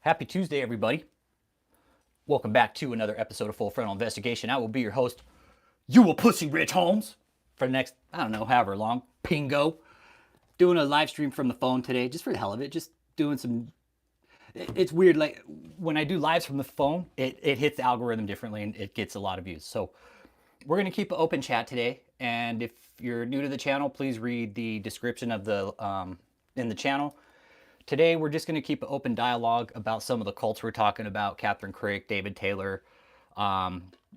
Happy Tuesday, everybody. Welcome back to another episode of Full Frontal Investigation. I will be your host, you a pussy Rich Holmes, for the next, I don't know, however long, pingo. Doing a live stream from the phone today, just for the hell of it, just doing some, it's weird, like, when I do lives from the phone, it hits the algorithm differently and it gets a lot of views. So, we're going to keep an open chat today, and if you're new to the channel, please read the description of the, in the channel. Today, we're just going to keep an open dialogue about some of the cults we're talking about, KathrynKrick, DavidETaylor,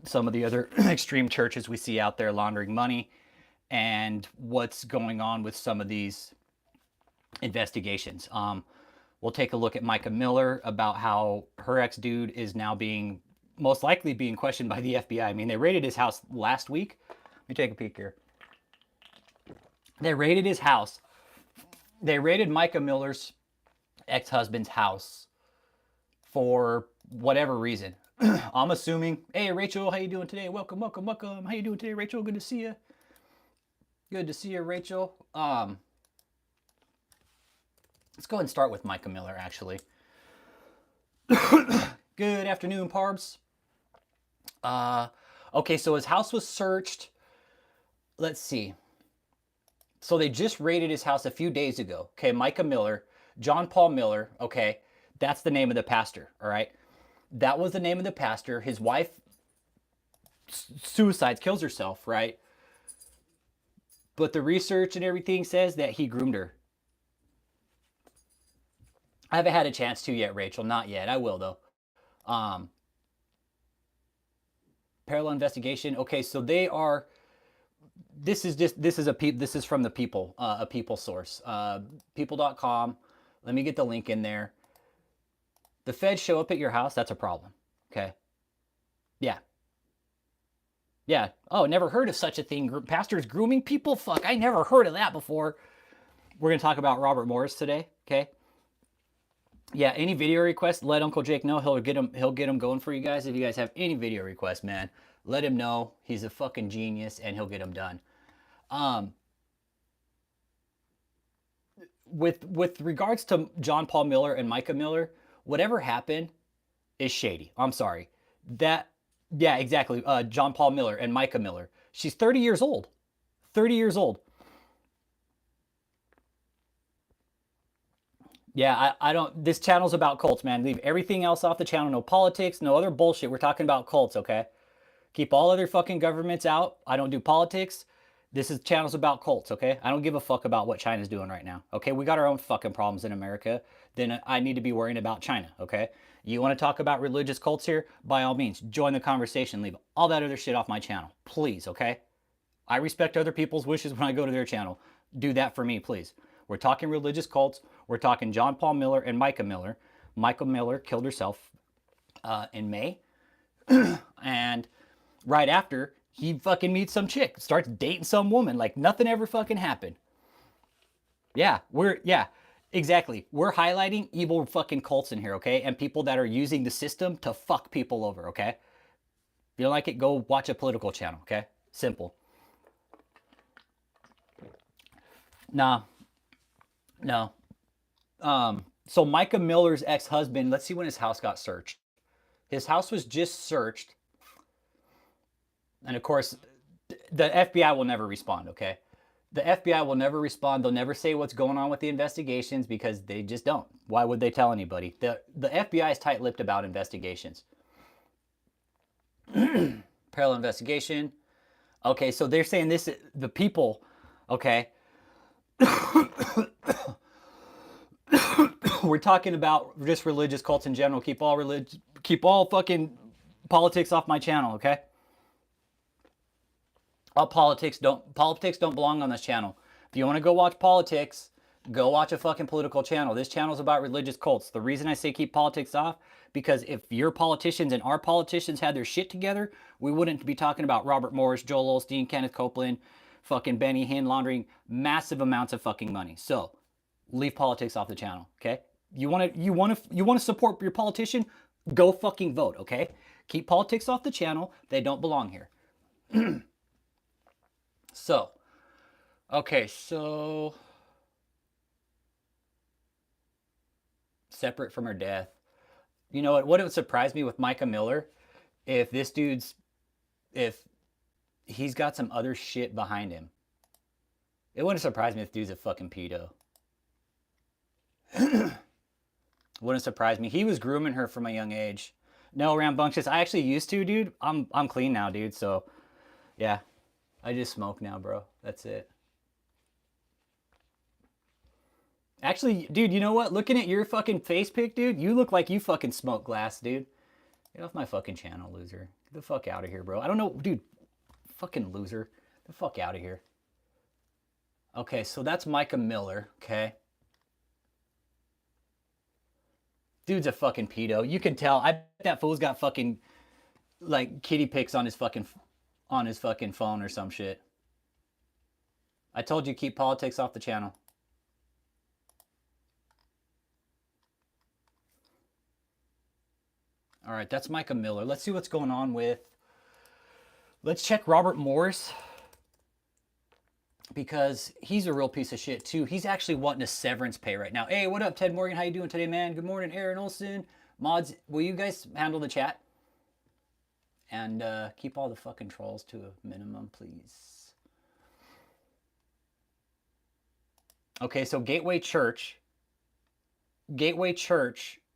some of the other extreme churches we see out there laundering money, and what's going on with some of these investigations. We'll take a look at Micah Miller about how her ex-dude is now being, most likely being questioned by the FBI. I mean, they raided his house last week. Let me take a peek here. They raided his house. They raided Micah Miller's ex-husband's house for whatever reason. I'm assuming, hey Rachel, how you doing today? Welcome. How you doing today, Rachel? Good to see you. Good to see you, Rachel. Let's go ahead and start with Micah Miller, actually. Good afternoon, Parbs. Okay, so his house was searched. Let's see. So they just raided his house a few days ago. Okay, Micah Miller, John Paul Miller, okay, that's the name of the pastor, all right? That was the name of the pastor. His wife suicides, kills herself, right? But the research and everything says that he groomed her. I haven't had a chance to yet, Rachel. Not yet. I will, though. Parallel investigation. Okay, so they are... This is from the People, a People source. People.com. Let me get the link in there. The feds show up at your house, that's a problem. Okay. Yeah. Yeah. Oh, never heard of such a thing. Pastors grooming people? Fuck, I never heard of that before. We're going to talk about Robert Morris today. Okay. Yeah, any video requests, let Uncle Jake know. He'll get them going for you guys. If you guys have any video requests, man, let him know. He's a fucking genius and he'll get them done. With regards to John Paul Miller and Micah Miller, whatever happened is shady. I'm sorry. Yeah, exactly. John Paul Miller and Micah Miller. She's 30 years old. 30 years old. Yeah, I don't, this channel's about cults, man. Leave everything else off the channel. No politics, no other bullshit. We're talking about cults, okay? Keep all other fucking governments out. I don't do politics. This is channels about cults, okay? I don't give a fuck about what China's doing right now, okay? We got our own fucking problems in America. Then I need to be worrying about China, okay? You want to talk about religious cults here? By all means, join the conversation. Leave all that other shit off my channel, please, okay? I respect other people's wishes when I go to their channel. Do that for me, please. We're talking religious cults. We're talking John Paul Miller and Micah Miller. Micah Miller killed herself in May. And right after, he fucking meets some chick, starts dating some woman like nothing ever fucking happened. Yeah, exactly. We're highlighting evil fucking cults in here, okay? And people that are using the system to fuck people over, okay? If you don't like it, go watch a political channel, okay? Simple. Nah. No. So Micah Miller's ex-husband, let's see when his house got searched. His house was just searched. And of course, the FBI will never respond, okay? The FBI will never respond. They'll never say what's going on with the investigations because they just don't. Why would they tell anybody? The FBI is tight-lipped about investigations. Parallel investigation. Okay, so they're saying this, the People, okay? We're talking about just religious cults in general. Keep all fucking politics off my channel, okay? All politics don't belong on this channel. If you want to go watch politics, go watch a fucking political channel. This channel is about religious cults. The reason I say keep politics off, because if your politicians and our politicians had their shit together, we wouldn't be talking about Robert Morris, Joel Osteen, Kenneth Copeland, fucking Benny Hinn laundering massive amounts of fucking money. So, leave politics off the channel, okay? You want to support your politician? Go fucking vote, okay? Keep politics off the channel. They don't belong here. So, okay, so separate from her death. You know what? What would surprise me with Micah Miller, if this dude's, if he's got some other shit behind him. It wouldn't surprise me if dude's a fucking pedo. Wouldn't surprise me. He was grooming her from a young age. No, rambunctious. I actually used to, dude. I'm clean now, dude. So, yeah. I just smoke now, bro. That's it. Actually, dude, you know what? Looking at your fucking face pic, dude, you look like you fucking smoke glass, dude. Get off my fucking channel, loser. Get the fuck out of here, bro. I don't know, dude. Fucking loser. Get the fuck out of here. Okay, so that's Micah Miller, okay? Dude's a fucking pedo. You can tell. I bet that fool's got fucking, like, kitty pics on his fucking phone or some shit. I told you, keep politics off the channel. All right, that's Micah Miller. Let's see what's going on with... Let's check Robert Morris, because he's a real piece of shit too. He's actually wanting a severance pay right now. Hey, what up, Ted Morgan? How you doing today, man? Good morning, Aaron Olson. Mods, will you guys handle the chat? And keep all the fucking trolls to a minimum, please. Okay, so Gateway Church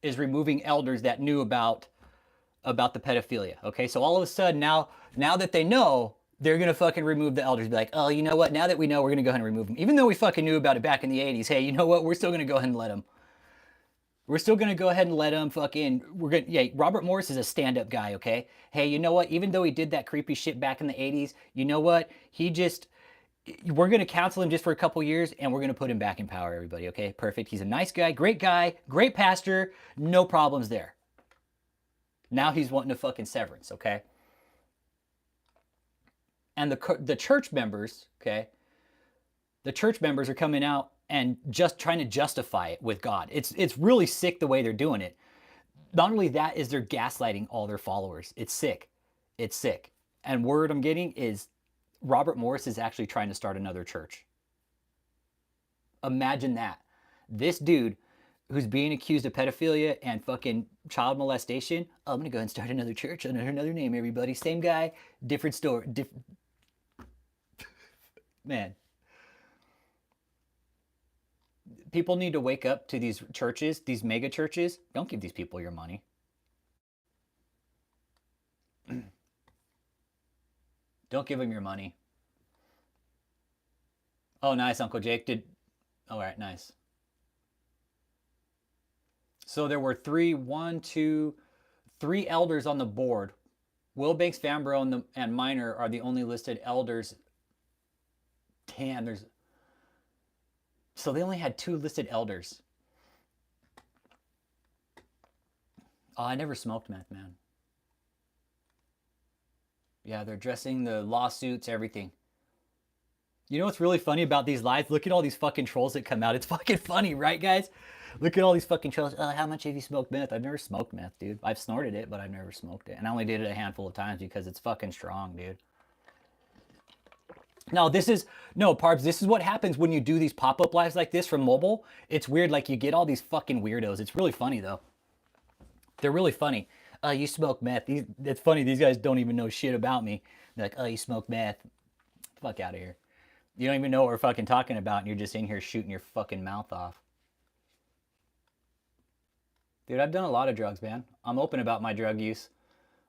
is removing elders that knew about the pedophilia. Okay, so all of a sudden now that they know, they're gonna fucking remove the elders. Be like, oh, you know what? Now that we know, we're gonna go ahead and remove them. Even though we fucking knew about it back in the 80s. Hey, you know what? We're still gonna go ahead and let them. We're still gonna go ahead and let him fucking. Robert Morris is a stand-up guy. Okay. Hey, you know what? Even though he did that creepy shit back in the 80s, you know what? We're gonna counsel him just for a couple years, and we're gonna put him back in power. Everybody, okay? Perfect. He's a nice guy, great pastor. No problems there. Now he's wanting a fucking severance, okay? And the church members, okay? The church members are coming out and just trying to justify it with God. It's really sick the way they're doing it. Not only that, is they're gaslighting all their followers. It's sick. It's sick. And word I'm getting is Robert Morris is actually trying to start another church. Imagine that. This dude who's being accused of pedophilia and fucking child molestation, I'm gonna go ahead and start another church under another name, everybody. Same guy, different story. Man. People need to wake up to these churches, these mega churches. Don't give these people your money. Don't give them your money. Oh, nice, Uncle Jake. All right, nice. So there were three elders on the board. Wilbanks, Fambro, and Minor are the only listed elders. Damn, so they only had 2 listed elders. Oh, I never smoked meth, man. Yeah, they're addressing the lawsuits, everything. You know what's really funny about these lives? Look at all these fucking trolls that come out. It's fucking funny, right, guys? Look at all these fucking trolls. How much have you smoked meth? I've never smoked meth, dude. I've snorted it, but I've never smoked it. And I only did it a handful of times because it's fucking strong, dude. No, Parbs, this is what happens when you do these pop-up lives like this from mobile. It's weird, like you get all these fucking weirdos. It's really funny, though. They're really funny. You smoke meth. It's funny, these guys don't even know shit about me. They're like, oh, you smoke meth. Fuck out of here. You don't even know what we're fucking talking about, and you're just in here shooting your fucking mouth off. Dude, I've done a lot of drugs, man. I'm open about my drug use.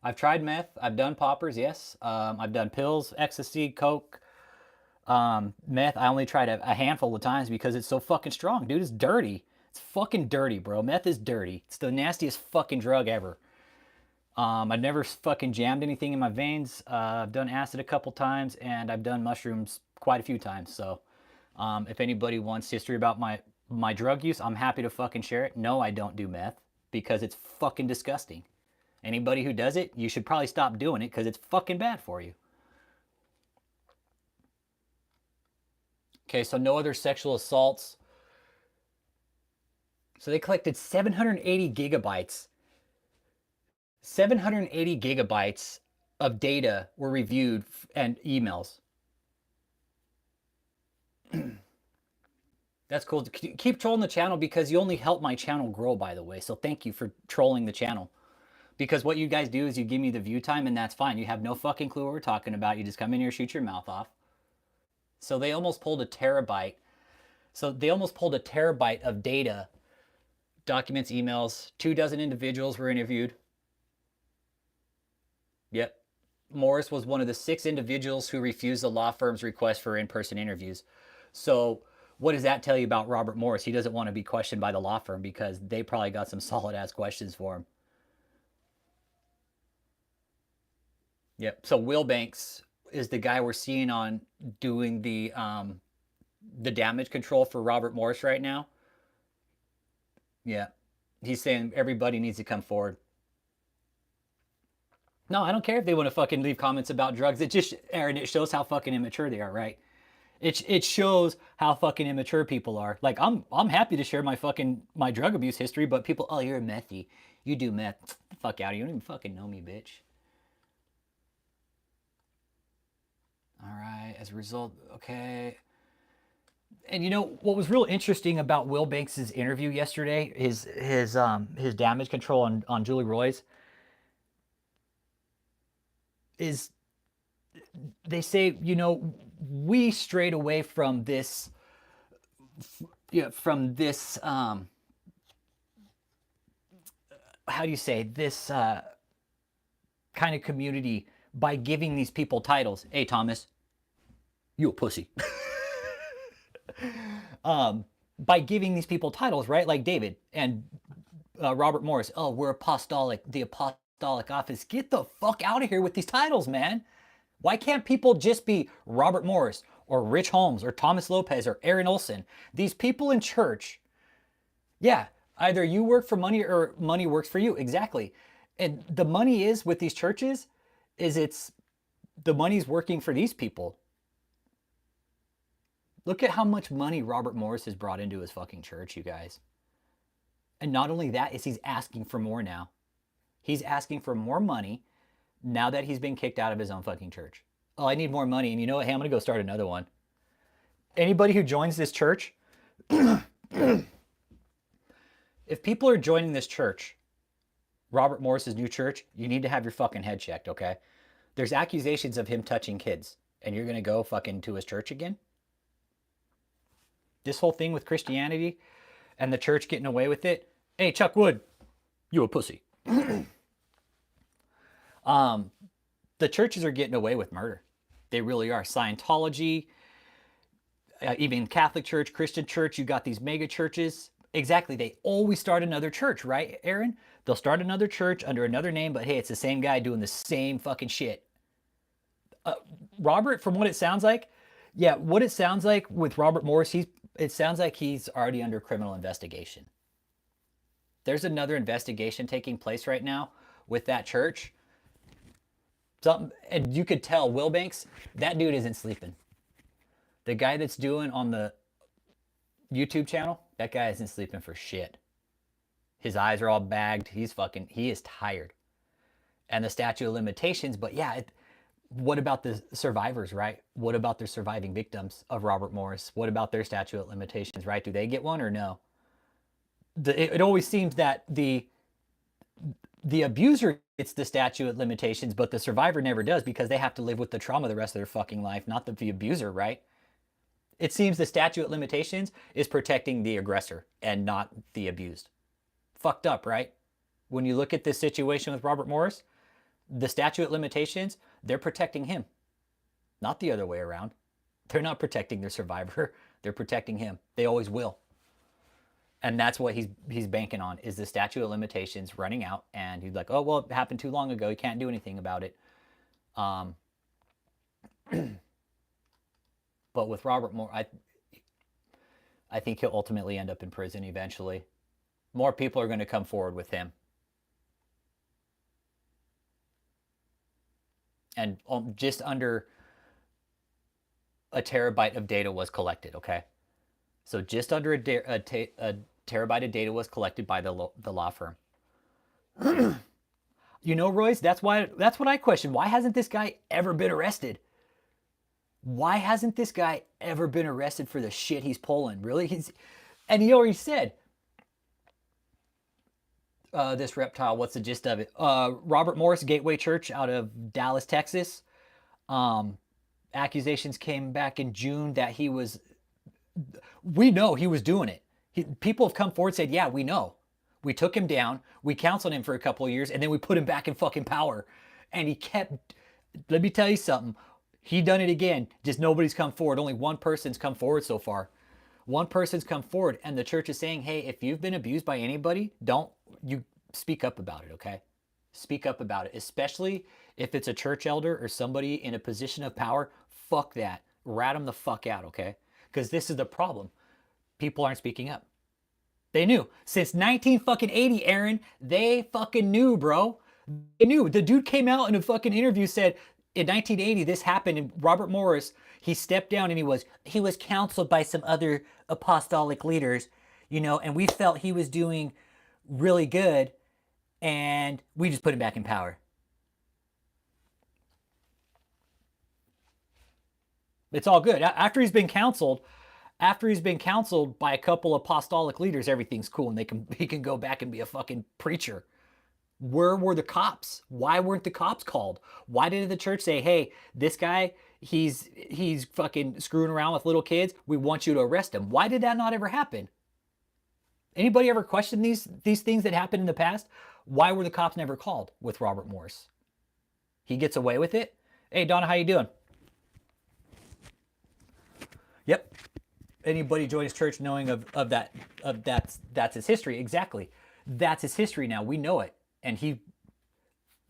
I've tried meth. I've done poppers, yes. I've done pills, ecstasy, coke. Meth, I only tried a handful of times because it's so fucking strong. Dude, it's dirty. It's fucking dirty, bro. Meth is dirty. It's the nastiest fucking drug ever. I've never fucking jammed anything in my veins. I've done acid a couple times, and I've done mushrooms quite a few times. So if anybody wants history about my drug use, I'm happy to fucking share it. No, I don't do meth because it's fucking disgusting. Anybody who does it, you should probably stop doing it because it's fucking bad for you. Okay, so no other sexual assaults. So they collected 780 gigabytes. 780 gigabytes of data were reviewed and emails. That's cool. Keep trolling the channel because you only help my channel grow, by the way. So thank you for trolling the channel. Because what you guys do is you give me the view time and that's fine. You have no fucking clue what we're talking about. You just come in here, shoot your mouth off. So they almost pulled a terabyte. So they almost pulled a terabyte of data, documents, emails. 24 individuals were interviewed. Yep. Morris was one of the 6 individuals who refused the law firm's request for in-person interviews. So what does that tell you about Robert Morris? He doesn't want to be questioned by the law firm because they probably got some solid-ass questions for him. Yep. So Will Banks is the guy we're seeing on doing the damage control for Robert Morris right now. Yeah. He's saying everybody needs to come forward. No, I don't care if they want to fucking leave comments about drugs. It just, Aaron, it shows how fucking immature they are, right? It shows how fucking immature people are. Like I'm happy to share my drug abuse history, but people, oh, you're a methy. You do meth. Fuck out of you. You don't even fucking know me, bitch. All right, as a result, okay. And you know what was real interesting about Will Banks's interview yesterday, his damage control on Julie Roy's, is they say, you know, we strayed away from this, how do you say, this kind of community by giving these people titles. Hey, Thomas, you a pussy. By giving these people titles, right? Like David and Robert Morris. Oh, we're apostolic, the apostolic office. Get the fuck out of here with these titles, man. Why can't people just be Robert Morris or Rich Holmes or Thomas Lopez or Aaron Olson? These people in church, yeah, either you work for money or money works for you. Exactly. And the money is with these churches is the money's working for these people. Look at how much money Robert Morris has brought into his fucking church, you guys. And not only that, is he's asking for more now. He's asking for more money now that he's been kicked out of his own fucking church. Oh, I need more money. And you know what? Hey, I'm going to go start another one. Anybody who joins this church, if people are joining this church, Robert Morris's new church, you need to have your fucking head checked, okay? There's accusations of him touching kids, and you're going to go fucking to his church again? This whole thing with Christianity and the church getting away with it. Hey, Chuck Wood, you a pussy. The churches are getting away with murder. They really are. Scientology, even Catholic Church, Christian Church, you got these mega churches. Exactly. They always start another church, right, Aaron? They'll start another church under another name, but hey, it's the same guy doing the same fucking shit. Robert, from what it sounds like, yeah, what it sounds like with Robert Morris, it sounds like he's already under criminal investigation. There's another investigation taking place right now with that church. And you could tell Will Banks, that dude isn't sleeping. The guy that's doing on the YouTube channel, that guy isn't sleeping for shit. His eyes are all bagged. He is tired. And the statute of limitations, but yeah, what about the survivors, right? What about the surviving victims of Robert Morris? What about their statute of limitations, right? Do they get one or no? It always seems that the abuser gets the statute of limitations, but the survivor never does because they have to live with the trauma the rest of their fucking life, not the abuser, right? It seems the statute of limitations is protecting the aggressor and not the abused. Fucked up, right? When you look at this situation with Robert Morris, the statute of limitations, they're protecting him, not the other way around. They're not protecting their survivor. They're protecting him. They always will. And that's what he's banking on, is the statute of limitations running out. And he's like, oh, well, it happened too long ago. He can't do anything about it. But with Robert Morris, I think he'll ultimately end up in prison eventually. More people are going to come forward with him. And just under a terabyte of data was collected, okay? So just under a terabyte of data was collected by the law firm. You know, Royce, that's what I question. Why hasn't this guy ever been arrested? Why hasn't this guy ever been arrested for the shit he's pulling? Really? And he already said, this reptile, what's the gist of it? Robert Morris, Gateway Church out of Dallas, Texas. Um, Accusations came back in June that we know he was doing it. People have come forward and said, yeah, we know. We took him down. We counseled him for a couple of years, and then we put him back in fucking power. And he kept, let me tell you something. He done it again. Just nobody's come forward. Only one person's come forward so far. One person's come forward, and the church is saying, hey, if you've been abused by anybody, you speak up about it, okay? Speak up about it, especially if it's a church elder or somebody in a position of power. Fuck that. Rat them the fuck out, okay? Because this is the problem. People aren't speaking up. They knew. Since 1980, Aaron, they fucking knew, bro. They knew. The dude came out in a fucking interview, said in 1980 this happened, and Robert Morris, he stepped down and he was counseled by some other apostolic leaders, and we felt he was doing really good, and we just put him back in power. It's all good. After he's been counseled by a couple apostolic leaders, everything's cool, and he can go back and be a fucking preacher. Where were the cops? Why weren't the cops called? Why didn't the church say, hey, this guy, he's fucking screwing around with little kids. We want you to arrest him. Why did that not ever happen? Anybody ever question these things that happened in the past? Why were the cops never called with Robert Morris? He gets away with it. Hey, Donna, how you doing? Yep. Anybody join his church knowing of that's his history. Exactly. That's his history now. We know it. And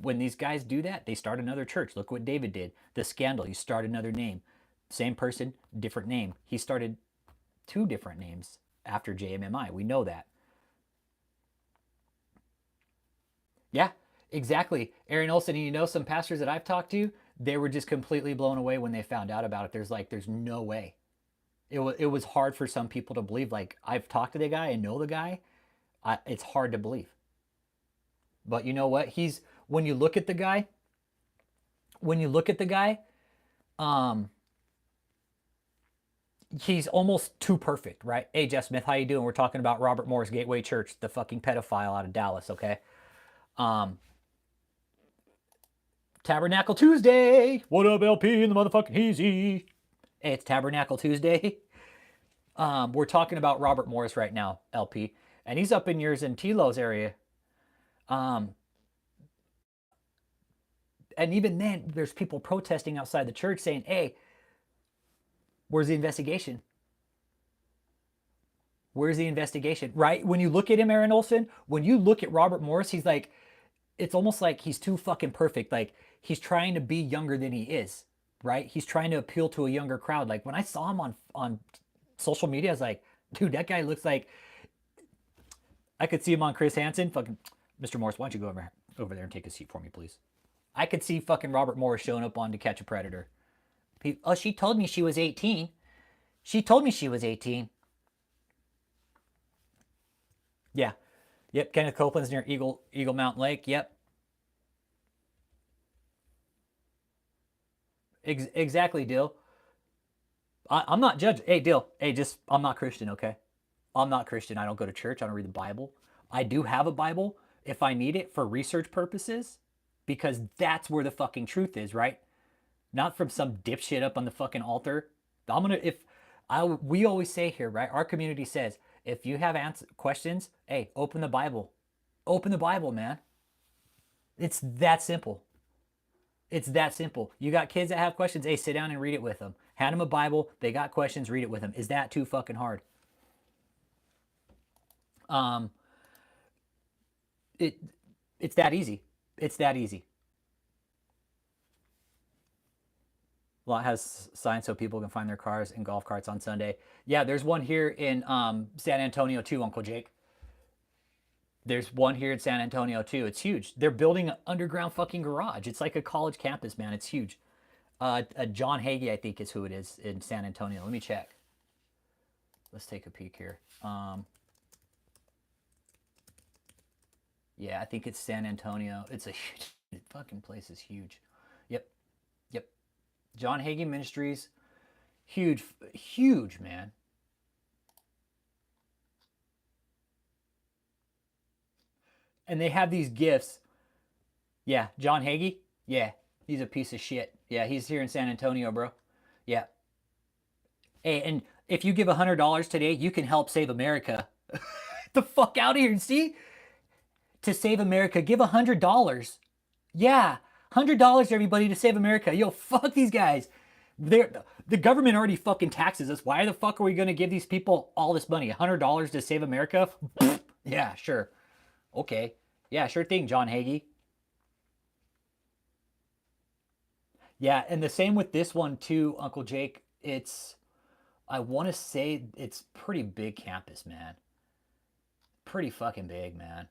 when these guys do that, they start another church. Look what David did. The scandal. You start another name. Same person, different name. He started 2 different names after JMMI. We know that. Yeah, exactly. Aaron Olson, and some pastors that I've talked to, they were just completely blown away when they found out about it. There's no way. It was hard for some people to believe. Like, I've talked to the guy and know the guy. It's hard to believe. But you know what? When you look at the guy, he's almost too perfect, right? Hey, Jeff Smith, how you doing? We're talking about Robert Morris, Gateway Church, the fucking pedophile out of Dallas, okay? Tabernacle Tuesday. What up, LP and the motherfucking Easy? Hey, it's Tabernacle Tuesday. We're talking about Robert Morris right now, LP, and he's up in yours in Tilo's area. And even then, there's people protesting outside the church saying, hey, where's the investigation? Where's the investigation? Right? When you look at him, Aaron Olson, when you look at Robert Morris, he's like, it's almost like he's too fucking perfect. Like, he's trying to be younger than he is, right? He's trying to appeal to a younger crowd. Like, when I saw him on social media, I was like, dude, that guy looks like, I could see him on Chris Hansen. Fucking, Mr. Morris, why don't you go over there and take a seat for me, please? I could see fucking Robert Morris showing up on To Catch a Predator. Oh, she told me she was 18. She told me she was 18. Yeah. Yep, Kenneth Copeland's near Eagle Mountain Lake. Yep. Exactly, Dill. I'm not judging. Hey, Dill. Hey, I'm not Christian, okay? I'm not Christian. I don't go to church. I don't read the Bible. I do have a Bible if I need it for research purposes, because that's where the fucking truth is, right? Not from some dipshit up on the fucking altar. We always say here, right? Our community says, if you have questions, hey, open the Bible. Open the Bible, man. It's that simple. It's that simple. You got kids that have questions, hey, sit down and read it with them. Hand them a Bible. They got questions, read it with them. Is that too fucking hard? It's that easy. It's that easy. Lot has signs so people can find their cars and golf carts on Sunday. Yeah, there's one here in San Antonio too, Uncle Jake. There's one here in San Antonio too. It's huge. They're building an underground fucking garage. It's like a college campus, man. It's huge. John Hagee, I think, is who it is in San Antonio. Let me check. Let's take a peek here. Yeah, I think it's San Antonio. It's a huge, fucking place is huge. Yep. John Hagee Ministries. Huge, huge, man. And they have these gifts. Yeah, John Hagee. Yeah, he's a piece of shit. Yeah, he's here in San Antonio, bro. Yeah. Hey, and if you give $100 today, you can help save America. The fuck out of here. See? To save America, give $100. Yeah, $100 everybody to save America. Yo, fuck these guys. The government already fucking taxes us. Why the fuck are we gonna give these people all this money? $100 to save America? Yeah, sure. Okay. Yeah, sure thing, John Hagee. Yeah, and the same with this one too, Uncle Jake. I want to say it's pretty big campus, man. Pretty fucking big, man.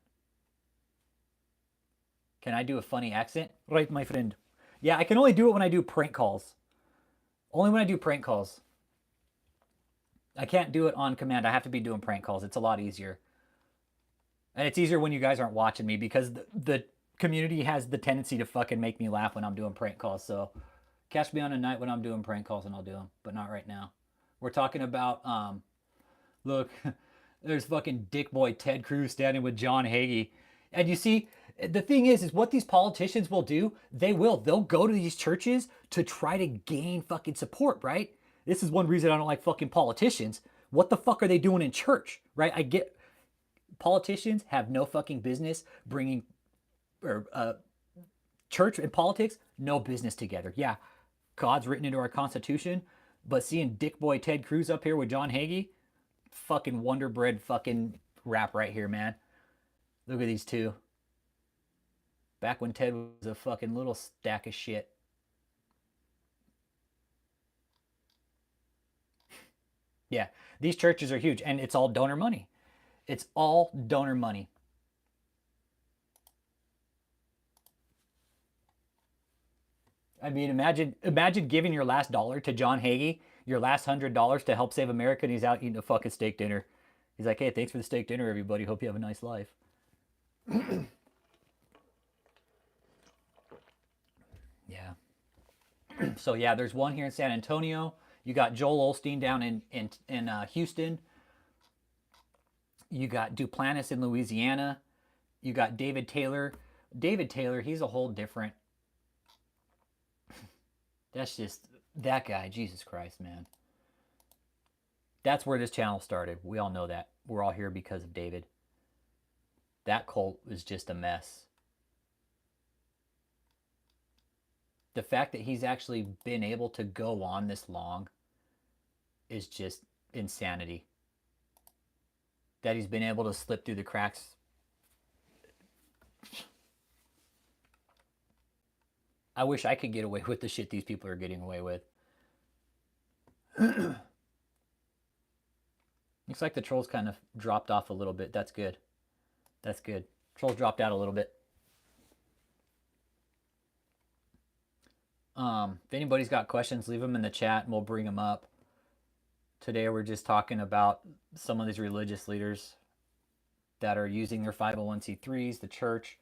Can I do a funny accent? Right, my friend. Yeah, I can only do it when I do prank calls. Only when I do prank calls. I can't do it on command. I have to be doing prank calls. It's a lot easier. And it's easier when you guys aren't watching me because the community has the tendency to fucking make me laugh when I'm doing prank calls. So catch me on a night when I'm doing prank calls and I'll do them, but not right now. We're talking about, look, there's fucking dick boy Ted Cruz standing with John Hagee. And you see, the thing is what these politicians will do, they'll go to these churches to try to gain fucking support, right? This is one reason I don't like fucking politicians. What the fuck are they doing in church, right? I get politicians have no fucking business bringing or church and politics, no business together. Yeah, God's written into our Constitution, but seeing Dick Boy Ted Cruz up here with John Hagee, fucking Wonder Bread fucking rap right here, man. Look at these two. Back when Ted was a fucking little stack of shit. Yeah, these churches are huge, and it's all donor money. It's all donor money. I mean, imagine giving your last dollar to John Hagee, your last $100 to help save America, and he's out eating a fucking steak dinner. He's like, hey, thanks for the steak dinner, everybody. Hope you have a nice life. Yeah. So yeah, there's one here in San Antonio. You got Joel Osteen down in Houston. You got Duplantis in Louisiana. You got DavidETaylor. DavidETaylor, he's a whole different. That's just that guy. Jesus Christ, man. That's where this channel started. We all know that. We're all here because of David. That cult is just a mess. The fact that he's actually been able to go on this long is just insanity. That he's been able to slip through the cracks. I wish I could get away with the shit these people are getting away with. Looks like the trolls kind of dropped off a little bit. That's good. That's good. Trolls dropped out a little bit. If anybody's got questions, leave them in the chat and we'll bring them up. Today we're just talking about some of these religious leaders that are using their 501c3s, the church.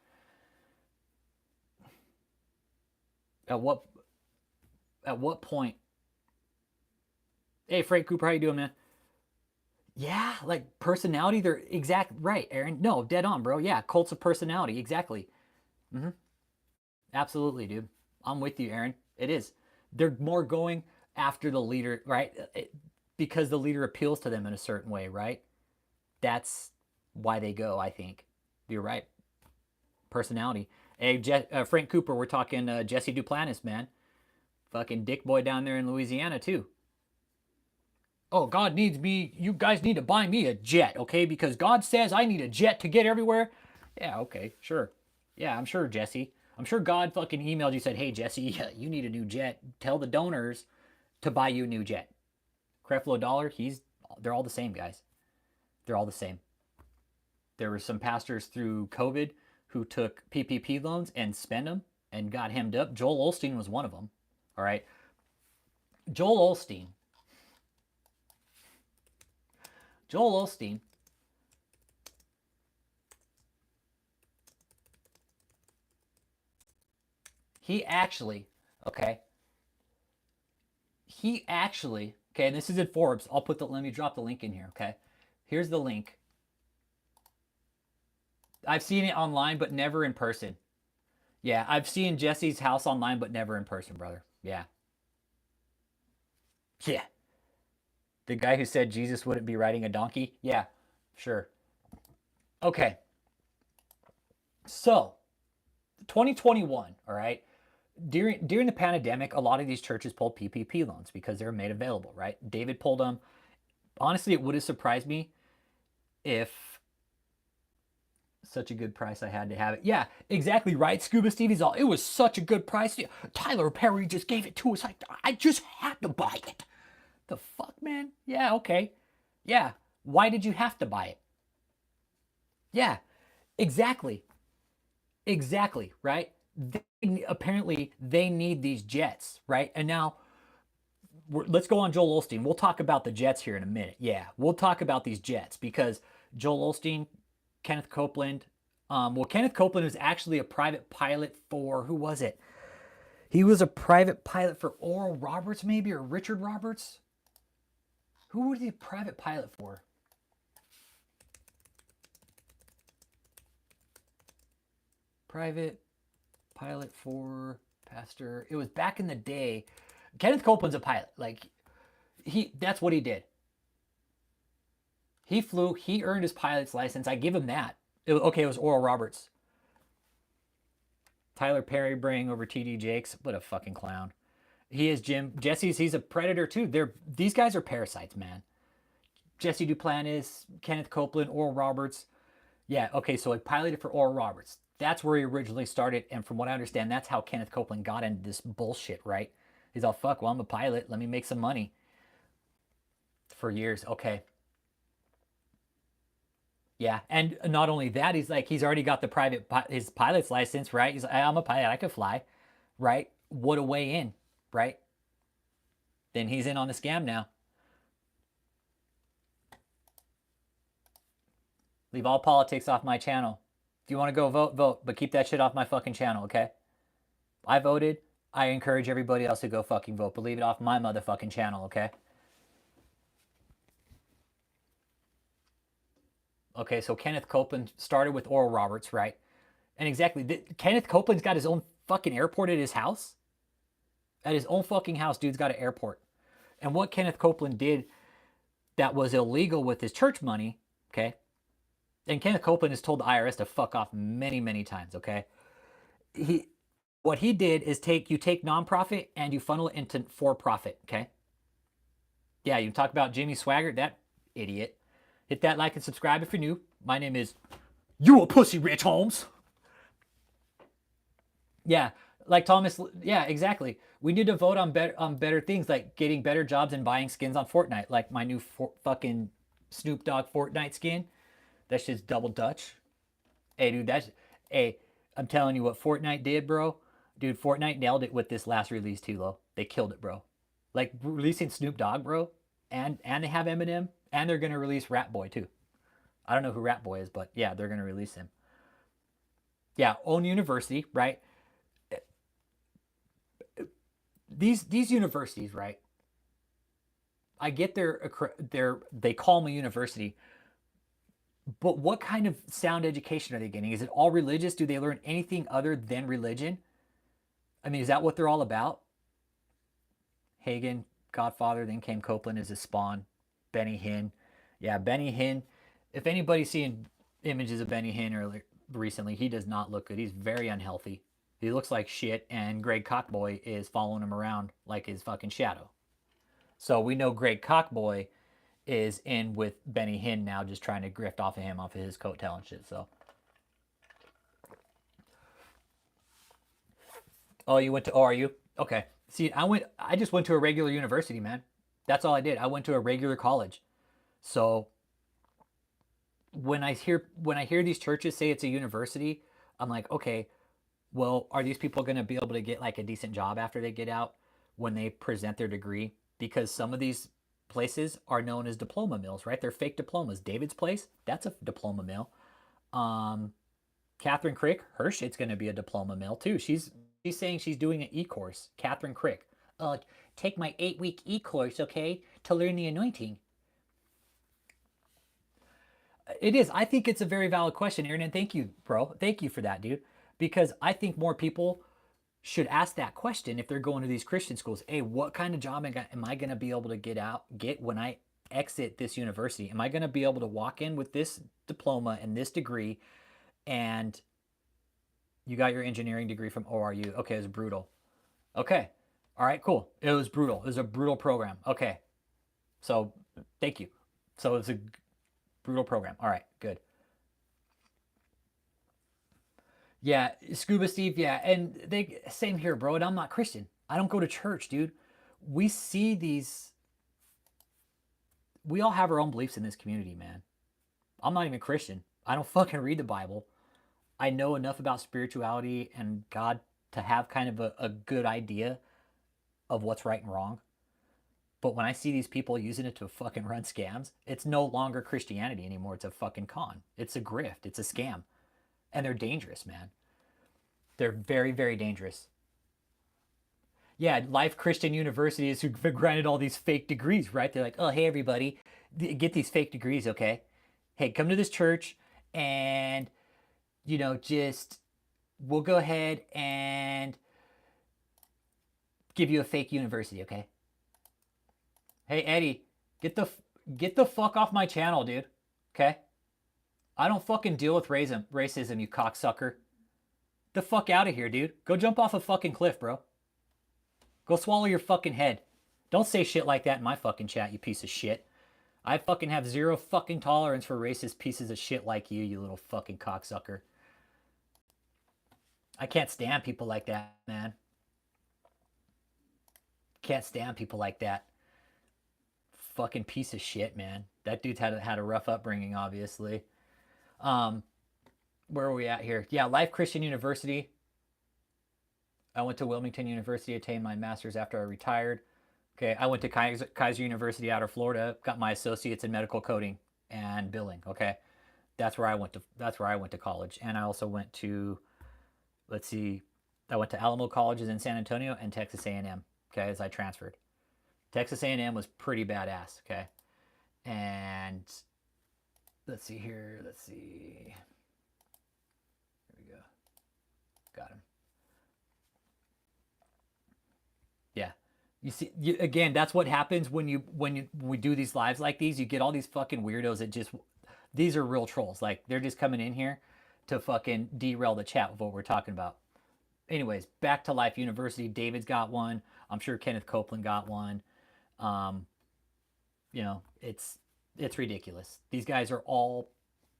At what point? Hey, Frank Cooper, how you doing, man? Yeah, like personality, they're exact right, Aaron. No, dead on, bro. Yeah, cults of personality, exactly. Mm-hmm. Absolutely, dude. I'm with you, Aaron. It is. They're more going after the leader, right? Because the leader appeals to them in a certain way, right? That's why they go, I think. You're right. Personality. Hey, Frank Cooper, we're talking Jesse Duplantis, man. Fucking dick boy down there in Louisiana, too. Oh, God needs me. You guys need to buy me a jet, okay? Because God says I need a jet to get everywhere. Yeah, okay, sure. Yeah, I'm sure, Jesse. I'm sure God fucking emailed you, said, hey, Jesse, you need a new jet. Tell the donors to buy you a new jet. Creflo Dollar, they're all the same, guys. They're all the same. There were some pastors through COVID who took PPP loans and spent them and got hemmed up. Joel Osteen was one of them. All right. Joel Osteen. He actually Okay, and this is in Forbes. Let me drop the link in here, okay? Here's the link. I've seen it online, but never in person. Yeah, I've seen Jesse's house online, but never in person, brother. Yeah. Yeah. The guy who said Jesus wouldn't be riding a donkey? Yeah, sure. Okay. So, 2021, all right? During the pandemic, a lot of these churches pulled PPP loans because they were made available, right? David pulled them. Honestly, it would have surprised me if such a good price I had to have it. Yeah, exactly right. Scuba Stevie's all, it was such a good price. Tyler Perry just gave it to us. I just had to buy it. The fuck, man? Yeah, okay. Yeah. Why did you have to buy it? Yeah, exactly. Exactly, right? Apparently, they need these jets, right? And now, let's go on Joel Osteen. We'll talk about the jets here in a minute. Yeah, we'll talk about these jets because Joel Osteen, Kenneth Copeland. Kenneth Copeland was actually a private pilot for, who was it? He was a private pilot for Oral Roberts, maybe, or Richard Roberts. Who was he a private pilot for? Private pilot for Pastor. It was back in the day. Kenneth Copeland's a pilot. Like, that's what he did. He flew. He earned his pilot's license. I give him that. It was Oral Roberts. Tyler Perry bringing over TD Jakes. What a fucking clown. He is Jesse's. He's a predator too. These guys are parasites, man. Jesse Duplantis, Kenneth Copeland, Oral Roberts. Yeah, okay, so he piloted for Oral Roberts. That's where he originally started, and from what I understand, that's how Kenneth Copeland got into this bullshit, right? He's all, fuck, well, I'm a pilot. Let me make some money. For years, okay. Yeah, and not only that, he's already got his pilot's license, right? He's like, I'm a pilot, I could fly, right? What a way in, right? Then he's in on the scam now. Leave all politics off my channel. If you want to go vote, vote, but keep that shit off my fucking channel, okay? I voted. I encourage everybody else to go fucking vote, but leave it off my motherfucking channel, okay? Okay, so Kenneth Copeland started with Oral Roberts, right? And exactly, Kenneth Copeland's got his own fucking airport at his house. At his own fucking house, dude's got an airport. And what Kenneth Copeland did that was illegal with his church money, okay? And Kenneth Copeland has told the IRS to fuck off many, many times, okay? What he did is you take nonprofit and you funnel it into for-profit, okay? Yeah, you talk about Jimmy Swaggart, that idiot. Hit that like and subscribe if you're new. My name is You a Pussy Rich Holmes. Yeah, like Thomas. Yeah, exactly. We need to vote on better things, like getting better jobs and buying skins on Fortnite, like my new fucking Snoop Dogg Fortnite skin. That shit's double Dutch. Hey, dude, I'm telling you what Fortnite did, bro. Dude, Fortnite nailed it with this last release too, though. They killed it, bro. Like releasing Snoop Dogg, bro, and they have Eminem, and they're gonna release Rat Boy too. I don't know who Rat Boy is, but yeah, they're gonna release him. Yeah, own university, right? These universities, right? I get they call them a university, but what kind of sound education are they getting? Is it all religious? Do they learn anything other than religion? I mean, is that what they're all about? Hagin, Godfather, then came Copeland as his spawn. Benny Hinn. Yeah, Benny Hinn. If anybody's seen images of Benny Hinn recently, he does not look good. He's very unhealthy. He looks like shit, and Greg Cockboy is following him around like his fucking shadow. So we know Greg Cockboy is in with Benny Hinn now, just trying to grift off of him, off of his coattail and shit. So, oh, you went to ORU? Okay. See, I just went to a regular university, man. That's all I did. I went to a regular college. So when I hear these churches say it's a university, I'm like, okay, well, are these people going to be able to get like a decent job after they get out when they present their degree? Because some of these places are known as diploma mills, right? They're fake diplomas. David's place, that's a diploma mill. KathrynKrick, her shit's going to be a diploma mill too. She's saying she's doing an e-course. KathrynKrick, take my 8-week e-course, okay, to learn the anointing. It is. I think it's a very valid question, Aaron, and thank you, bro. Thank you for that, dude. Because I think more people should ask that question if they're going to these Christian schools. Hey, what kind of job am I going to be able to get when I exit this university? Am I going to be able to walk in with this diploma and this degree? And you got your engineering degree from ORU. Okay, it was brutal. Okay. All right, cool. It was brutal. It was a brutal program. Okay. So thank you. So it was a brutal program. All right, good. Yeah, Scuba Steve, yeah. And they same here, bro. And I'm not Christian. I don't go to church, dude. We see these we all have our own beliefs in this community, man. I'm not even Christian. I don't fucking read the Bible. I know enough about spirituality and God to have kind of a good idea of what's right and wrong. But when I see these people using it to fucking run scams, it's no longer Christianity anymore. It's a fucking con. It's a grift. It's a scam. And they're dangerous, man. They're very, very dangerous. Yeah, Life Christian Universities who granted all these fake degrees, right? They're like, oh, hey, everybody, get these fake degrees, okay? Hey, come to this church and, just we'll go ahead and give you a fake university, okay? Hey, Eddie, get the fuck off my channel, dude. Okay? I don't fucking deal with racism, you cocksucker. The fuck out of here, dude. Go jump off a fucking cliff, bro. Go swallow your fucking head. Don't say shit like that in my fucking chat, you piece of shit. I fucking have zero fucking tolerance for racist pieces of shit like you little fucking cocksucker. I can't stand people like that, man. Can't stand people like that. Fucking piece of shit, man. That dude's had a rough upbringing, obviously. Where are we at here? Yeah, Life Christian University. I went to Wilmington University, attained my master's after I retired. Okay, I went to Kaiser University out of Florida, got my associates in medical coding and billing. Okay, that's where I went to college, and I also went to, let's see, I went to Alamo Colleges in San Antonio and Texas A&M. Okay, as I transferred. Texas A&M was pretty badass. Okay, and let's see here. Let's see. Here we go. Got him. Yeah. You see, again, that's what happens when we do these lives like these. You get all these fucking weirdos that these are real trolls. Like, they're just coming in here to fucking derail the chat with what we're talking about. Anyways, back to Life University. David's got one. I'm sure Kenneth Copeland got one. It's ridiculous. These guys are all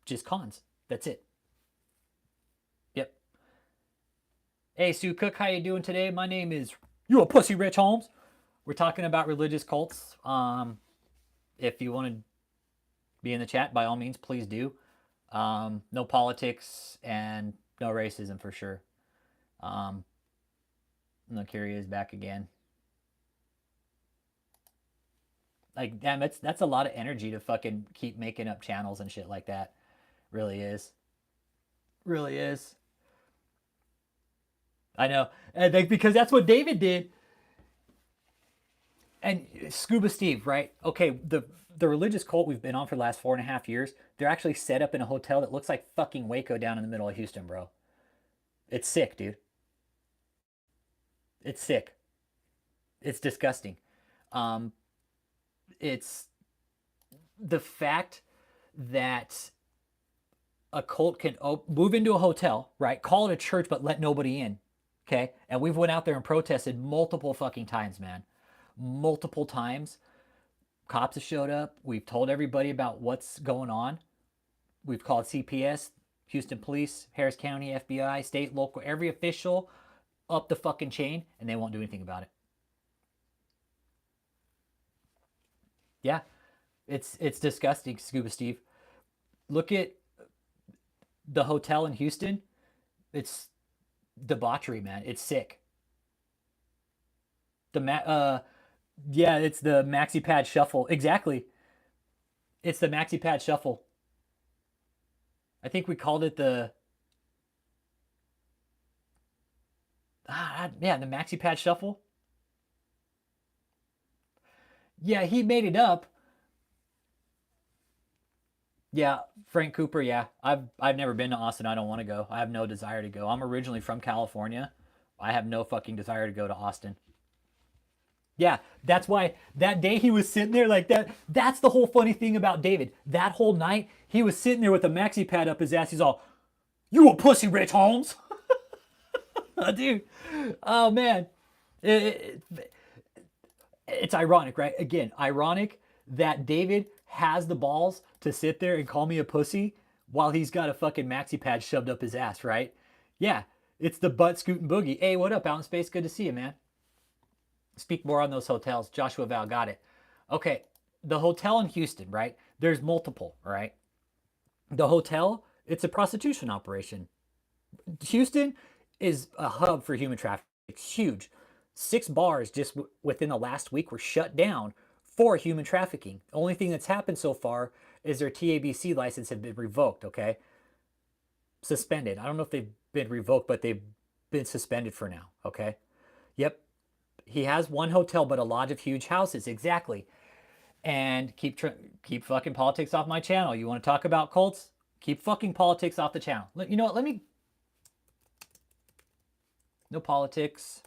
just cons. That's it. Yep. Hey, Sue Cook, how you doing today? My name is You a Pussy Rich Holmes. We're talking about religious cults. If you want to be in the chat, by all means, please do. No politics and no racism for sure. Look, here he is back again. Like, damn, that's a lot of energy to fucking keep making up channels and shit like that. Really is. Really is. I know. And because that's what David did. And Scuba Steve, right? Okay, the religious cult we've been on for the last 4.5 years, they're actually set up in a hotel that looks like fucking Waco down in the middle of Houston, bro. It's sick, dude. It's sick. It's disgusting. It's the fact that a cult can move into a hotel, right? Call it a church, but let nobody in. Okay? And we've went out there and protested multiple fucking times, man. Multiple times. Cops have showed up. We've told everybody about what's going on. We've called CPS, Houston Police, Harris County, FBI, state, local, every official up the fucking chain, and they won't do anything about it. Yeah, it's disgusting, Scuba Steve. Look at the hotel in Houston. It's debauchery, man. It's sick. Yeah, it's the maxi pad shuffle. Exactly. It's the maxi pad shuffle. I think we called it the the maxi pad shuffle. Yeah, he made it up. Yeah, Frank Cooper. Yeah, I've never been to Austin. I don't want to go. I have no desire to go. I'm originally from California. I have no fucking desire to go to Austin. Yeah, that's why that day he was sitting there like that. That's the whole funny thing about David. That whole night he was sitting there with a maxi pad up his ass. He's all, "You a pussy, Rich Holmes." Dude, oh man, it's ironic, right? Again, ironic that David has the balls to sit there and call me a pussy while he's got a fucking maxi pad shoved up his ass, right? Yeah, it's the butt scooting boogie. Hey, what up, out in space? Good to see you, man. Speak more on those hotels. Joshua Val, got it. Okay, the hotel in Houston, right? There's multiple, right? The hotel, it's a prostitution operation. Houston is a hub for human trafficking. It's huge. 6 bars just within the last week were shut down for human trafficking. The only thing that's happened so far is their TABC license have been revoked, okay? Suspended. I don't know if they've been revoked, but they've been suspended for now, okay? Yep. He has one hotel, but a lot of huge houses. Exactly. And keep fucking politics off my channel. You want to talk about cults? Keep fucking politics off the channel. You know what? Let me... No politics.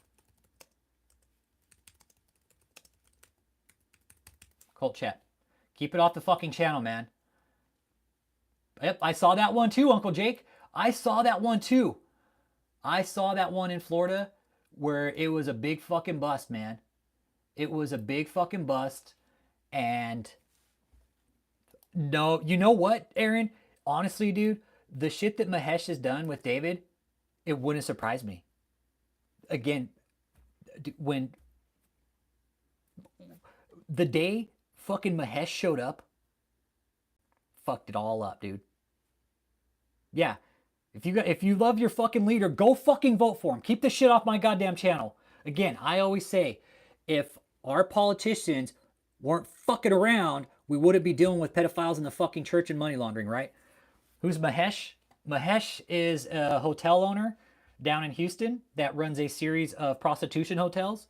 Cult chat. Keep it off the fucking channel, man. Yep, I saw that one too, Uncle Jake. I saw that one too. I saw that one in Florida where it was a big fucking bust, man. It was a big fucking bust. And no, you know what, Aaron? Honestly, dude, the shit that Mahesh has done with David, it wouldn't surprise me. Again, when the day fucking Mahesh showed up, fucked it all up, dude. Yeah. If you love your fucking leader, go fucking vote for him. Keep the shit off my goddamn channel. Again, I always say, if our politicians weren't fucking around, we wouldn't be dealing with pedophiles in the fucking church and money laundering, right? Who's Mahesh? Mahesh is a hotel owner down in Houston that runs a series of prostitution hotels,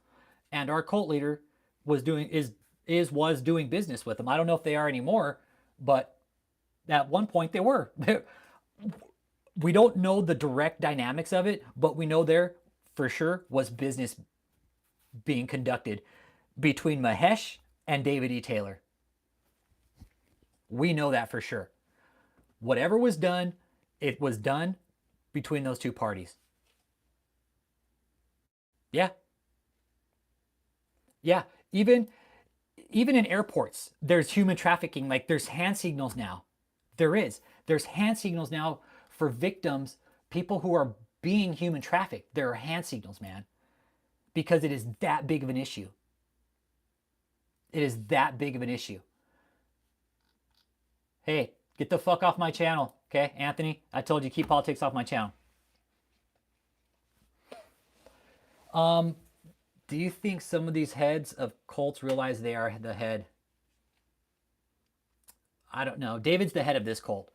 and our cult leader was doing business with them. I don't know if they are anymore, but at one point they were. We don't know the direct dynamics of it, but we know there for sure was business being conducted between Mahesh and DavidETaylor. We know that for sure. Whatever was done, it was done between those two parties. Yeah. Yeah. Even in airports, there's human trafficking. Like, there's hand signals now. There's hand signals now for victims, people who are being human trafficked. There are hand signals, man, because it is that big of an issue. It is that big of an issue. Hey, get the fuck off my channel, okay, Anthony? I told you, keep politics off my channel. Do you think some of these heads of cults realize they are the head? I don't know. David's the head of this cult.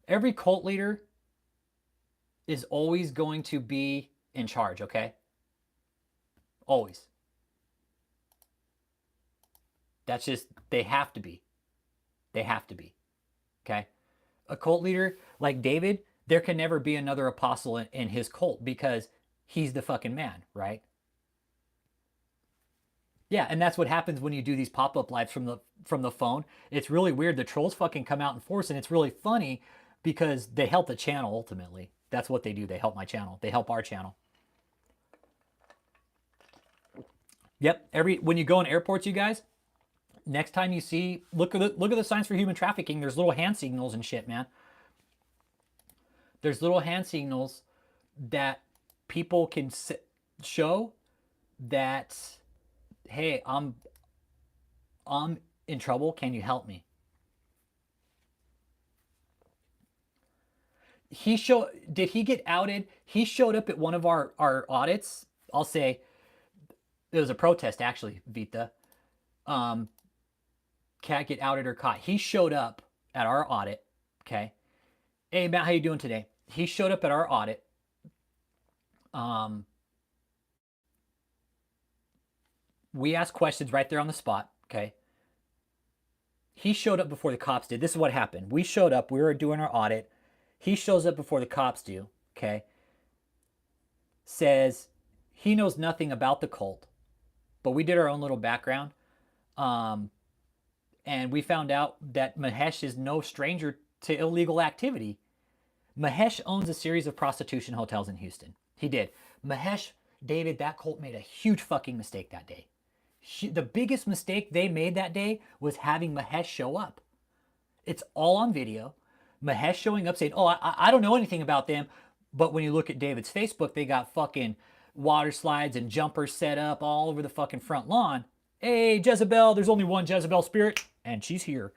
Every cult leader is always going to be in charge, okay? Always. That's just, they have to be. They have to be, okay? A cult leader like David, there can never be another apostle in his cult because he's the fucking man, right? Yeah, and that's what happens when you do these pop-up lives from the phone. It's really weird. The trolls fucking come out in force, and it's really funny because they help the channel ultimately. That's what they do. They help my channel. They help our channel. Yep. When you go in airports, you guys, next time you see, look at the signs for human trafficking. There's little hand signals and shit, man. There's little hand signals that people can show that, hey, I'm in trouble. Can you help me? Did he get outed? He showed up at one of our audits. I'll say it was a protest, actually, Vita. Can't get outed or caught. He showed up at our audit. Okay. Hey, Matt, how you doing today? He showed up at our audit. We asked questions right there on the spot. Okay. He showed up before the cops did. This is what happened. We showed up. We were doing our audit. He shows up before the cops do. Okay. Says he knows nothing about the cult, but we did our own little background. And we found out that Mahesh is no stranger to illegal activity. Mahesh owns a series of prostitution hotels in Houston. He did. Mahesh, David, that cult made a huge fucking mistake that day. The biggest mistake they made that day was having Mahesh show up. It's all on video. Mahesh showing up saying, oh, I don't know anything about them. But when you look at David's Facebook, they got fucking water slides and jumpers set up all over the fucking front lawn. Hey, Jezebel, there's only one Jezebel spirit, and she's here.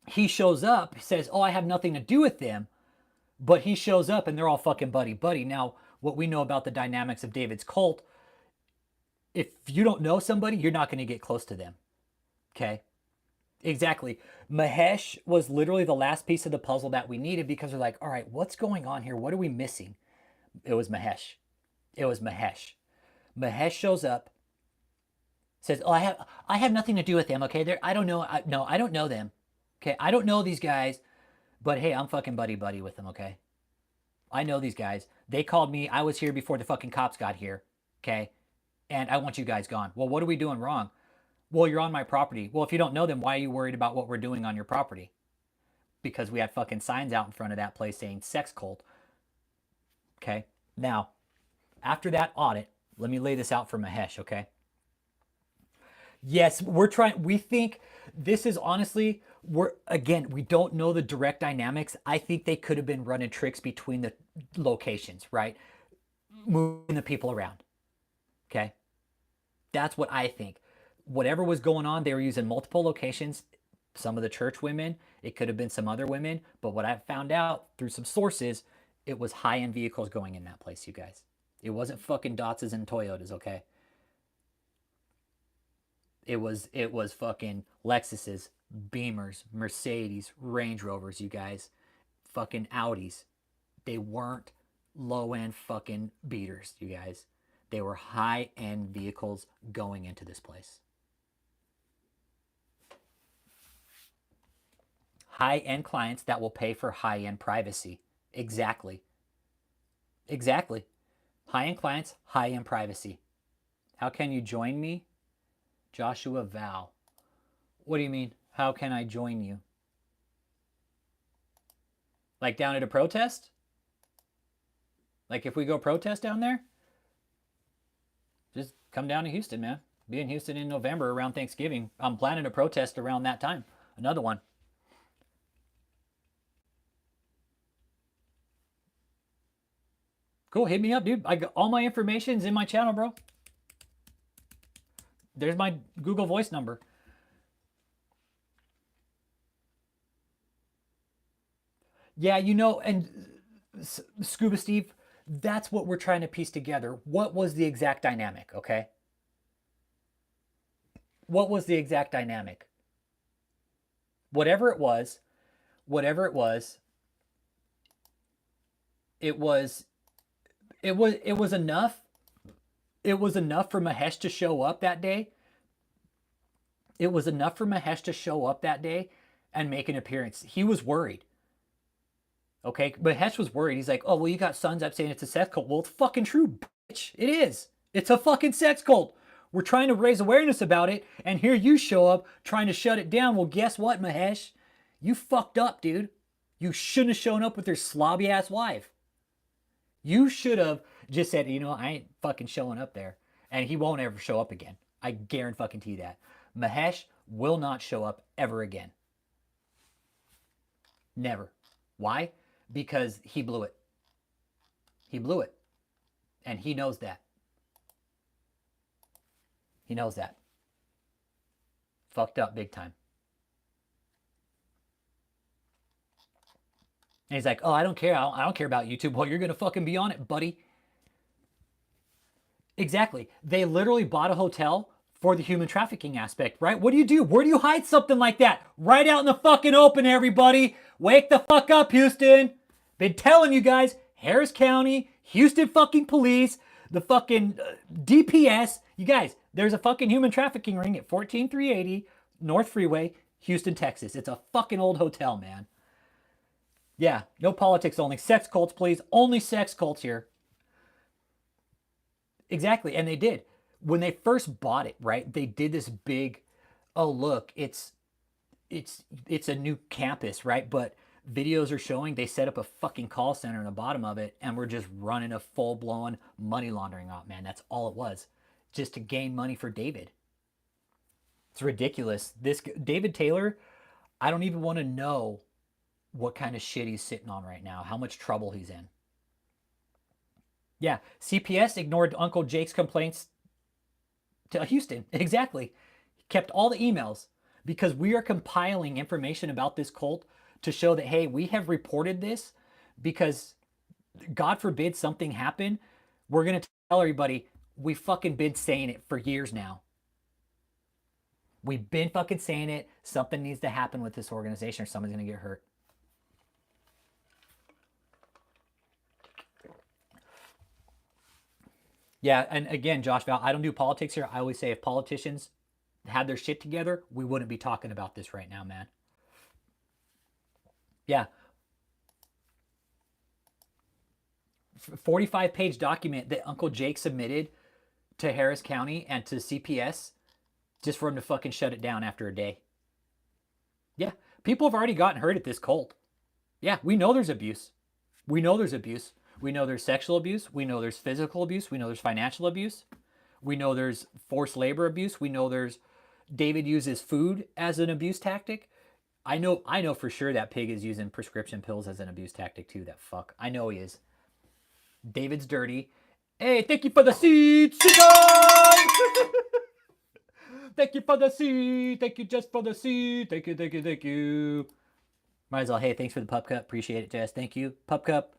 He shows up, says, oh, I have nothing to do with them. But he shows up and they're all fucking buddy-buddy. Now, what we know about the dynamics of David's cult, if you don't know somebody, you're not going to get close to them. Okay? Exactly. Mahesh was literally the last piece of the puzzle that we needed because we're like, all right, what's going on here? What are we missing? It was Mahesh. It was Mahesh. Mahesh shows up, says, oh, I have nothing to do with them, okay? I don't know. I don't know them. Okay, I don't know these guys, but hey, I'm fucking buddy-buddy with them, okay? I know these guys. They called me. I was here before the fucking cops got here, okay? And I want you guys gone. Well, what are we doing wrong? Well, you're on my property. Well, if you don't know them, why are you worried about what we're doing on your property? Because we had fucking signs out in front of that place saying sex cult. Okay? Now, after that audit, let me lay this out for Mahesh, okay? Yes, we think this is honestly, we don't know the direct dynamics. I think they could have been running tricks between the locations, right? Moving the people around. Okay? That's what I think. Whatever was going on, they were using multiple locations. Some of the church women, it could have been some other women, but what I found out through some sources, it was high-end vehicles going in that place, you guys. It wasn't fucking Datsuns and Toyotas, okay? It was fucking Lexuses, Beamers, Mercedes, Range Rovers, you guys. Fucking Audis. They weren't low-end fucking beaters, you guys. They were high-end vehicles going into this place. High-end clients that will pay for high-end privacy. Exactly. Exactly. High-end clients, high-end privacy. How can you join me? Joshua Val. What do you mean? How can I join you? Like down at a protest? Like if we go protest down there? Just come down to Houston, man. Be in Houston in November around Thanksgiving. I'm planning a protest around that time. Another one. Cool, hit me up, dude. I got all my information's in my channel, bro. There's my Google Voice number. Yeah, you know, and Scuba Steve, that's what we're trying to piece together. What was the exact dynamic, okay? What was the exact dynamic? Whatever it was, it was enough. It was enough for Mahesh to show up that day. It was enough for Mahesh to show up that day and make an appearance. He was worried. Okay, Mahesh was worried. He's like, oh, well, you got sons up saying it's a sex cult. Well, it's fucking true, bitch. It is. It's a fucking sex cult. We're trying to raise awareness about it, and here you show up trying to shut it down. Well, guess what, Mahesh? You fucked up, dude. You shouldn't have shown up with your slobby-ass wife. You should have just said, you know, I ain't fucking showing up there. And he won't ever show up again. I guarantee you that. Mahesh will not show up ever again. Never. Why? Because he blew it. He blew it. And he knows that. He knows that. Fucked up big time. And he's like, oh, I don't care. I don't care about YouTube. Well, you're going to fucking be on it, buddy. Exactly. They literally bought a hotel for the human trafficking aspect, right? What do you do? Where do you hide something like that? Right out in the fucking open, everybody. Wake the fuck up, Houston. Been telling you guys, Harris County, Houston fucking police, the fucking DPS. You guys, there's a fucking human trafficking ring at 14380 North Freeway, Houston, Texas. It's a fucking old hotel, man. Yeah, no politics, only sex cults, please. Only sex cults here. Exactly, and they did. When they first bought it, right? They did this big, oh look, it's a new campus, right? But videos are showing they set up a fucking call center in the bottom of it, and we're just running a full-blown money laundering op, man. That's all it was, just to gain money for David. It's ridiculous. This DavidETaylor, I don't even want to know what kind of shit he's sitting on right now, how much trouble he's in. Yeah, CPS ignored Uncle Jake's complaints to Houston. Exactly. Kept all the emails because we are compiling information about this cult to show that, hey, we have reported this because God forbid something happen. We're going to tell everybody we fucking been saying it for years now. We've been fucking saying it. Something needs to happen with this organization or someone's going to get hurt. Yeah, and again, Josh Val, I don't do politics here. I always say if politicians had their shit together, we wouldn't be talking about this right now, man. Yeah. 45-page document that Uncle Jake submitted to Harris County and to CPS just for him to fucking shut it down after a day. Yeah, people have already gotten hurt at this cult. Yeah, we know there's abuse. We know there's abuse. We know there's sexual abuse. We know there's physical abuse. We know there's financial abuse. We know there's forced labor abuse. We know there's David uses food as an abuse tactic. I know for sure that pig is using prescription pills as an abuse tactic too. That fuck. I know he is. David's dirty. Hey, thank you for the seed. Thank you for the seed. Thank you just for the seed. Thank you, thank you, thank you. Might as well, hey, thanks for the pup cup. Appreciate it, Jess. Thank you. Pup cup.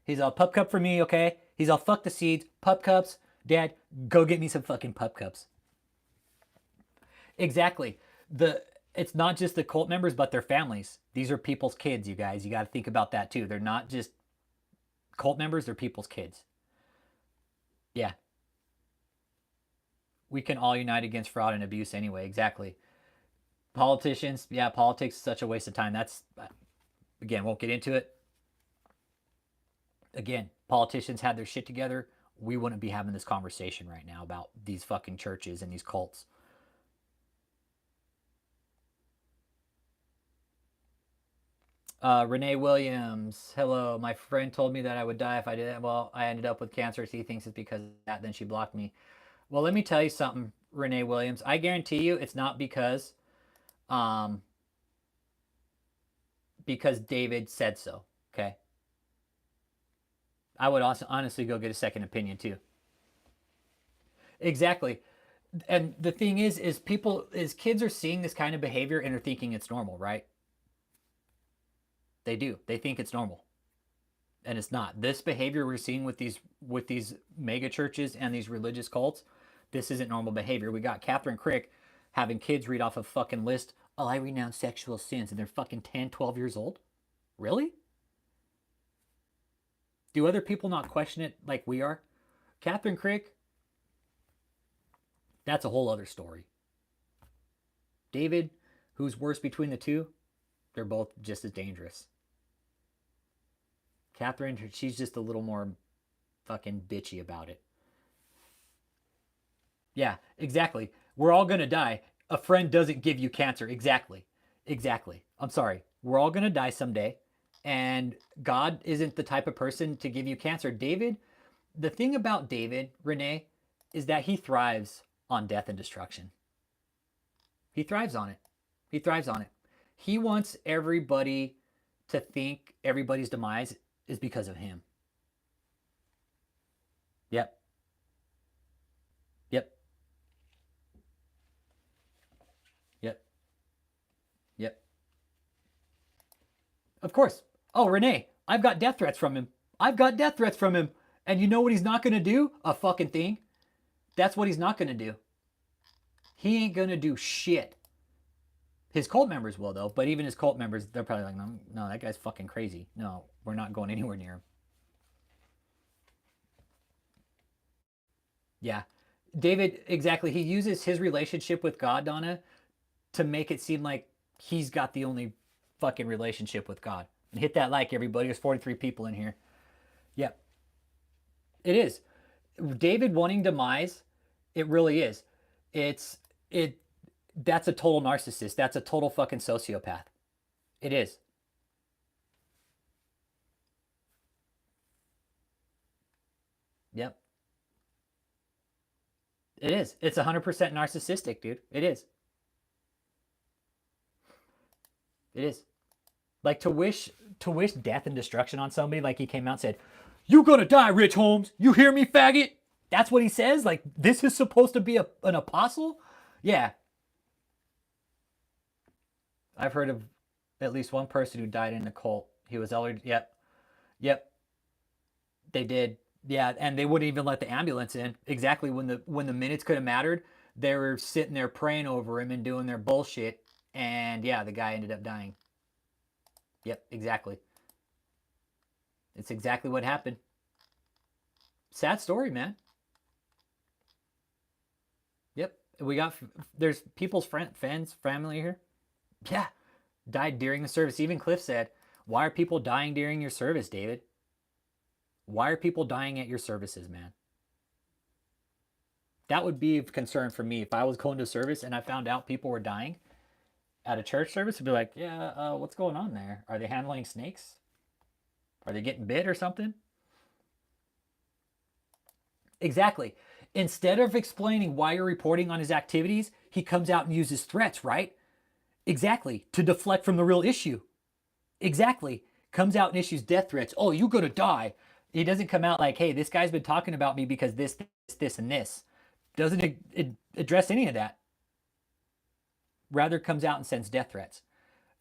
He's all pup cup for me, okay? He's all fuck the seeds. Pup cups. Dad, go get me some fucking pup cups. Exactly. It's not just the cult members, but their families. These are people's kids, you guys. You got to think about that too. They're not just cult members, they're people's kids. Yeah. We can all unite against fraud and abuse anyway. Exactly. Politicians, yeah, politics is such a waste of time. That's, again, won't get into it. Again, politicians had their shit together. We wouldn't be having this conversation right now about these fucking churches and these cults. Renee Williams, hello. My friend told me that I would die if I didn't. Well, I ended up with cancer. He thinks it's because of that. Then she blocked me. Well, let me tell you something, Renee Williams. I guarantee you it's not because David said so, okay? I would also honestly go get a second opinion too. Exactly. And the thing is kids are seeing this kind of behavior and are thinking it's normal, right? They do. They think it's normal. And it's not. This behavior we're seeing with these mega churches and these religious cults, this isn't normal behavior. We got KathrynKrick having kids read off a fucking list, oh, I renounce sexual sins, and they're fucking 10, 12 years old? Really? Do other people not question it like we are? KathrynKrick, that's a whole other story. David, who's worse between the two? They're both just as dangerous. Kathryn, she's just a little more fucking bitchy about it. Yeah, exactly. We're all going to die. A friend doesn't give you cancer. Exactly. Exactly. I'm sorry. We're all going to die someday. And God isn't the type of person to give you cancer. David, the thing about David, Renee, is that he thrives on death and destruction. He thrives on it. He thrives on it. He wants everybody to think everybody's demise is because of him. Yep. Yep. Yep. Yep. Of course. Oh, Renee, I've got death threats from him. I've got death threats from him. And you know what he's not going to do? A fucking thing. That's what he's not going to do. He ain't going to do shit. His cult members will, though. But even his cult members, they're probably like, no, that guy's fucking crazy. No, we're not going anywhere near him. Yeah. David, exactly. He uses his relationship with God, Donna, to make it seem like he's got the only fucking relationship with God. And hit that like, everybody. There's 43 people in here. Yep. It is. David wanting demise, it really is. That's a total narcissist. That's a total fucking sociopath. It is. Yep. It is. It's 100% narcissistic, dude. It is. It is. Like to wish death and destruction on somebody, like he came out and said, "You gonna die, Rich Holmes. You hear me, faggot?" That's what he says? Like, this is supposed to be an apostle? Yeah. I've heard of at least one person who died in the cult. He was elderly. Yep. Yep. They did. Yeah, and they wouldn't even let the ambulance in. Exactly when the minutes could have mattered, they were sitting there praying over him and doing their bullshit. And yeah, the guy ended up dying. Yep, exactly. It's exactly what happened. Sad story, man. Yep. There's people's friends, family here. Yeah. Died during the service. Even Cliff said, "Why are people dying during your service, David? Why are people dying at your services, man?" That would be a concern for me. If I was going to service and I found out people were dying at a church service, I'd be like, yeah, what's going on there? Are they handling snakes? Are they getting bit or something? Exactly. Instead of explaining why you're reporting on his activities, he comes out and uses threats, right? Exactly. To deflect from the real issue. Exactly. Comes out and issues death threats. "Oh, you're going to die." He doesn't come out like, "Hey, this guy's been talking about me because this, and this." Doesn't address any of that. Rather comes out and sends death threats.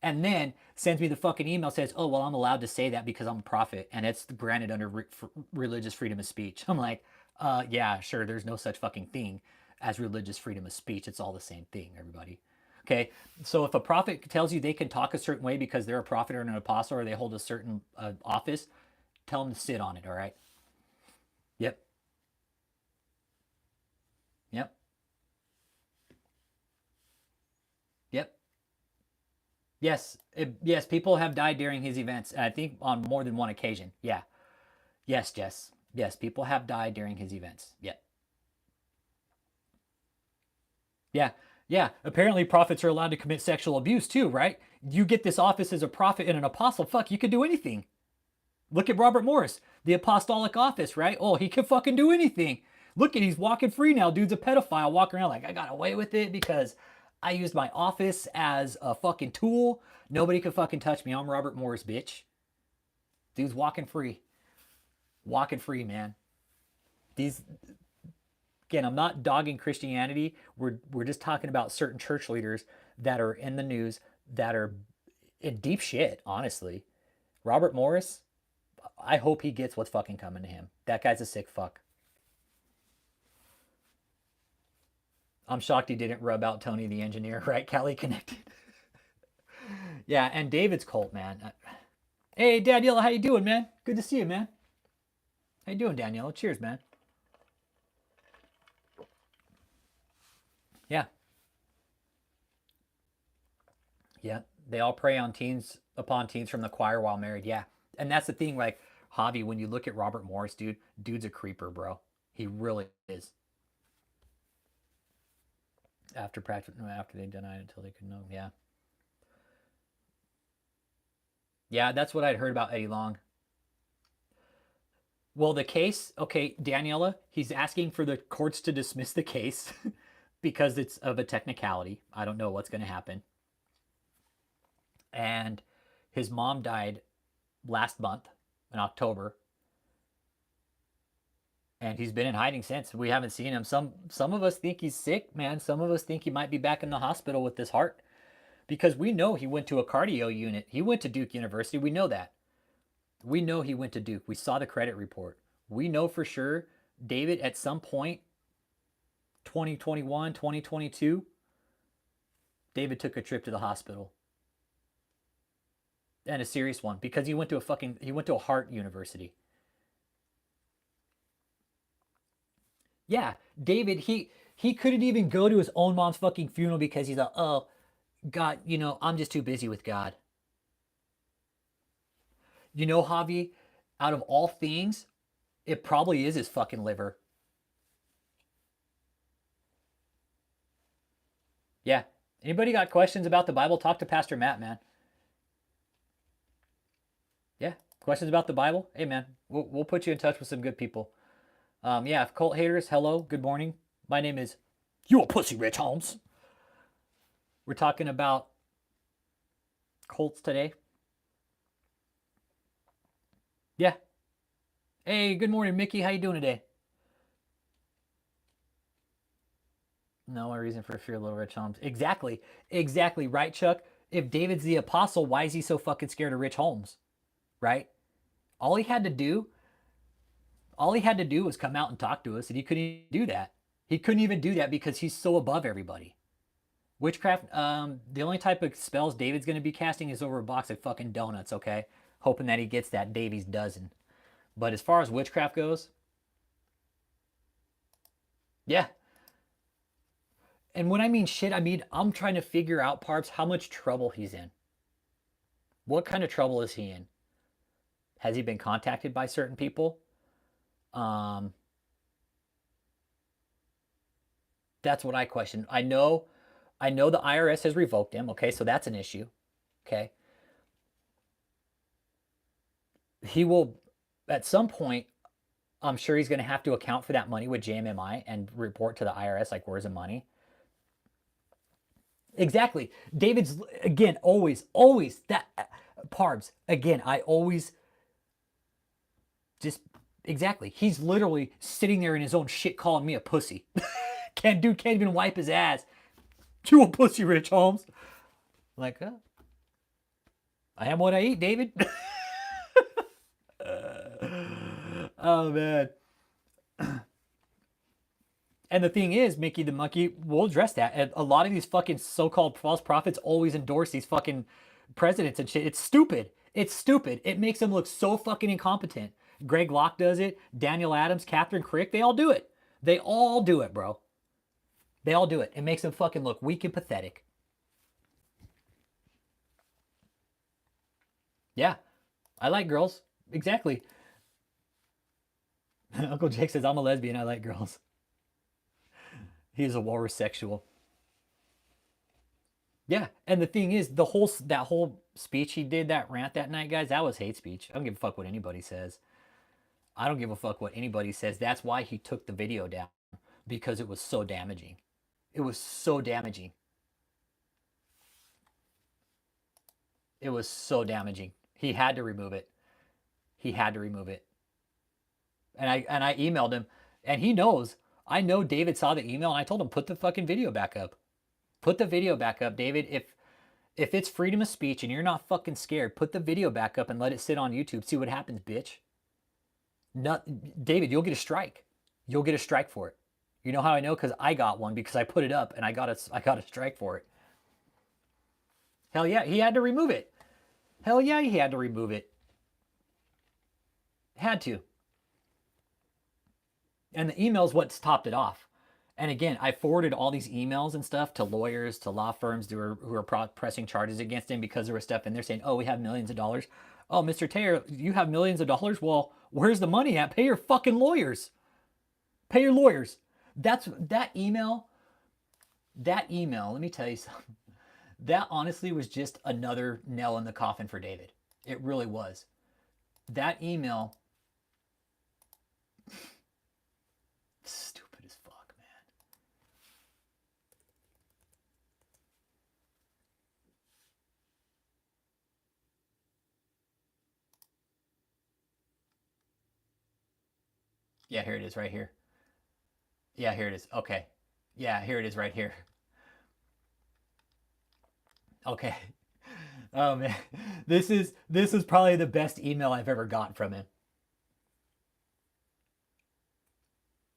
And then sends me the fucking email, says, "Oh, well, I'm allowed to say that because I'm a prophet and it's granted under religious freedom of speech." I'm like, yeah, sure, there's no such fucking thing as religious freedom of speech. It's all the same thing, everybody. Okay, so if a prophet tells you they can talk a certain way because they're a prophet or an apostle or they hold a certain office, tell them to sit on it, all right? Yep. Yep. Yep. Yes, people have died during his events. I think on more than one occasion. Yeah. Yes, Jess. Yes, people have died during his events. Yep. Yeah. Yeah. Apparently prophets are allowed to commit sexual abuse too, right? You get this office as a prophet and an apostle, fuck, you could do anything. Look at Robert Morris, the apostolic office, right? Oh, he can fucking do anything. Look at, he's walking free now. Dude's a pedophile walking around like, "I got away with it because I used my office as a fucking tool. Nobody can fucking touch me. I'm Robert Morris, bitch." Dude's walking free. Walking free, man. These, again, I'm not dogging Christianity. We're just talking about certain church leaders that are in the news that are in deep shit, honestly. Robert Morris, I hope he gets what's fucking coming to him. That guy's a sick fuck. I'm shocked he didn't rub out Tony the engineer, right? Cali connected. Yeah, and David's cult, man. Hey, Daniela, how you doing, man? Good to see you, man. How you doing, Daniela? Cheers, man. Yeah. Yeah. They all prey on teens upon teens from the choir while married. Yeah. And that's the thing, like, Javi, when you look at Robert Morris, dude's a creeper, bro. He really is. After practice, after they denied until they could know. Yeah. Yeah, that's what I'd heard about Eddie Long. Well, the case, okay, Daniela, he's asking for the courts to dismiss the case because it's of a technicality. I don't know what's going to happen. And his mom died last month in October. And he's been in hiding since. We haven't seen him. Some of us think he's sick, man. Some of us think he might be back in the hospital with this heart because we know he went to a cardio unit. He went to Duke University. We know that. We know he went to Duke. We saw the credit report. We know for sure David at some point 2021, 2022 David took a trip to the hospital. And a serious one because he went to a heart university. Yeah, David, he couldn't even go to his own mom's fucking funeral because he's like, "Oh, God, I'm just too busy with God. Javi, out of all things, it probably is his fucking liver. Yeah. Anybody got questions about the Bible? Talk to Pastor Matt, man. Yeah. Questions about the Bible? Hey, man. We'll put you in touch with some good people. Yeah. Cult haters, hello. Good morning. My name is You a Pussy Rich Holmes. We're talking about cults today. Yeah. Hey, good morning, Mickey. How you doing today? No reason for fear, little Rich Holmes. Exactly. Exactly. Right, Chuck? If David's the apostle, why is he so fucking scared of Rich Holmes? Right? All he had to do was come out and talk to us, and he couldn't even do that. He couldn't even do that because he's so above everybody. Witchcraft, the only type of spells David's going to be casting is over a box of fucking donuts, okay? Hoping that he gets that Davy's dozen. But as far as witchcraft goes, yeah. And when I mean shit, I mean I'm trying to figure out, Parps, how much trouble he's in. What kind of trouble is he in? Has he been contacted by certain people? That's what I question. I know the IRS has revoked him, okay, so that's an issue. Okay. He will, at some point, I'm sure he's going to have to account for that money with JMMI and report to the IRS, like, where's the money? Exactly. David's, again, always, that, Parbs, again, I always just, exactly. He's literally sitting there in his own shit calling me a pussy. Can't even wipe his ass. You a pussy, Rich Holmes. Like, I am what I eat, David. Oh, man. And the thing is, Mickey the Monkey, we'll address that. And a lot of these fucking so-called false prophets always endorse these fucking presidents and shit. It's stupid. It's stupid. It makes them look so fucking incompetent. Greg Locke does it. Daniel Adams, KathrynKrick, they all do it. They all do it, bro. They all do it. It makes them fucking look weak and pathetic. Yeah. I like girls. Exactly. Uncle Jake says, I'm a lesbian. I like girls. He's a walrus sexual. Yeah, and the thing is, that whole speech he did, that rant that night, guys, that was hate speech. I don't give a fuck what anybody says. I don't give a fuck what anybody says. That's why he took the video down, because it was so damaging. It was so damaging. It was so damaging. He had to remove it. He had to remove it. And I emailed him, and he knows. I know David saw the email, and I told him, put the fucking video back up. Put the video back up, David. If it's freedom of speech and you're not fucking scared, put the video back up and let it sit on YouTube. See what happens, bitch. David, you'll get a strike. You'll get a strike for it. You know how I know? Because I got one, because I put it up and I got a strike for it. Hell yeah, he had to remove it. Hell yeah, he had to remove it. Had to. And the email's what's topped it off. And again, I forwarded all these emails and stuff to lawyers, to law firms who are pressing charges against him because there was stuff in there saying, oh, we have millions of dollars. Oh, Mr. Taylor, you have millions of dollars? Well, where's the money at? Pay your fucking lawyers. Pay your lawyers. That email, let me tell you something. That honestly was just another nail in the coffin for David. It really was. That email, stupid as fuck, man. Yeah, here it is right here. Yeah, here it is. Okay. Yeah, here it is right here. Okay. Oh man. This is probably the best email I've ever gotten from him.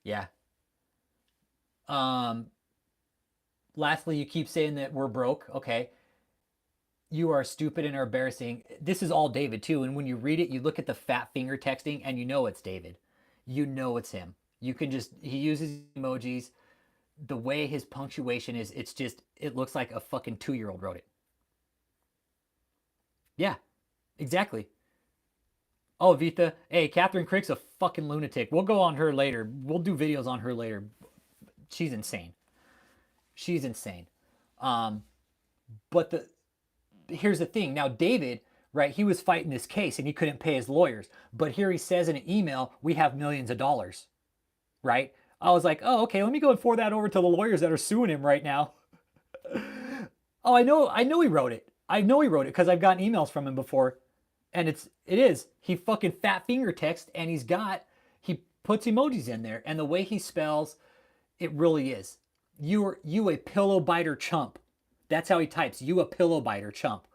Yeah. Lastly, you keep saying that we're broke. Okay. You are stupid and are embarrassing. This is all David too. And when you read it, you look at the fat finger texting and you know it's David. You know it's him. You can just, he uses emojis. the way his punctuation is, it's just, it looks like a fucking 2-year-old wrote it. Yeah, exactly. Oh, Vita, hey, KathrynKrick's a fucking lunatic. We'll go on her later. We'll do videos on her later. She's insane. She's insane. But here's the thing. Now, David, right, he was fighting this case and he couldn't pay his lawyers. But here he says in an email, we have millions of dollars, right? I was like, oh, okay, let me go and forward that over to the lawyers that are suing him right now. Oh, I know he wrote it. I know he wrote it because I've gotten emails from him before. And it is. He fucking fat finger text and he puts emojis in there. And the way he spells, it really is. You a pillow biter chump. That's how he types. You a pillow biter chump.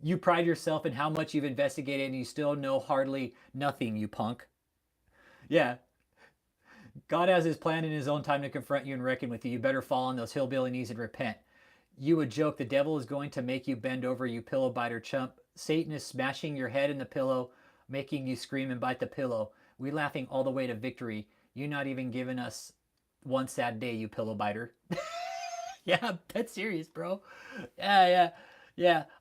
You pride yourself in how much you've investigated and you still know hardly nothing, you punk. Yeah. God has his plan in his own time to confront you and reckon with you. You better fall on those hillbilly knees and repent. You a joke. The devil is going to make you bend over, you pillow biter chump. Satan is smashing your head in the pillow, making you scream and bite the pillow. We laughing all the way to victory. You not even giving us one sad day, you pillow biter. Yeah, that's serious, bro. Yeah.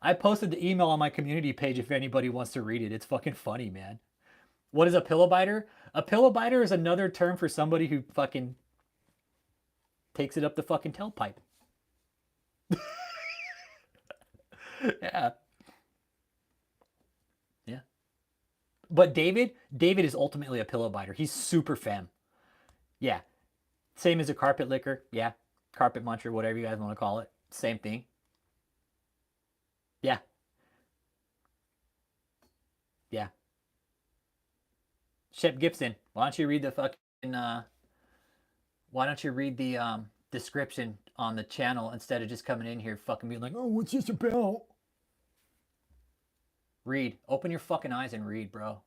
I posted the email on my community page if anybody wants to read it. It's fucking funny, man. What is a pillow biter? A pillow biter is another term for somebody who fucking takes it up the fucking tailpipe. Yeah. But David is ultimately a pillow biter. He's super femme. Yeah. Same as a carpet licker. Yeah. Carpet muncher, whatever you guys want to call it. Same thing. Yeah. Yeah. Shep Gibson, why don't you read the description on the channel instead of just coming in here fucking being like, oh, what's this about? Read. Open your fucking eyes and read, bro.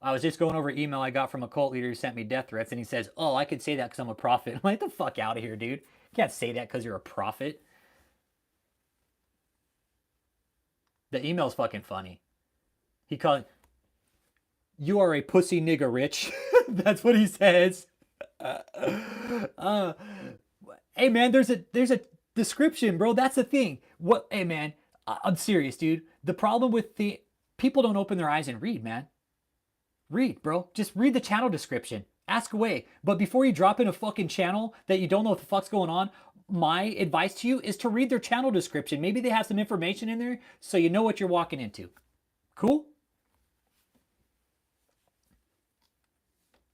I was just going over email I got from a cult leader who sent me death threats, and he says, oh, I could say that because I'm a prophet. I'm like, get the fuck out of here, dude. You can't say that because you're a prophet. The email's fucking funny. He called, you are a pussy nigga, Rich. That's what he says. Hey, man, there's a description, bro. That's the thing. What? Hey, man, I'm serious, dude. The problem with the people don't open their eyes and read, man. Read, bro. Just read the channel description. Ask away. But before you drop in a fucking channel that you don't know what the fuck's going on, my advice to you is to read their channel description. Maybe they have some information in there so you know what you're walking into. Cool?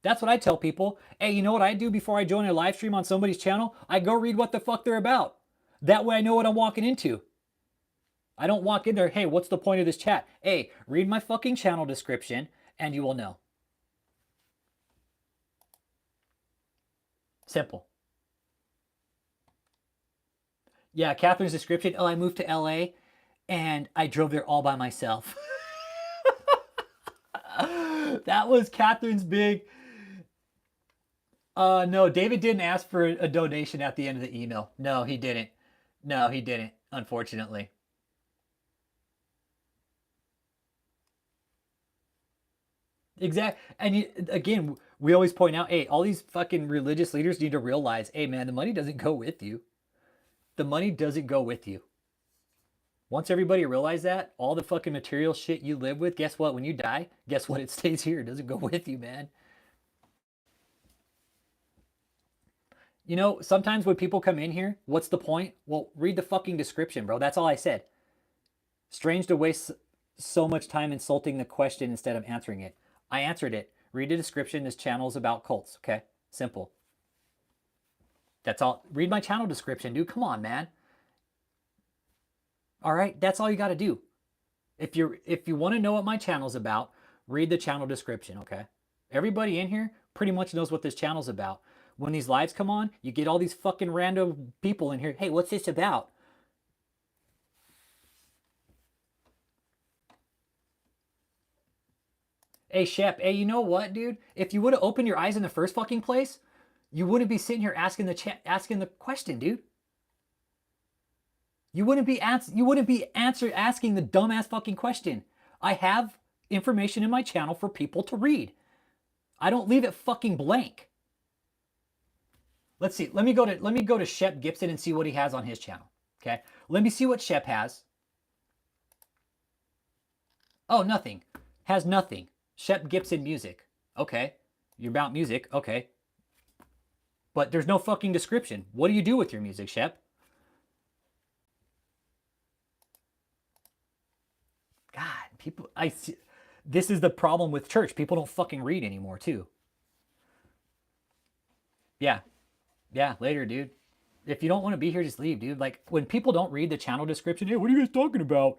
That's what I tell people. Hey, you know what I do before I join a live stream on somebody's channel? I go read what the fuck they're about. That way I know what I'm walking into. I don't walk in there, hey, what's the point of this chat? Hey, read my fucking channel description and you will know. Simple. Yeah, Kathryn's description. Oh, I moved to LA and I drove there all by myself. That was Kathryn's big. No, David didn't ask for a donation at the end of the email. No, he didn't. No, he didn't, unfortunately. Exactly. And again, we always point out, hey, all these fucking religious leaders need to realize, hey, man, the money doesn't go with you. The money doesn't go with you. Once everybody realizes that, all the fucking material shit you live with, guess what? When you die, guess what? It stays here. It doesn't go with you, man. You know, sometimes when people come in here, what's the point? Well, read the fucking description, bro. That's all I said. Strange to waste so much time insulting the question instead of answering it. I answered it. Read the description. This channel is about cults, okay? Simple. That's all. Read my channel description, dude. Come on, man. All right? That's all you got to do. If you want to know what my channel's about, read the channel description, okay? Everybody in here pretty much knows what this channel's about. When these lives come on, you get all these fucking random people in here. Hey, what's this about? Hey, Shep, hey, you know what, dude? If you would have opened your eyes in the first fucking place, you wouldn't be sitting here asking the question, dude. You wouldn't be asking the dumbass fucking question. I have information in my channel for people to read. I don't leave it fucking blank. Let's see. Let me go to Shep Gibson and see what he has on his channel. Okay. Let me see what Shep has. Oh, nothing. Has nothing. Shep Gibson music. Okay. You're about music. Okay. But there's no fucking description. What do you do with your music, Shep? God, people, I see. This is the problem with church. People don't fucking read anymore, too. Yeah. Yeah, later, dude. If you don't want to be here, just leave, dude. Like, when people don't read the channel description, hey, what are you guys talking about?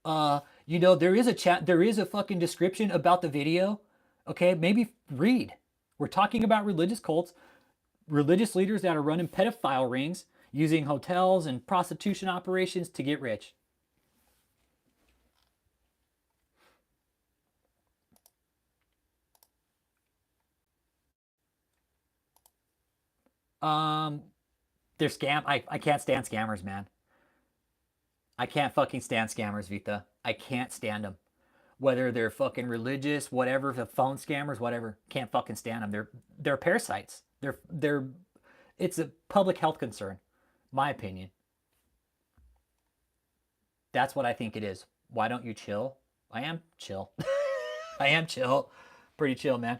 There is a there is a fucking description about the video. Okay, maybe read. We're talking about religious cults, religious leaders that are running pedophile rings, using hotels and prostitution operations to get rich. They're scam. I can't stand scammers, man. I can't fucking stand scammers, Vita. I can't stand them. Whether they're fucking religious, whatever, the phone scammers, whatever. Can't fucking stand them. They're parasites. They're it's a public health concern, my opinion. That's what I think it is. Why don't you chill? I am chill. I am chill. Pretty chill, man.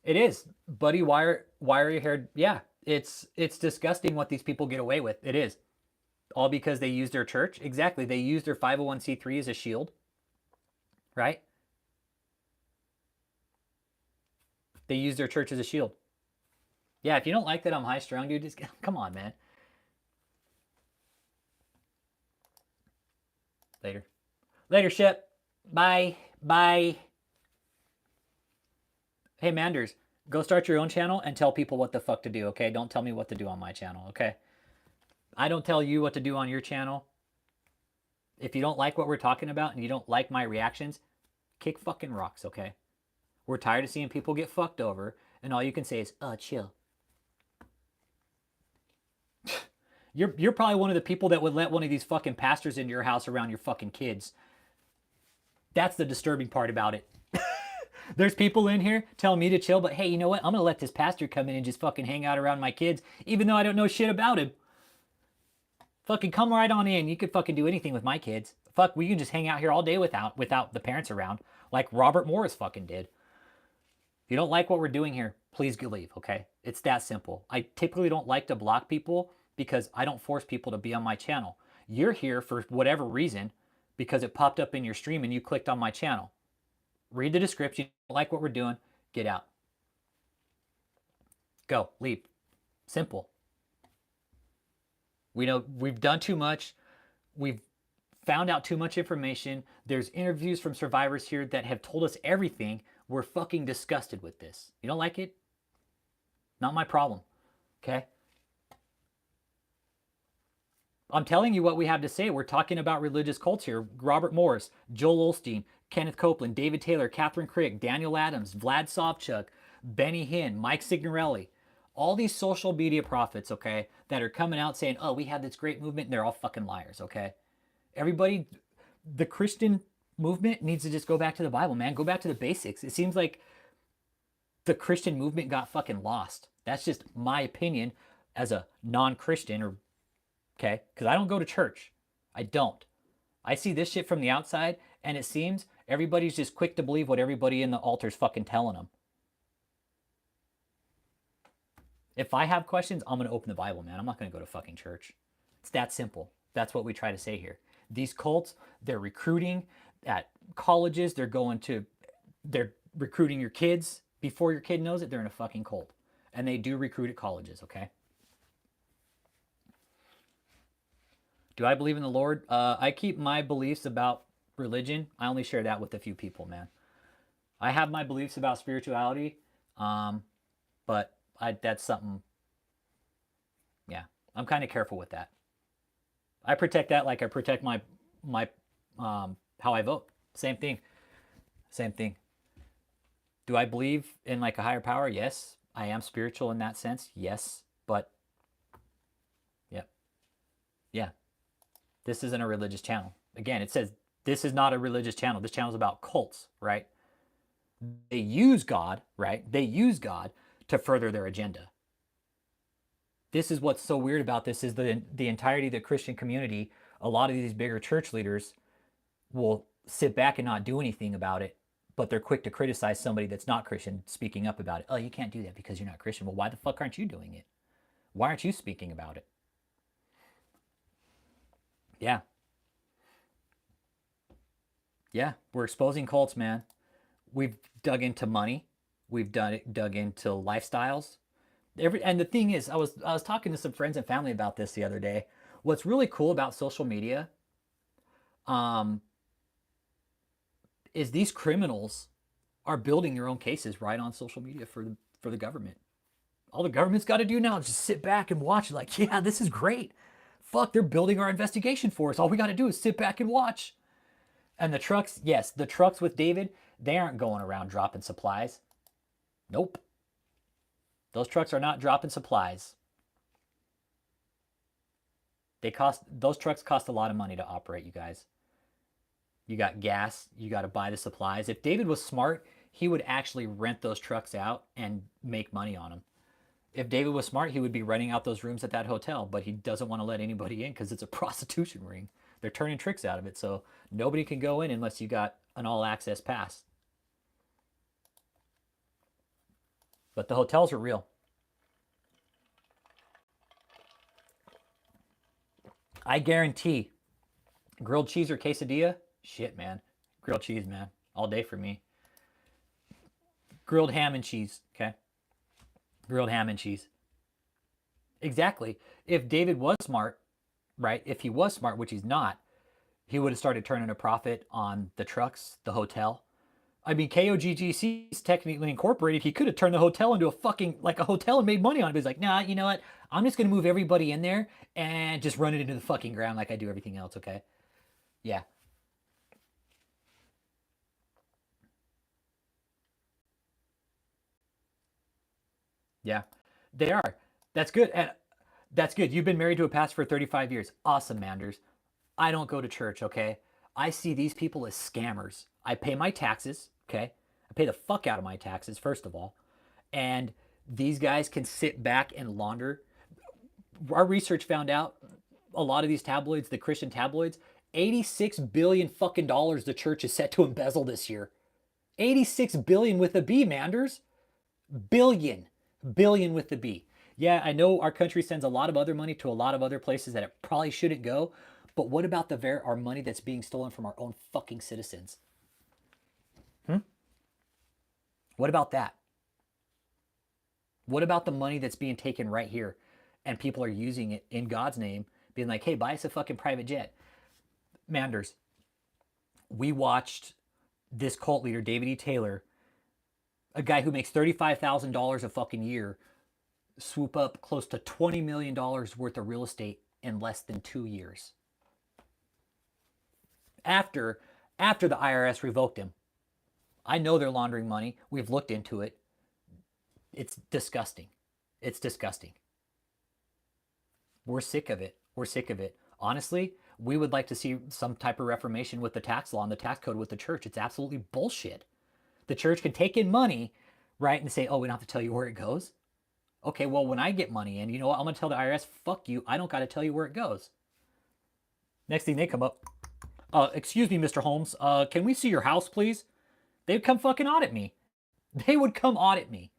It is. Buddy wiry haired. Yeah. It's disgusting what these people get away with. It is. All because they use their church. Exactly. They use their 501c3 as a shield. Right? They use their church as a shield. Yeah, if you don't like that I'm high strung, dude, just come on, man. Later. Later, Shep. Bye. Bye. Hey, Manders, go start your own channel and tell people what the fuck to do, okay? Don't tell me what to do on my channel, okay? I don't tell you what to do on your channel. If you don't like what we're talking about and you don't like my reactions, kick fucking rocks, okay? We're tired of seeing people get fucked over, and all you can say is, chill. You're probably one of the people that would let one of these fucking pastors into your house around your fucking kids. That's the disturbing part about it. There's people in here telling me to chill, but hey, you know what? I'm going to let this pastor come in and just fucking hang out around my kids, even though I don't know shit about him. Fucking come right on in. You could fucking do anything with my kids. Fuck, we can just hang out here all day without the parents around, like Robert Morris fucking did. If you don't like what we're doing here, please leave, okay? It's that simple. I typically don't like to block people because I don't force people to be on my channel. You're here for whatever reason because it popped up in your stream and you clicked on my channel. Read the description. Don't like what we're doing, get out. Go, leave. Simple. We know we've done too much. We've found out too much information. There's interviews from survivors here that have told us everything. We're fucking disgusted with this. You don't like it? Not my problem. Okay? I'm telling you what we have to say. We're talking about religious cults here. Robert Morris, Joel Osteen, Kenneth Copeland, KathrynKrick, Daniel Adams, Vlad Savchuk, Benny Hinn, Mike Signorelli. All these social media prophets, okay, that are coming out saying, oh, we have this great movement, and they're all fucking liars, okay? Everybody, the Christian movement needs to just go back to the Bible, man. Go back to the basics. It seems like the Christian movement got fucking lost. That's just my opinion as a non-Christian, or okay? Because I don't go to church. I don't. I see this shit from the outside, and it seems everybody's just quick to believe what everybody in the altar's fucking telling them. If I have questions, I'm going to open the Bible, man. I'm not going to go to fucking church. It's that simple. That's what we try to say here. These cults, they're recruiting at colleges. They're recruiting your kids. Before your kid knows it, they're in a fucking cult. And they do recruit at colleges, okay? Do I believe in the Lord? I keep my beliefs about religion. I only share that with a few people, man. I have my beliefs about spirituality, but that's something, yeah, I'm kind of careful with that. I protect that like I protect my how I vote. Same thing. Same thing. Do I believe in like a higher power? Yes. I am spiritual in that sense. Yes. But yeah. Yeah. This isn't a religious channel. Again, it says this is not a religious channel. This channel is about cults, right? They use God, right? They use God to further their agenda. This is what's so weird about this is the entirety of the Christian community, a lot of these bigger church leaders will sit back and not do anything about it, but they're quick to criticize somebody that's not Christian speaking up about it. Oh, you can't do that because you're not Christian. Well, why the fuck aren't you doing it? Why aren't you speaking about it? Yeah. Yeah, we're exposing cults, man. We've dug into money. We've dug into lifestyles. And the thing is, I was talking to some friends and family about this the other day. What's really cool about social media, um, is these criminals are building their own cases right on social media for the government. All the government's got to do now is just sit back and watch. Like, yeah, this is great. Fuck, they're building our investigation for us. All we got to do is sit back and watch. And the trucks, yes, the trucks with David, they aren't going around dropping supplies. Nope. Those trucks are not dropping supplies. Those trucks cost a lot of money to operate, you guys. You got gas, you got to buy the supplies. If David was smart, he would actually rent those trucks out and make money on them. If David was smart, he would be renting out those rooms at that hotel, but he doesn't want to let anybody in because it's a prostitution ring. They're turning tricks out of it, so nobody can go in unless you got an all-access pass. But the hotels are real. I guarantee, grilled cheese or quesadilla, shit, man. Grilled cheese, man. All day for me. Grilled ham and cheese, okay? Grilled ham and cheese. Exactly. If David was smart, right? If he was smart, which he's not, he would have started turning a profit on the trucks, the hotel. I mean, KOGGC is technically incorporated. He could have turned the hotel into a fucking, like a hotel and made money on it. But he's like, nah, you know what? I'm just going to move everybody in there and just run it into the fucking ground like I do everything else, okay? Yeah. Yeah. They are. That's good. And that's good. You've been married to a pastor for 35 years. Awesome, Manders. I don't go to church, okay? I see these people as scammers. I pay my taxes, okay? I pay the fuck out of my taxes, first of all. And these guys can sit back and launder. Our research found out a lot of these tabloids, the Christian tabloids, 86 billion fucking dollars the church is set to embezzle this year. 86 billion with a B, Manders. Billion. Billion with the B. Yeah, I know our country sends a lot of other money to a lot of other places that it probably shouldn't go, but what about our money that's being stolen from our own fucking citizens? What about that? What about the money that's being taken right here and people are using it in God's name, being like, hey, buy us a fucking private jet? Manders, we watched this cult leader, DavidETaylor, a guy who makes $35,000 a fucking year, swoop up close to $20 million worth of real estate in less than 2 years. After the IRS revoked him. I know they're laundering money. We've looked into it. It's disgusting. It's disgusting. We're sick of it. We're sick of it. Honestly, we would like to see some type of reformation with the tax law and the tax code with the church. It's absolutely bullshit. The church can take in money, right, and say, oh, we don't have to tell you where it goes. Okay, well, when I get money in, you know what? I'm going to tell the IRS, fuck you. I don't got to tell you where it goes. Next thing they come up, excuse me, Mr. Holmes, can we see your house, please? They'd come fucking audit me. They would come audit me.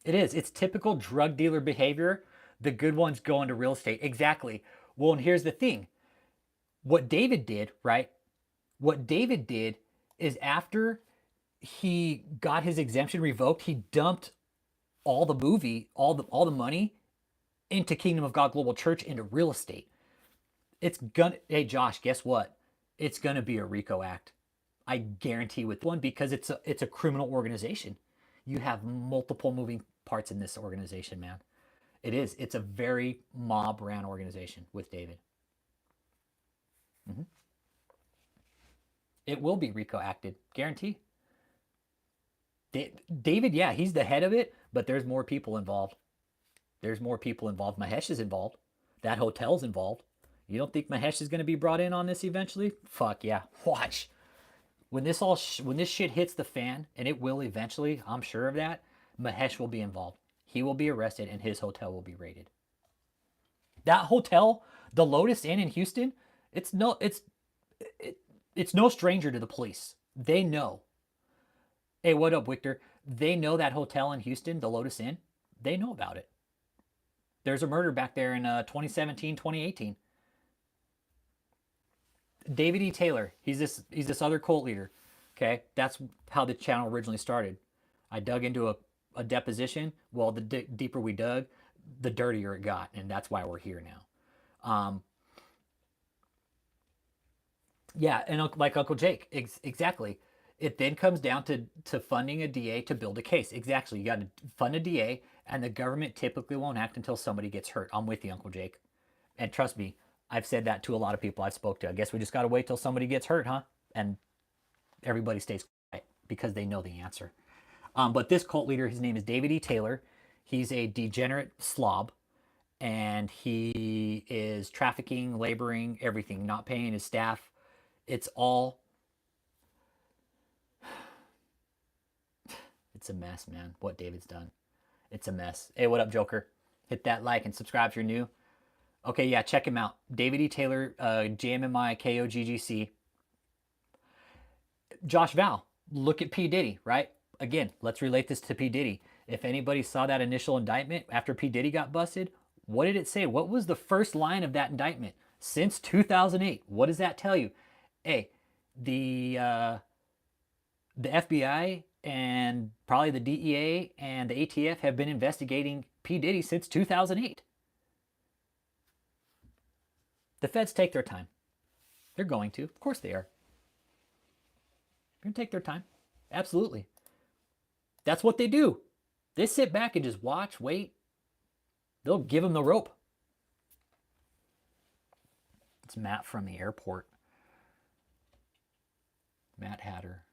It is. It's typical drug dealer behavior. The good ones go into real estate. Exactly. Well, and here's the thing. What David did, right? What David did is after he got his exemption revoked, he dumped all the money into Kingdom of God Global Church into real estate. Hey Josh, guess what? It's gonna be a RICO act. I guarantee with one because it's a criminal organization. You have multiple moving parts in this organization, man. It is. It's a very mob ran organization with David. It will be RICO acted, guarantee. David, yeah, he's the head of it, but there's more people involved. There's more people involved. Mahesh is involved. That hotel's involved. You don't think Mahesh is going to be brought in on this eventually? Fuck yeah. Watch. When when this shit hits the fan, and it will eventually, I'm sure of that, Mahesh will be involved. He will be arrested, and his hotel will be raided. That hotel, the Lotus Inn in Houston, it's no stranger to the police. They know. Hey, what up, Victor? They know that hotel in Houston, the Lotus Inn. They know about it. There's a murder back there in 2017, 2018. DavidETaylor, he's this other cult leader. Okay, that's how the channel originally started. I dug into a deposition. Well, the deeper we dug, the dirtier it got, and that's why we're here now. Yeah, and like Uncle Jake, exactly. It then comes down to funding a DA to build a case. Exactly, you got to fund a DA, and the government typically won't act until somebody gets hurt. I'm with you, Uncle Jake, and trust me, I've said that to a lot of people I've spoke to. I guess we just got to wait till somebody gets hurt, huh? And everybody stays quiet because they know the answer. But this cult leader, his name is DavidETaylor. He's a degenerate slob, and he is trafficking, laboring, everything, not paying his staff. It's all... It's a mess, man, what David's done. It's a mess. Hey, what up, Joker? Hit that like and subscribe if you're new. Okay, yeah, check him out. DavidETaylor, JMMI, KOGGC. Josh Val, look at P. Diddy, right? Again, let's relate this to P. Diddy. If anybody saw that initial indictment after P. Diddy got busted, what did it say? What was the first line of that indictment? Since 2008. What does that tell you? Hey, the FBI and probably the DEA and the ATF have been investigating P. Diddy since 2008. The feds take their time. They're going to. Of course they are. They're going to take their time. Absolutely. That's what they do. They sit back and just watch, wait. They'll give them the rope. It's Matt from the airport. Matt Hatter.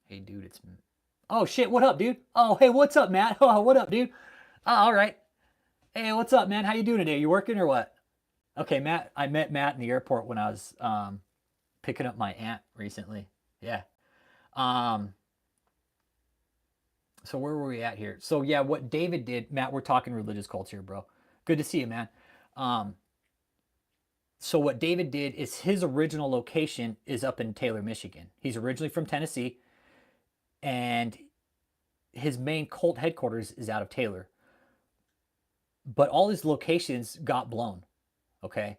Hey, dude, it's... Oh, shit, what up, dude? Oh, hey, what's up, Matt? Oh, what up, dude? Oh, all right. Hey, what's up, man? How you doing today? You working or what? Okay, Matt, I met Matt in the airport when I was picking up my aunt recently. Yeah. So where were we at here? So, yeah, what David did... Matt, we're talking religious cults here, bro. Good to see you, man. So what David did is his original location is up in Taylor, Michigan. He's originally from Tennessee, and his main cult headquarters is out of Taylor. But all his locations got blown, okay?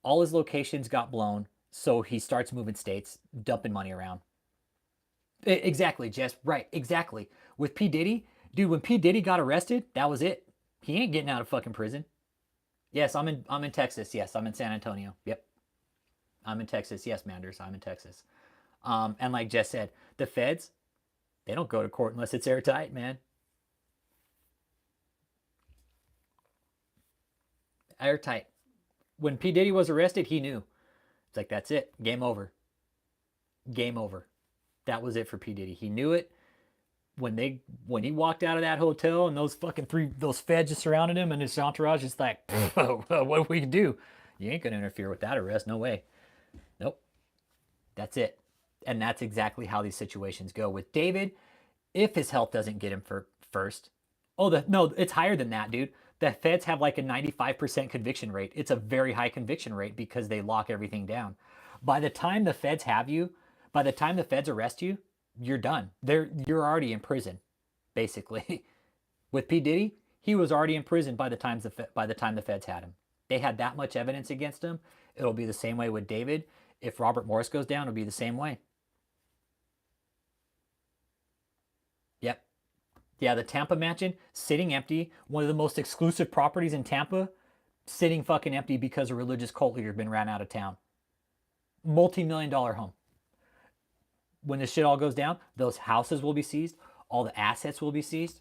All his locations got blown, so he starts moving states, dumping money around. Exactly, Jess. Right, exactly. With P. Diddy, dude, when P. Diddy got arrested, that was it. He ain't getting out of fucking prison. Yes, I'm in Texas. Yes, I'm in San Antonio. Yep. I'm in Texas. Yes, Manders, I'm in Texas. And like Jess said, the feds, they don't go to court unless it's airtight, man. Airtight. When P. Diddy was arrested, he knew. It's like, that's it. Game over. Game over. That was it for P. Diddy. He knew it. When he walked out of that hotel and those feds just surrounded him and his entourage, is like, what we can do? You ain't gonna interfere with that arrest. No way. Nope. That's it. And that's exactly how these situations go. With David, if his health doesn't get him first, no, it's higher than that, dude. The feds have like a 95% conviction rate. It's a very high conviction rate because they lock everything down. By the time the feds have you, by the time the feds arrest you, you're done. You're already in prison, basically. With P. Diddy, he was already in prison by the time the feds had him. They had that much evidence against him. It'll be the same way with David. If Robert Morris goes down, it'll be the same way. Yep. Yeah, the Tampa mansion, sitting empty. One of the most exclusive properties in Tampa, sitting fucking empty because a religious cult leader had been ran out of town. Multi-million-dollar home. When this shit all goes down, those houses will be seized. All the assets will be seized.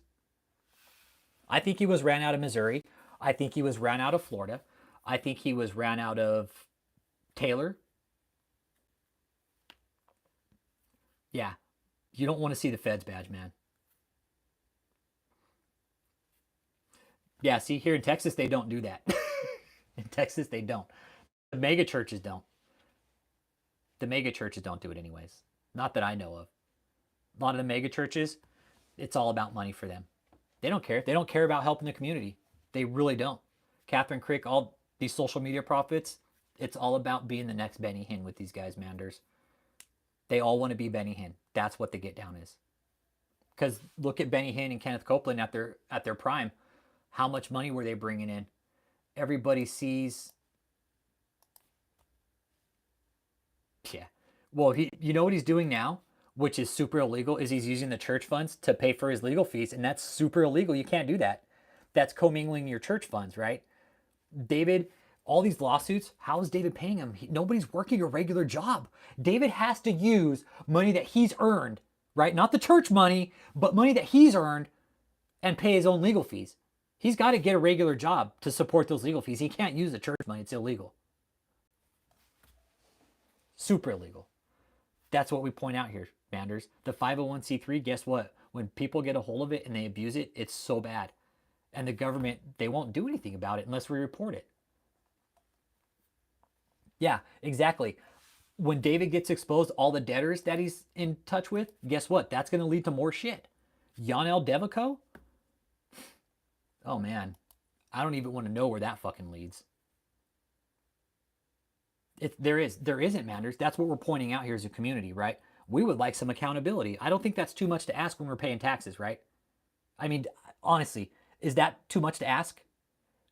I think he was ran out of Missouri. I think he was ran out of Florida. I think he was ran out of Taylor. Yeah. You don't want to see the feds badge, man. Yeah, see, here in Texas, they don't do that. In Texas, they don't. The mega churches don't. The mega churches don't do it anyways. Not that I know of. A lot of the mega churches, it's all about money for them. They don't care. They don't care about helping the community. They really don't. KathrynKrick, all these social media prophets, it's all about being the next Benny Hinn with these guys, Manders. They all want to be Benny Hinn. That's what the get down is. Because look at Benny Hinn and Kenneth Copeland at their prime. How much money were they bringing in? Everybody sees. Yeah. Well, you know what he's doing now, which is super illegal, is he's using the church funds to pay for his legal fees, and that's super illegal. You can't do that. That's commingling your church funds, right? David, all these lawsuits, how is David paying them? Nobody's working a regular job. David has to use money that he's earned, right? Not the church money, but money that he's earned and pay his own legal fees. He's got to get a regular job to support those legal fees. He can't use the church money. It's illegal. Super illegal. That's what we point out here, Manders. The 501c3, guess what? When people get a hold of it and they abuse it, it's so bad. And the government, they won't do anything about it unless we report it. Yeah, exactly. When David gets exposed, all the debtors that he's in touch with, guess what? That's going to lead to more shit. Yanel Devico? Oh, man. I don't even want to know where that fucking leads. There isn't, Manders. That's what we're pointing out here as a community, right? We would like some accountability. I don't think that's too much to ask when we're paying taxes, right? I mean, honestly, is that too much to ask?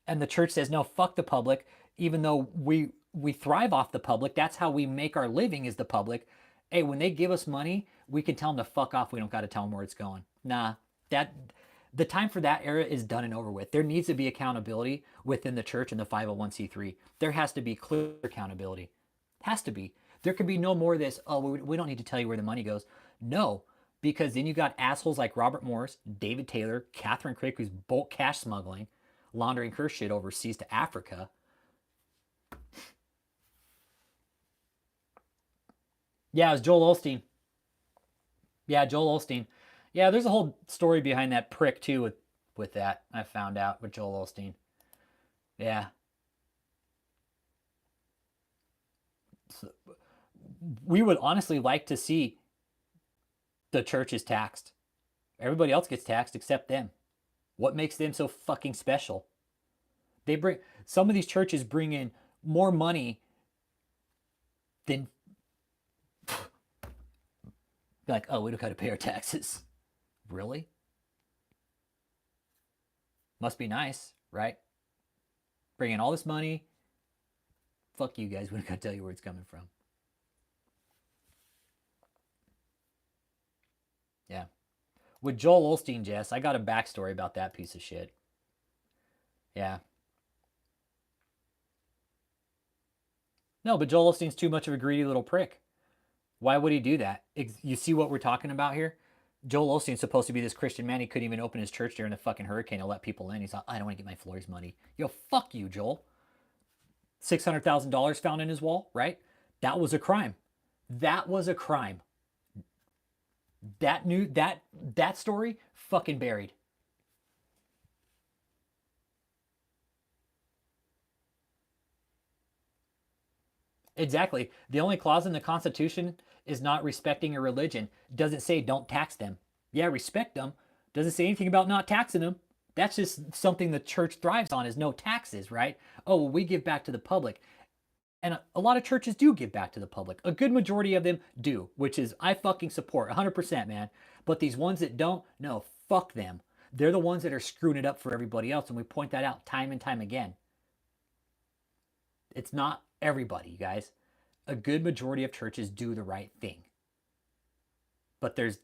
And the church says, no, fuck the public, even though we thrive off the public. That's how we make our living, is the public. Hey, when they give us money, we can tell them to fuck off. We don't got to tell them where it's going. Nah, the time for that era is done and over with. There needs to be accountability within the church and the 501c3. There has to be clear accountability. Has to be. There can be no more of this, oh, we don't need to tell you where the money goes. No, because then you got assholes like Robert Morris, DavidETaylor, KathrynKrick, who's bulk cash smuggling, laundering her shit overseas to Africa. Yeah, it was Joel Osteen. Yeah, Joel Osteen. Yeah, there's a whole story behind that prick too with that. I found out with Joel Osteen. Yeah. So, we would honestly like to see the churches taxed. Everybody else gets taxed except them. What makes them so fucking special? Some of these churches bring in more money than like, oh, we don't got to pay our taxes. Really? Must be nice, right? Bring in all this money. Fuck you guys. We don't got to tell you where it's coming from. Yeah. With Joel Osteen, Jess, I got a backstory about that piece of shit. Yeah. No, but Joel Osteen's too much of a greedy little prick. Why would he do that? You see what we're talking about here? Joel Osteen's supposed to be this Christian man. He couldn't even open his church during the fucking hurricane to let people in. He's like, I don't want to get my floors money. Yo, fuck you, Joel. $600,000 found in his wall, right? That was a crime. That was a crime. That story, fucking buried. Exactly. The only clause in the Constitution is not respecting a religion. Doesn't say don't tax them. Yeah, respect them. Doesn't say anything about not taxing them. That's just something the church thrives on, is no taxes, right? Oh, well, we give back to the public. And a lot of churches do give back to the public. A good majority of them do, which is I fucking support 100%, man. But these ones that don't, no, fuck them. They're the ones that are screwing it up for everybody else, and we point that out time and time again. It's not everybody, you guys. A good majority of churches do the right thing. But there's,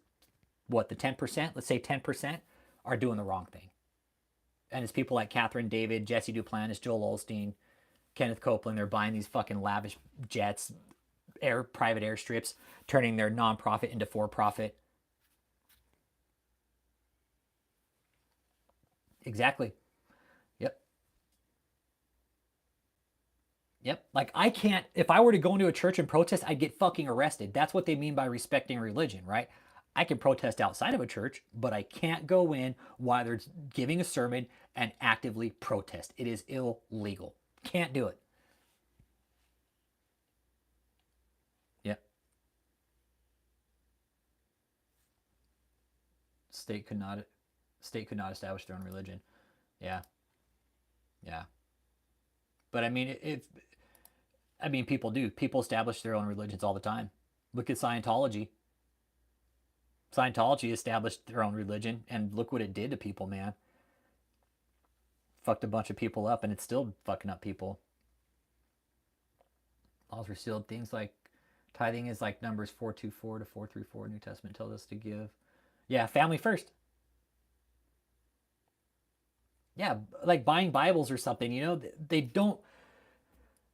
what, the 10%? Let's say 10% are doing the wrong thing. And it's people like Catherine, David, Jesse Duplantis, Joel Osteen, Kenneth Copeland. They're buying these fucking lavish jets, private airstrips, turning their nonprofit into for-profit. Exactly. Yep. Yep. Like, I can't, if I were to go into a church and protest, I'd get fucking arrested. That's what they mean by respecting religion, right? I can protest outside of a church, but I can't go in while they're giving a sermon and actively protest. It is illegal. Can't do it. Yep. State could not establish their own religion. Yeah. Yeah. But I mean, people do. People establish their own religions all the time. Look at Scientology. Scientology established their own religion, and look what it did to people, man. Fucked a bunch of people up, and it's still fucking up people. Laws were sealed. Things like tithing is like Numbers 4:24 to 4:34. New Testament tells us to give. Yeah, family first. Yeah, like buying Bibles or something. You know, they don't.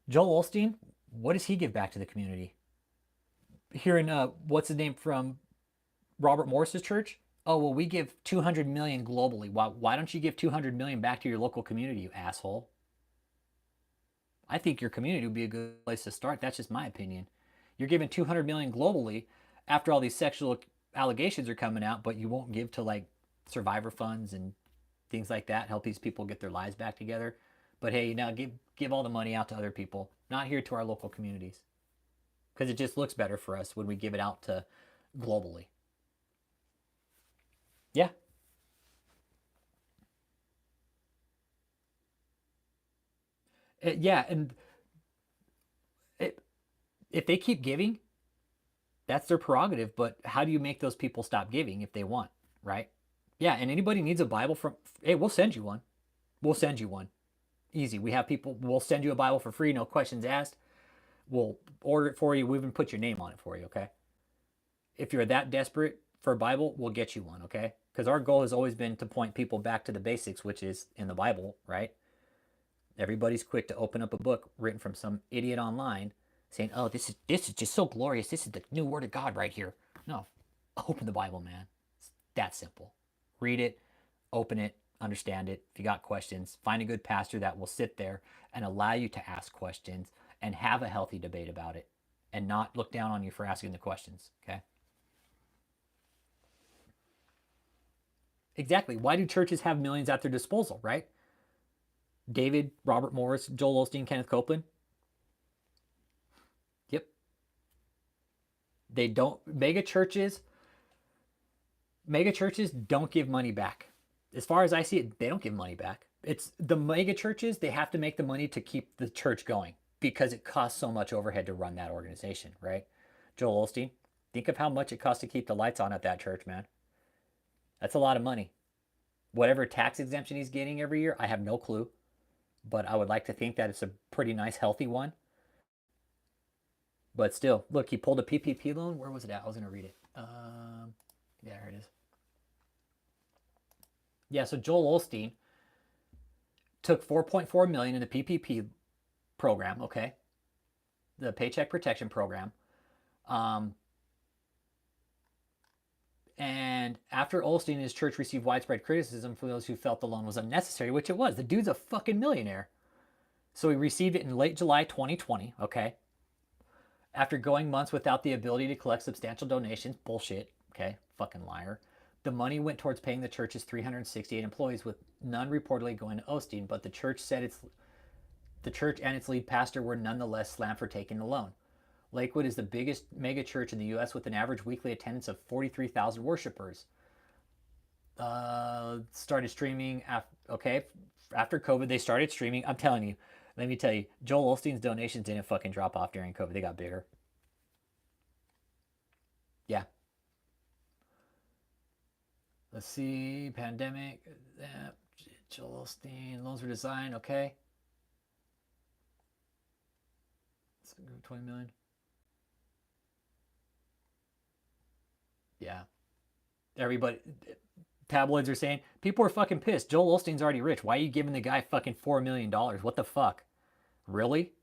Joel Osteen, what does he give back to the community? Hearing what's his name from Robert Morris's church? Oh, well, we give 200 million globally. Why don't you give 200 million back to your local community, you asshole? I think your community would be a good place to start. That's just my opinion. You're giving 200 million globally after all these sexual allegations are coming out, but you won't give to like survivor funds and things like that, help these people get their lives back together. But hey, now give all the money out to other people, not here to our local communities, because it just looks better for us when we give it out to globally. Yeah. Yeah, and if they keep giving, that's their prerogative. But how do you make those people stop giving if they want, right? Yeah, and anybody needs a Bible from, hey, we'll send you one. We'll send you one. Easy. We have people, we'll send you a Bible for free, no questions asked. We'll order it for you. We'll even put your name on it for you, okay? If you're that desperate for a Bible, we'll get you one, okay? Because our goal has always been to point people back to the basics, which is in the Bible, right? Everybody's quick to open up a book written from some idiot online saying, oh, this is just so glorious. This is the new word of God right here. No, open the Bible, man. It's that simple. Read it, open it, understand it. If you got questions, find a good pastor that will sit there and allow you to ask questions and have a healthy debate about it and not look down on you for asking the questions, okay? Exactly. Why do churches have millions at their disposal, right? David, Robert Morris, Joel Osteen, Kenneth Copeland. Yep. They don't, mega churches don't give money back. As far as I see it, they don't give money back. It's the mega churches, they have to make the money to keep the church going because it costs so much overhead to run that organization, right? Joel Osteen, think of how much it costs to keep the lights on at that church, man. That's a lot of money. Whatever tax exemption he's getting every year, I have no clue. But I would like to think that it's a pretty nice, healthy one. But still, look, he pulled a PPP loan. Where was it at? I was going to read it. Yeah, here it is. Yeah, so Joel Osteen took 4.4 million in the PPP program, okay? The Paycheck Protection Program. And after Osteen and his church received widespread criticism from those who felt the loan was unnecessary, which it was. The dude's a fucking millionaire. So he received it in late July 2020, okay? After going months without the ability to collect substantial donations, bullshit, okay? Fucking liar. The money went towards paying the church's 368 employees, with none reportedly going to Osteen, but the church said the church and its lead pastor were nonetheless slammed for taking the loan. Lakewood is the biggest mega church in the U.S. with an average weekly attendance of 43,000 worshipers. Started streaming after COVID. They started streaming. I'm telling you, let me tell you, Joel Osteen's donations didn't fucking drop off during COVID. They got bigger. Yeah. Let's see, pandemic. Joel Osteen, loans were designed. Okay. 20 million. Yeah. Everybody, tabloids are saying, people are fucking pissed. Joel Osteen's already rich. Why are you giving the guy fucking $4 million? What the fuck? Really?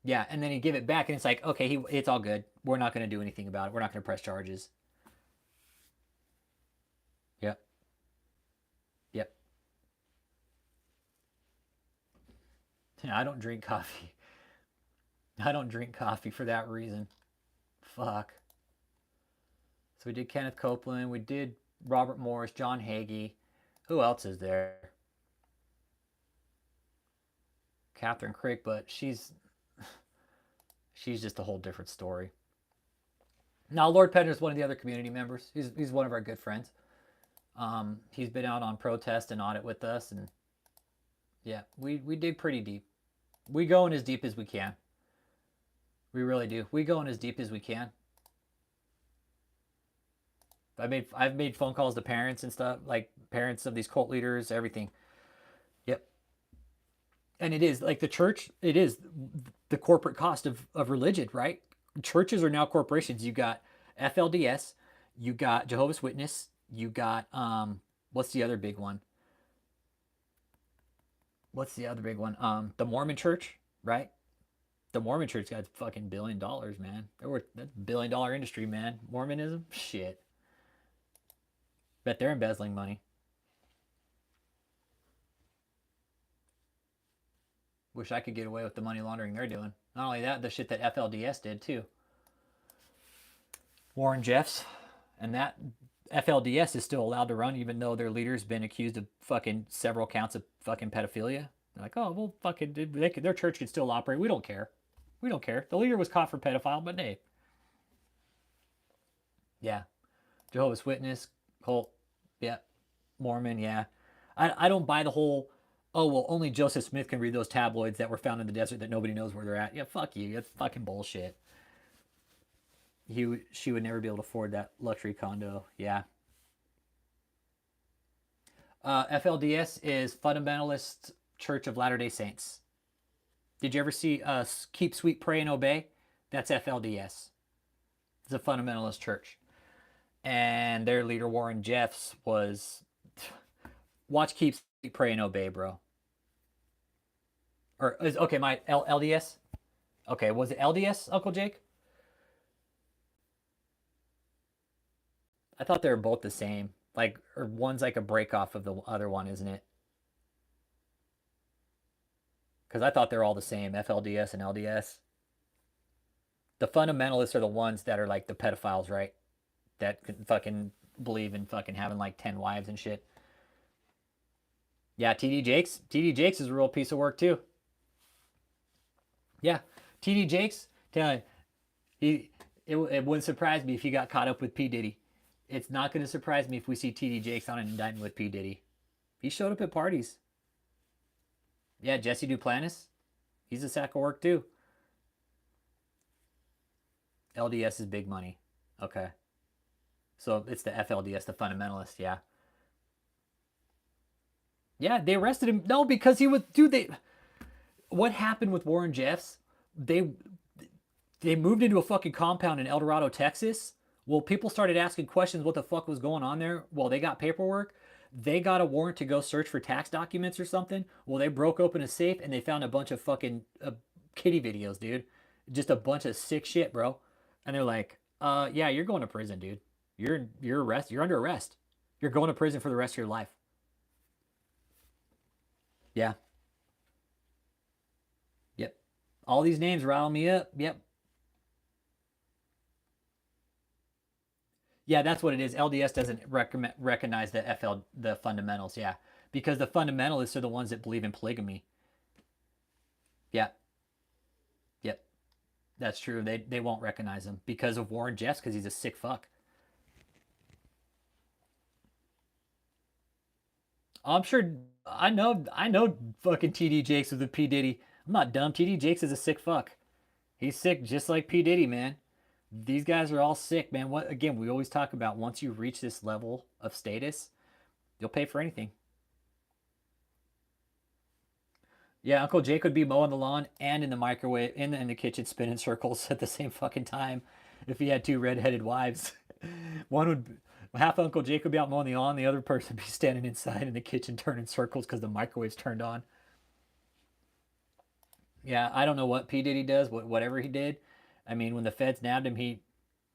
Yeah, and then he give it back, and it's like, okay, it's all good. We're not going to do anything about it. We're not going to press charges. Yep. Yep. I don't drink coffee. I don't drink coffee for that reason. Fuck. So we did Kenneth Copeland. We did Robert Morris, John Hagee. Who else is there? KathrynKrick, but she's just a whole different story. Now, Lord Penner is one of the other community members. He's one of our good friends. He's been out on protest and audit with us, and yeah, we dig pretty deep. We go in as deep as we can. We really do. We go in as deep as we can. I've made phone calls to parents and stuff, like parents of these cult leaders, everything. Yep. And it is like the church, it is the corporate cost of religion, right? Churches are now corporations. You got FLDS, you got Jehovah's Witness, you got what's the other big one? The Mormon Church, right? The Mormon Church got fucking $1 billion, man. That's $1 billion industry, man. Mormonism, shit. Bet they're embezzling money. Wish I could get away with the money laundering they're doing. Not only that, the shit that FLDS did too. Warren Jeffs, and that FLDS is still allowed to run even though their leader's been accused of fucking several counts of fucking pedophilia. They're like, oh, well, fucking, their church could still operate. We don't care. We don't care. The leader was caught for pedophile, but hey. Yeah. Jehovah's Witness, cult, yeah. Mormon, yeah. I don't buy the whole, oh, well, only Joseph Smith can read those tabloids that were found in the desert that nobody knows where they're at. Yeah, fuck you. That's fucking bullshit. She would never be able to afford that luxury condo. Yeah. FLDS is Fundamentalist Church of Latter-day Saints. Did you ever see Keep Sweet, Pray, and Obey? That's FLDS. It's a fundamentalist church. And their leader, Warren Jeffs, was... Watch Keep Sweet, Pray, and Obey, bro. Or, okay, my LDS? Okay, was it LDS, Uncle Jake? I thought they were both the same. Like, or one's like a break off of the other one, isn't it? Because I thought they're all the same, FLDS and LDS. The fundamentalists are the ones that are like the pedophiles, right? That can fucking believe in fucking having like 10 wives and shit. Yeah, TD Jakes. TD Jakes is a real piece of work too. Yeah, TD Jakes, tell you, it wouldn't surprise me if he got caught up with P. Diddy. It's not going to surprise me if we see TD Jakes on an indictment with P. Diddy. He showed up at parties. Yeah, Jesse Duplantis. He's a sack of work too. LDS is big money. Okay. So it's the FLDS, the fundamentalist, yeah. Yeah, they arrested him. No, because he was, dude, what happened with Warren Jeffs? They moved into a fucking compound in El Dorado, Texas. Well, people started asking questions what the fuck was going on there. Well, they got paperwork. They got a warrant to go search for tax documents or something. Well, they broke open a safe and they found a bunch of fucking kitty videos, dude. Just a bunch of sick shit, bro. And they're like, yeah, you're going to prison, dude. You're under arrest. You're going to prison for the rest of your life. Yeah. Yep. All these names rile me up. Yep. Yeah, that's what it is. LDS doesn't recognize the fundamentals. Yeah, because the fundamentalists are the ones that believe in polygamy. Yeah. Yep. That's true. They won't recognize him because of Warren Jeffs, because he's a sick fuck. I'm sure. I know fucking TD Jakes with the P Diddy. I'm not dumb. TD Jakes is a sick fuck. He's sick just like P Diddy, man. These guys are all sick, man. What again? We always talk about once you reach this level of status, you'll pay for anything. Yeah, Uncle Jake would be mowing the lawn and in the microwave, in the kitchen, spinning circles at the same fucking time, if he had two redheaded wives. One would half Uncle Jake would be out mowing the lawn, the other person would be standing inside in the kitchen turning circles because the microwave's turned on. Yeah, I don't know what P Diddy does, whatever he did. I mean, when the feds nabbed him, he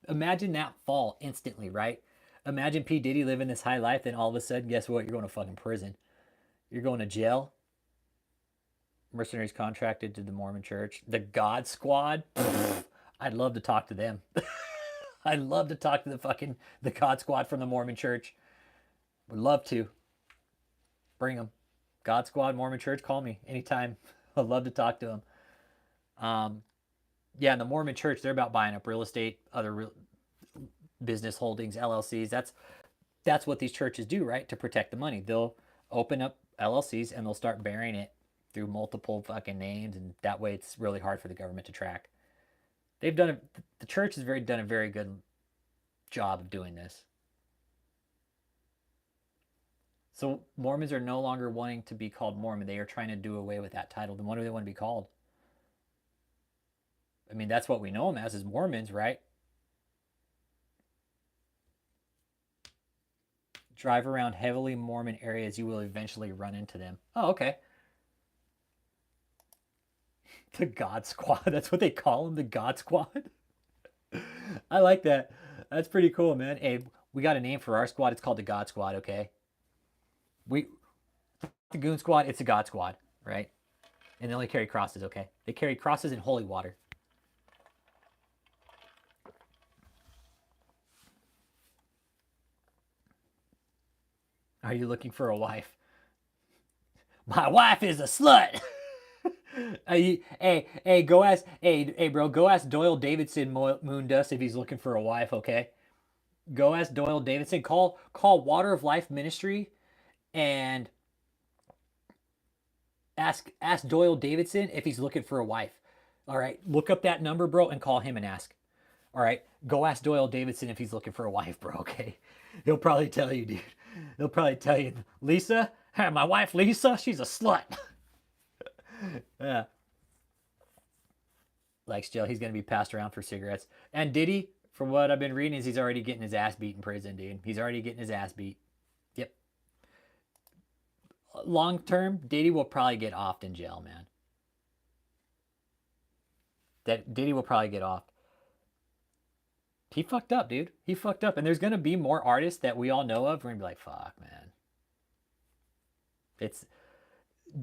imagine that fall instantly, right? Imagine P Diddy living this high life, then all of a sudden, guess what? You're going to fucking prison. You're going to jail. Mercenaries contracted to the Mormon Church. The God Squad. Pfft, I'd love to talk to them. I'd love to talk to the God Squad from the Mormon Church. Would love to. Bring them. God Squad, Mormon Church, call me anytime. I'd love to talk to them. Yeah, in the Mormon Church, they're about buying up real estate, other business holdings, LLCs. That's what these churches do, right? To protect the money. They'll open up LLCs and they'll start bearing it through multiple fucking names, and that way it's really hard for the government to track. They've done it. The church has done a very good job of doing this. So Mormons are no longer wanting to be called Mormon. They are trying to do away with that title. Then what do they want to be called? I mean, that's what we know them as, is Mormons, right? Drive around heavily Mormon areas, you will eventually run into them. Oh, okay. The God Squad. That's what they call them, the God Squad. I like that. That's pretty cool, man. Hey, we got a name for our squad. It's called the God Squad, okay? The Goon Squad, it's the God Squad, right? And they only carry crosses, okay? They carry crosses and holy water. Are you looking for a wife? My wife is a slut. Hey, go ask, hey, bro, go ask Doyle Davidson Moondust if he's looking for a wife, okay? Go ask Doyle Davidson. Call Water of Life Ministry and ask Doyle Davidson if he's looking for a wife. All right, look up that number, bro, and call him and ask. All right, go ask Doyle Davidson if he's looking for a wife, bro, okay? He'll probably tell you, dude. He'll probably tell you, Lisa, my wife Lisa, she's a slut. Yeah. Likes jail. He's going to be passed around for cigarettes. And Diddy, from what I've been reading, is he's already getting his ass beat in prison, dude. He's already getting his ass beat. Yep. Long term, Diddy will probably get offed in jail, man. That Diddy will probably get offed. He fucked up, dude. He fucked up. And there's going to be more artists that we all know of. We're going to be like, fuck, man. It's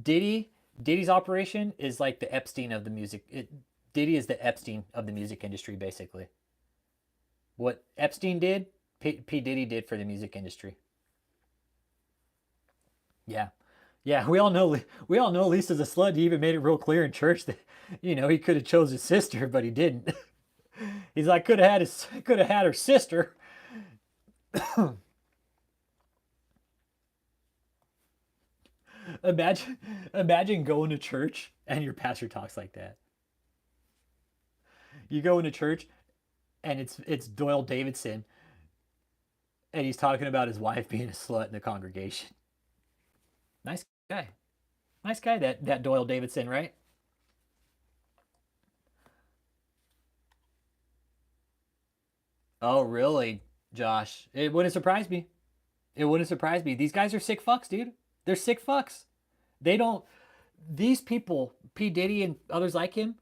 Diddy's operation is like the Epstein of the music. Diddy is the Epstein of the music industry, basically. What Epstein did, P. Diddy did for the music industry. Yeah. Yeah, we all know Lisa's a slut. He even made it real clear in church that, he could have chose his sister, but he didn't. He's like, could have had her sister. Imagine going to church and your pastor talks like that. You go into church and it's Doyle Davidson and he's talking about his wife being a slut in the congregation. Nice guy. Nice guy, that Doyle Davidson, right? Oh, really, Josh? It wouldn't surprise me. It wouldn't surprise me. These guys are sick fucks, dude. They're sick fucks. They don't. These people, P. Diddy and others like him,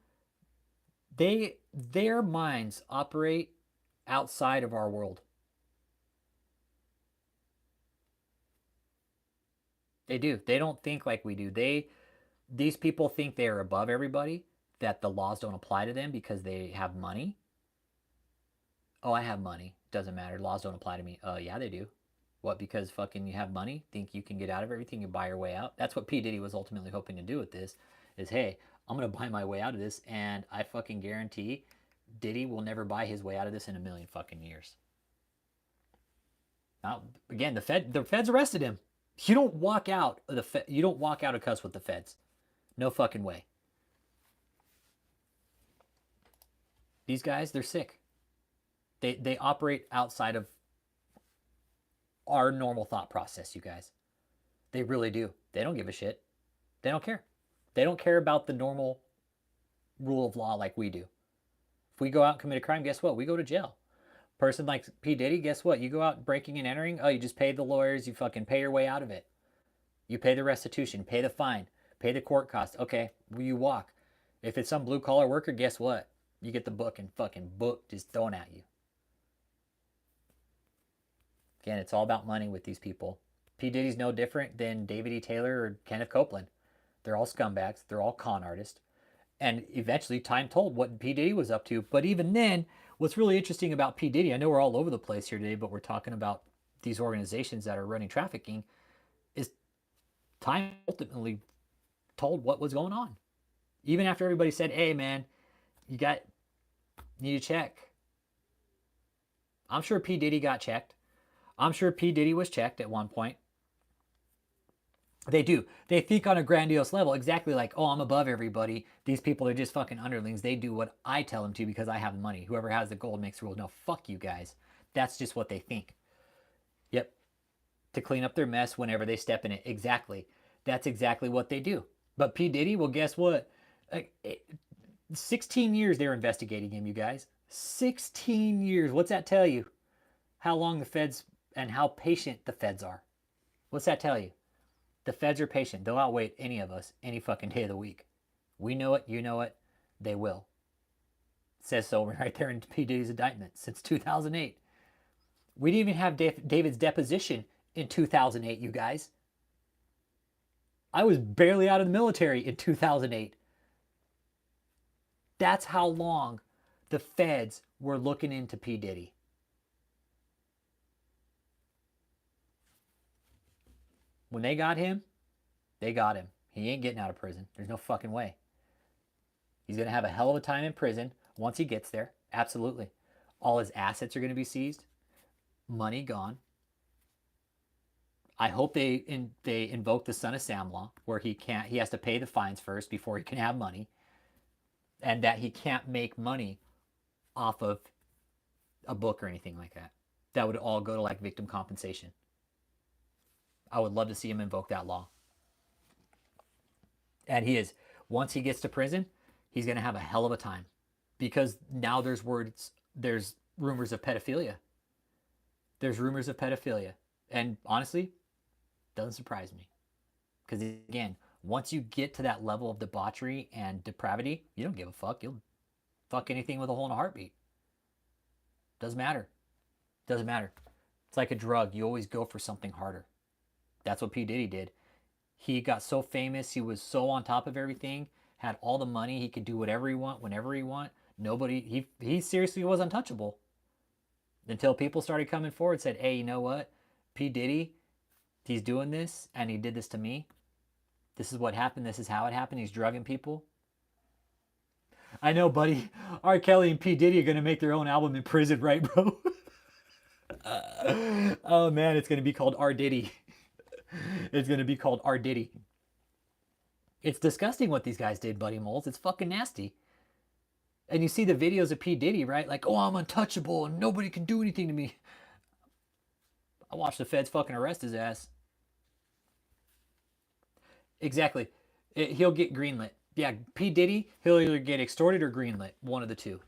their minds operate outside of our world. They do. They don't think like we do. These people think they are above everybody, that the laws don't apply to them because they have money. Oh, I have money. Doesn't matter. Laws don't apply to me. Yeah, they do. What, because fucking you have money? Think you can get out of everything? You buy your way out? That's what P. Diddy was ultimately hoping to do with this, is, hey, I'm going to buy my way out of this, and I fucking guarantee Diddy will never buy his way out of this in a million fucking years. Now, again, the feds arrested him. You don't walk out of cuss with the feds. No fucking way. These guys, they're sick. They operate outside of our normal thought process, you guys. They really do. They don't give a shit. They don't care. They don't care about the normal rule of law like we do. If we go out and commit a crime, guess what? We go to jail. Person like P. Diddy, guess what? You go out breaking and entering, oh, you just pay the lawyers, you fucking pay your way out of it. You pay the restitution, pay the fine, pay the court costs. Okay, you walk. If it's some blue collar worker, guess what? You get the book and fucking book just thrown at you. Again, it's all about money with these people. P. Diddy's no different than DavidETaylor or Kenneth Copeland. They're all scumbags. They're all con artists. And eventually, time told what P. Diddy was up to. But even then, what's really interesting about P. Diddy, I know we're all over the place here today, but we're talking about these organizations that are running trafficking is time ultimately told what was going on. Even after everybody said, hey man, you need to check. I'm sure P. Diddy got checked. I'm sure P. Diddy was checked at one point. They do. They think on a grandiose level, exactly like, oh, I'm above everybody. These people are just fucking underlings. They do what I tell them to because I have the money. Whoever has the gold makes the rules. No, fuck you guys. That's just what they think. Yep. To clean up their mess whenever they step in it. Exactly. That's exactly what they do. But P. Diddy, well, guess what? 16 years they were investigating him, you guys. 16 years. What's that tell you? How long the feds and how patient the feds are. What's that tell you? The feds are patient. They'll outwait any of us any fucking day of the week. We know it. You know it. They will. It says so right there in P. Diddy's indictment since 2008. We didn't even have David's deposition in 2008, you guys. I was barely out of the military in 2008. That's how long the feds were looking into P. Diddy. When they got him, they got him. He ain't getting out of prison. There's no fucking way. He's going to have a hell of a time in prison once he gets there. Absolutely. All his assets are going to be seized. Money gone. I hope they invoke the Son of Sam law, where he has to pay the fines first before he can have money, and that he can't make money off of a book or anything like that. That would all go to like victim compensation. I would love to see him invoke that law. And he is. Once he gets to prison, he's going to have a hell of a time, because now there's rumors of pedophilia. There's rumors of pedophilia. And honestly, doesn't surprise me. Because again, once you get to that level of debauchery and depravity, you don't give a fuck. You'll fuck anything with a hole in a heartbeat. Doesn't matter. Doesn't matter. It's like a drug. You always go for something harder. That's what P. Diddy did. He got so famous. He was so on top of everything. Had all the money. He could do whatever he want, whenever he want. Nobody, he seriously was untouchable. Until people started coming forward and said, hey, you know what? P. Diddy, he's doing this, and he did this to me. This is what happened. This is how it happened. He's drugging people. I know, buddy. R. Kelly and P. Diddy are going to make their own album in prison, right, bro? Oh, man, it's going to be called R. Diddy. It's going to be called R. Diddy. It's disgusting what these guys did, Buddy Moles. It's fucking nasty. And you see the videos of P. Diddy, right? Like, oh, I'm untouchable and nobody can do anything to me. I watched the feds fucking arrest his ass. Exactly. He'll get greenlit. Yeah, P. Diddy, he'll either get extorted or greenlit. One of the two.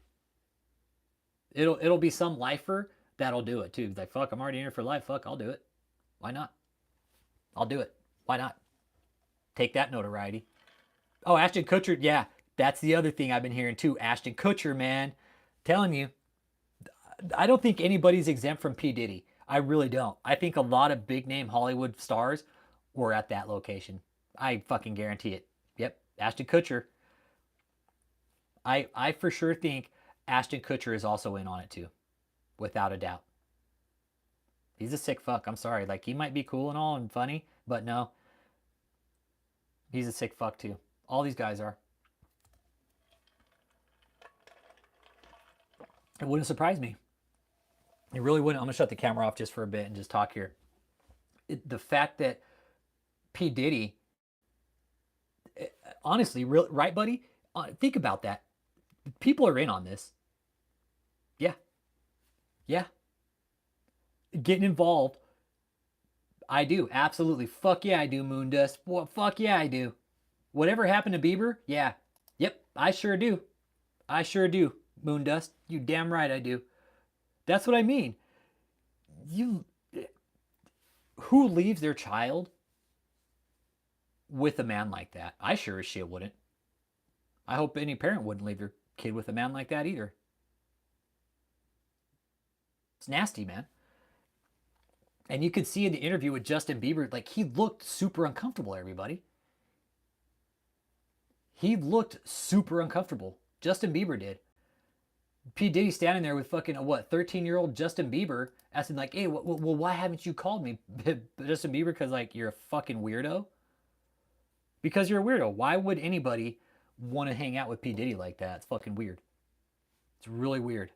It'll be some lifer that'll do it too. He's like, fuck, I'm already in here for life. Fuck, I'll do it. Why not? I'll do it. Why not? Take that notoriety. Oh, Ashton Kutcher, yeah. That's the other thing I've been hearing too. Ashton Kutcher, man. Telling you, I don't think anybody's exempt from P. Diddy. I really don't. I think a lot of big name Hollywood stars were at that location. I fucking guarantee it. Yep, Ashton Kutcher. I for sure think Ashton Kutcher is also in on it too. Without a doubt. He's a sick fuck. I'm sorry. Like, he might be cool and all and funny, but no. He's a sick fuck too. All these guys are. It wouldn't surprise me. It really wouldn't. I'm going to shut the camera off just for a bit and just talk here. The fact that P. Diddy, honestly, right, buddy? Think about that. People are in on this. Yeah. Yeah. Getting involved. I do. Absolutely. Fuck yeah, I do, Moondust. Fuck yeah, I do. Whatever happened to Bieber? Yeah. Yep, I sure do. I sure do. Moondust, you damn right I do. That's what I mean. Who leaves their child with a man like that? I sure as shit wouldn't. I hope any parent wouldn't leave their kid with a man like that either. It's nasty, man. And you could see in the interview with Justin Bieber, like, he looked super uncomfortable, everybody. He looked super uncomfortable. Justin Bieber did. P. Diddy standing there with fucking, 13-year-old Justin Bieber asking, like, hey, well, why haven't you called me? Justin Bieber, because, like, you're a fucking weirdo? Because you're a weirdo. Why would anybody want to hang out with P. Diddy like that? It's fucking weird. It's really weird.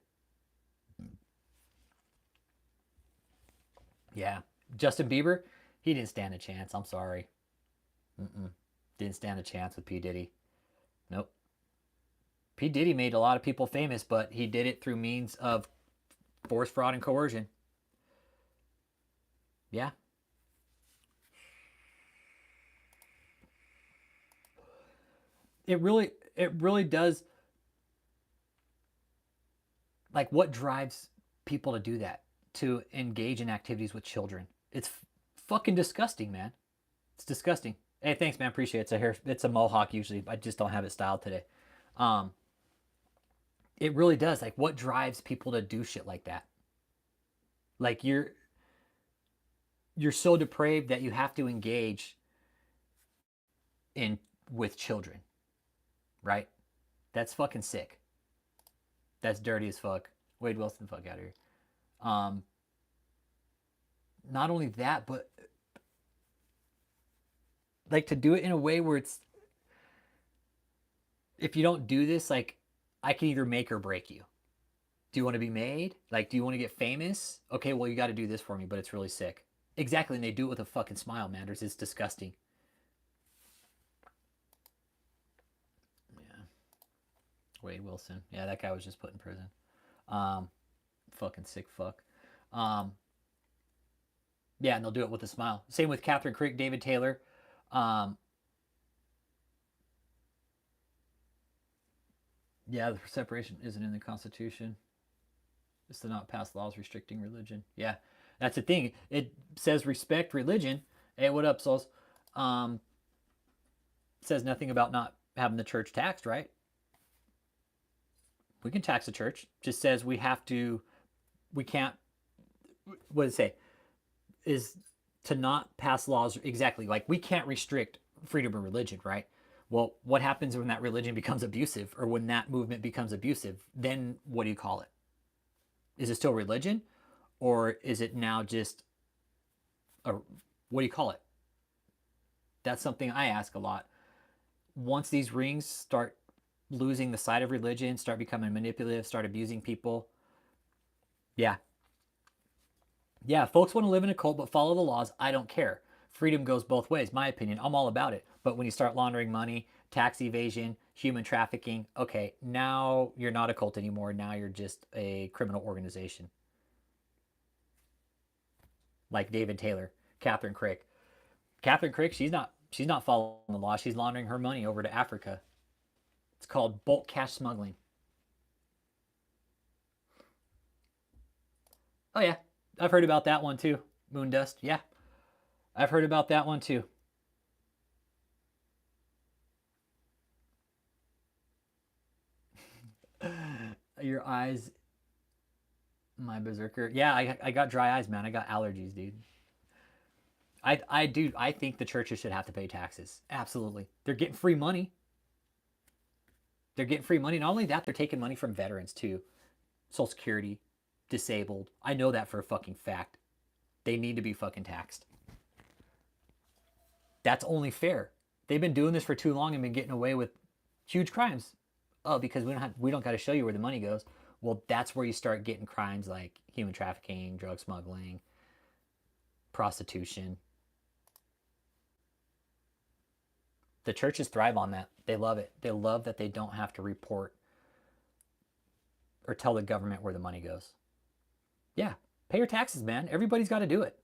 Yeah. Justin Bieber, he didn't stand a chance. I'm sorry. Didn't stand a chance with P. Diddy. Nope. P. Diddy made a lot of people famous, but he did it through means of force, fraud, and coercion. Yeah. It really does. Like, what drives people to do that? To engage in activities with children? It's fucking disgusting, man. It's disgusting. Hey, thanks, man. Appreciate it. It's a mohawk usually. I just don't have it styled today. It really does. Like, what drives people to do shit like that? Like, you're so depraved that you have to engage in with children, right? That's fucking sick. That's dirty as fuck. Wade Wilson, fuck out of here. Not only that, but like, to do it in a way where it's, if you don't do this, like, I can either make or break you. Do you want to be made? Like, do you want to get famous? Okay, well, you got to do this for me, but it's really sick. Exactly, and they do it with a fucking smile, man. It's disgusting. Yeah. Wade Wilson. Yeah, that guy was just put in prison. Fucking sick fuck. Yeah, and they'll do it with a smile. Same with KathrynKrick, DavidETaylor. Yeah, the separation isn't in the Constitution. It's to not pass laws restricting religion. Yeah, that's the thing. It says respect religion. Hey, what up, souls? Says nothing about not having the church taxed, right? We can tax the church. Just says we can't, what does it say? Is to not pass laws, exactly. Like, we can't restrict freedom of religion, right? Well, what happens when that religion becomes abusive, or when that movement becomes abusive? Then what do you call it? Is it still religion, or is it now just what do you call it? That's something I ask a lot. Once these rings start losing the side of religion, start becoming manipulative, start abusing people, yeah, folks want to live in a cult but follow the laws. I don't care. Freedom goes both ways. My opinion, I'm all about it. But when you start laundering money, tax evasion, human trafficking, okay, now you're not a cult anymore. Now you're just a criminal organization. Like DavidETaylor, KathrynKrick. KathrynKrick, she's not following the law. She's laundering her money over to Africa. It's called bulk cash smuggling. Oh yeah, I've heard about that one too. Moondust, yeah. I've heard about that one too. Your eyes, my berserker. Yeah, I got dry eyes, man. I got allergies, dude. I think the churches should have to pay taxes. Absolutely. They're getting free money. They're getting free money. Not only that, they're taking money from veterans too. Social Security, disabled. I know that for a fucking fact. They need to be fucking taxed. That's only fair. They've been doing this for too long and been getting away with huge crimes. Oh, because we don't got to show you where the money goes. Well, that's where you start getting crimes like human trafficking, drug smuggling, prostitution. The churches thrive on that. They love it. They love that they don't have to report or tell the government where the money goes. Yeah, pay your taxes, man. Everybody's got to do it.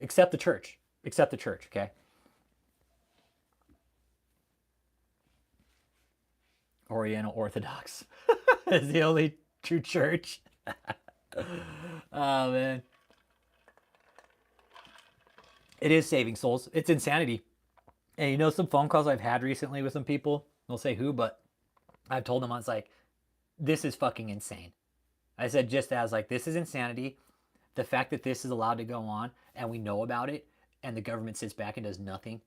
Except the church. Except the church, okay? Oriental Orthodox is the only true church. Oh, man. It is saving souls. It's insanity. And you know, some phone calls I've had recently with some people, they'll say who, but I've told them, I was like, this is fucking insane. I said, just as, like, this is insanity. The fact that this is allowed to go on and we know about it and the government sits back and does nothing.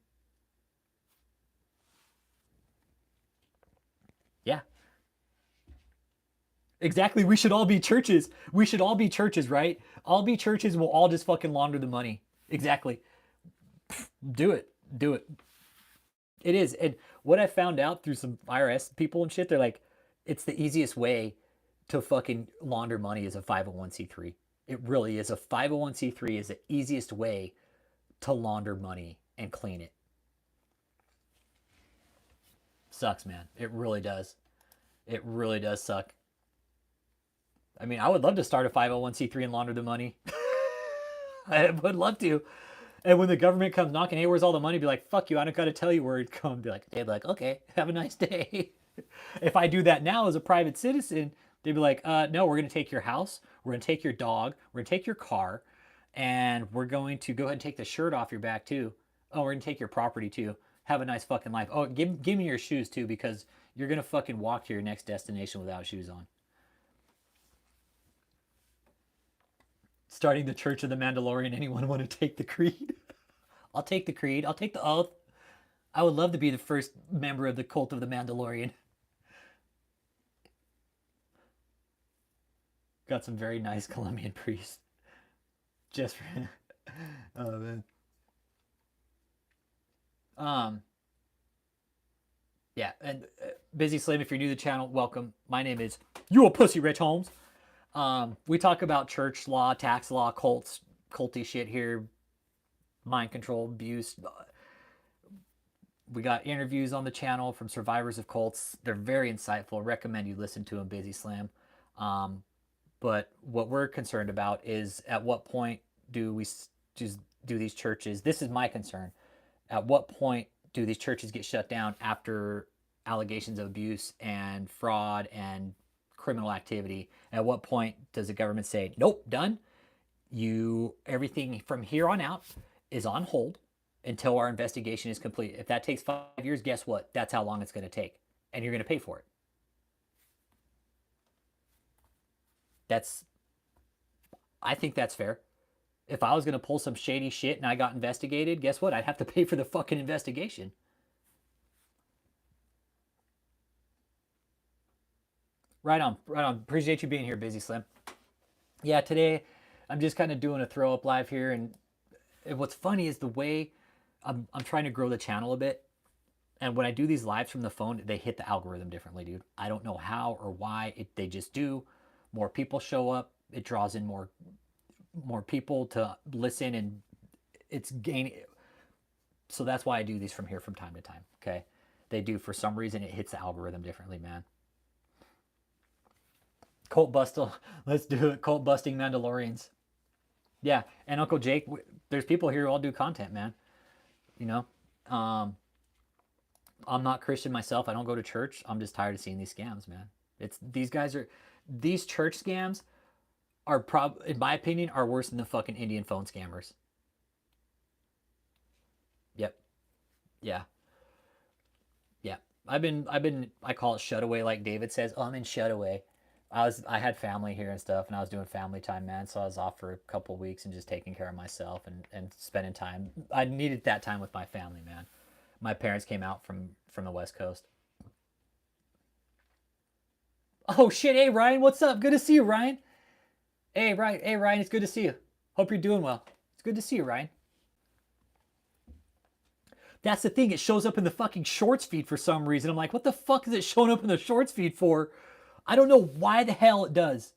Yeah. Exactly. We should all be churches. We should all be churches, right? All be churches. We'll all just fucking launder the money. Exactly. Do it. Do it. It is. And what I found out through some IRS people and shit, they're like, it's the easiest way to fucking launder money is a 501c3. It really is. A 501c3 is the easiest way to launder money and clean it. Sucks, man. It really does. It really does suck. I mean, I would love to start a 501c3 and launder the money. I would love to. And when the government comes knocking, hey, where's all the money? Be like, fuck you, I don't got to tell you where it comes. Be like, they'd be like, okay, have a nice day. If I do that now as a private citizen, they'd be like, no, we're going to take your house, we're going to take your dog, we're going to take your car, and we're going to go ahead and take the shirt off your back too. Oh, we're going to take your property too. Have a nice fucking life. Oh, give me your shoes too, because you're going to fucking walk to your next destination without shoes on. Starting the Church of the Mandalorian. Anyone want to take the creed? I'll take the creed. I'll take the oath. I would love to be the first member of the cult of the Mandalorian. Got some very nice Colombian priests. Just for... Oh, man. Yeah, and Busy Slim, if you're new to the channel, welcome. My name is You a Pussy Rich Holmes. We talk about church law, tax law, cults, culty shit here, mind control, abuse. We got interviews on the channel from survivors of cults. They're very insightful. Recommend you listen to them, Busy Slam. But what we're concerned about is at what point do we just do these churches? This is my concern. At what point do these churches get shut down after allegations of abuse and fraud and criminal activity? At what point does the government say, nope, done? Everything from here on out is on hold until our investigation is complete. If that takes 5 years, guess what? That's how long it's going to take. And you're going to pay for it. I think that's fair. If I was going to pull some shady shit and I got investigated, guess what? I'd have to pay for the fucking investigation. Right on, right on. Appreciate you being here, Busy Slim. Yeah, today I'm just kind of doing a throw up live here, and what's funny is the way I'm trying to grow the channel a bit. And when I do these lives from the phone, they hit the algorithm differently, dude. I don't know how or why. They just do. More people show up. It draws in more people to listen, and it's gaining. So that's why I do these from here from time to time, okay? They do. For some reason, it hits the algorithm differently, man. Cult bustle. Let's do it. Cult busting Mandalorians. Yeah, and Uncle Jake, there's people here who all do content, man. You know? I'm not Christian myself. I don't go to church. I'm just tired of seeing these scams, man. These church scams are in my opinion, are worse than the fucking Indian phone scammers. Yep. Yeah. Yeah. I call it shutaway, like David says. Oh, I'm in shutaway. I had family here and stuff, and I was doing family time, man. So I was off for a couple of weeks and just taking care of myself and spending time. I needed that time with my family, man. My parents came out from the West Coast. Oh shit, hey Ryan, what's up? Good to see you, Ryan. Hey Ryan, it's good to see you. Hope you're doing well. It's good to see you, Ryan. That's the thing, it shows up in the fucking shorts feed for some reason. I'm like, what the fuck is it showing up in the shorts feed for? I don't know why the hell it does.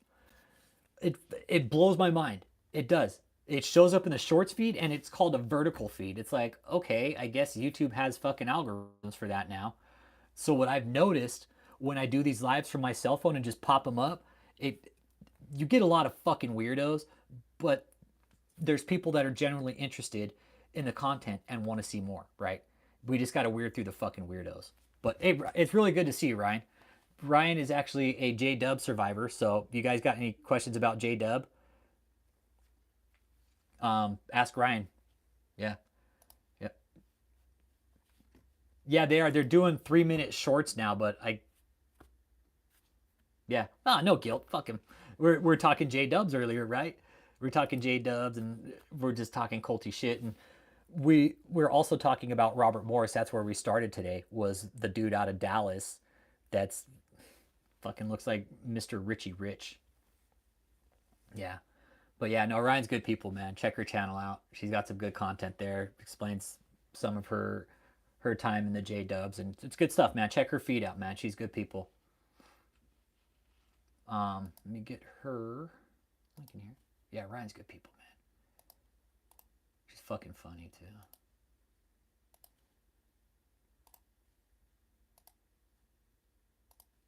It blows my mind. It does. It shows up in the shorts feed, and it's called a vertical feed. It's like, okay, I guess YouTube has fucking algorithms for that now. So what I've noticed when I do these lives from my cell phone and just pop them up, you get a lot of fucking weirdos, but there's people that are generally interested in the content and want to see more, right? We just got to weird through the fucking weirdos. But hey, it's really good to see you, Ryan. Ryan is actually a J-Dub survivor, so you guys got any questions about J-Dub? Ask Ryan. Yeah. Yep. Yeah, they are. They're doing 3-minute shorts now, but yeah. Ah, no guilt. Fuck him. We're talking J-Dubs earlier, right? We're talking J-Dubs, and we're just talking culty shit, and we're also talking about Robert Morris. That's where we started today, was the dude out of Dallas that's Fucking looks like Mr. Richie Rich. Yeah. But yeah, no, Ryan's good people, man. Check her channel out. She's got some good content there. Explains some of her time in the J Dubs, and it's good stuff, man. Check her feed out, man. She's good people. Let me get her link in here. Yeah, Ryan's good people, man. She's fucking funny too.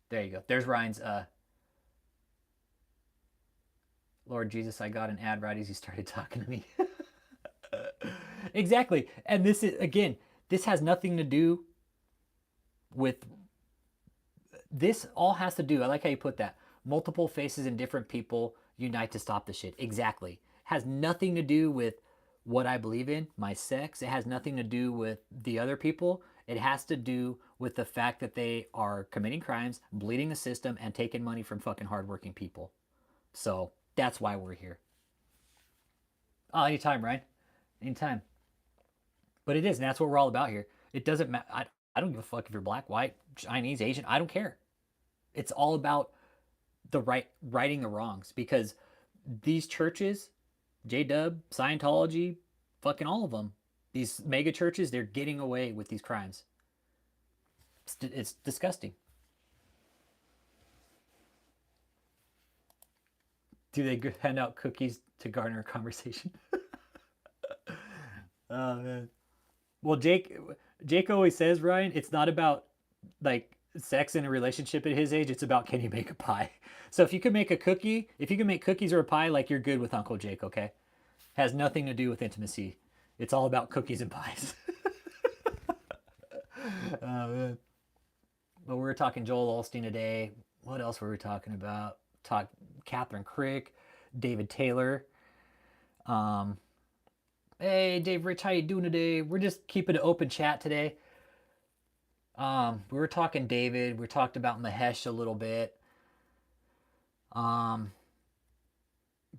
There you go. There's Ryan's Lord Jesus, I got an ad right as you started talking to me. Exactly. And this is, again, this has nothing to do with, this all has to do, I like how you put that, multiple faces and different people unite to stop the shit. Exactly. Has nothing to do with what I believe in, my sex. It has nothing to do with the other people. It has to do with the fact that they are committing crimes, bleeding the system, and taking money from fucking hardworking people. So that's why we're here. Oh, anytime, Ryan. Anytime. But it is, and that's what we're all about here. It doesn't matter. I don't give a fuck if you're black, white, Chinese, Asian. I don't care. It's all about the righting the wrongs, because these churches, J-Dub, Scientology, fucking all of them, these mega churches, they're getting away with these crimes. It's disgusting. Do they hand out cookies to garner a conversation? Oh, man. Well, Jake always says, Ryan, it's not about like sex in a relationship at his age. It's about, can you make a pie? So if you can make a cookie, if you can make cookies or a pie, like, you're good with Uncle Jake, okay? Has nothing to do with intimacy. It's all about cookies and pies. Oh, man. But we were talking Joel Osteen today. What else were we talking about? KathrynKrick, DavidETaylor. Hey, Dave Rich, how you doing today? We're just keeping an open chat today. We were talking David. We talked about Mahesh a little bit. The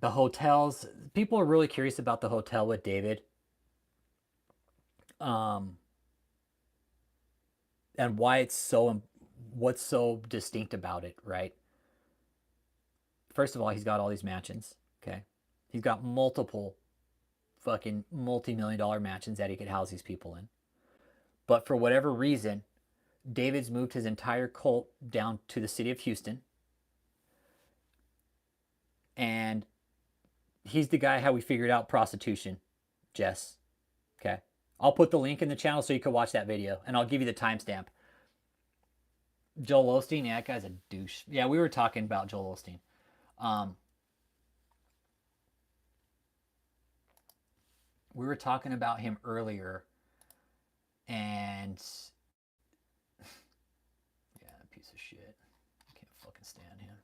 hotels. People are really curious about the hotel with David. And why it's so, what's so distinct about it, right? First of all, he's got all these mansions, okay? He's got multiple fucking multi-million-dollar mansions that he could house these people in. But for whatever reason, David's moved his entire cult down to the city of Houston. And he's the guy how we figured out prostitution, Jess. Okay. I'll put the link in the channel so you can watch that video, and I'll give you the timestamp. Joel Osteen, yeah, that guy's a douche. Yeah, we were talking about Joel Osteen. We were talking about him earlier, and yeah, piece of shit. I can't fucking stand him.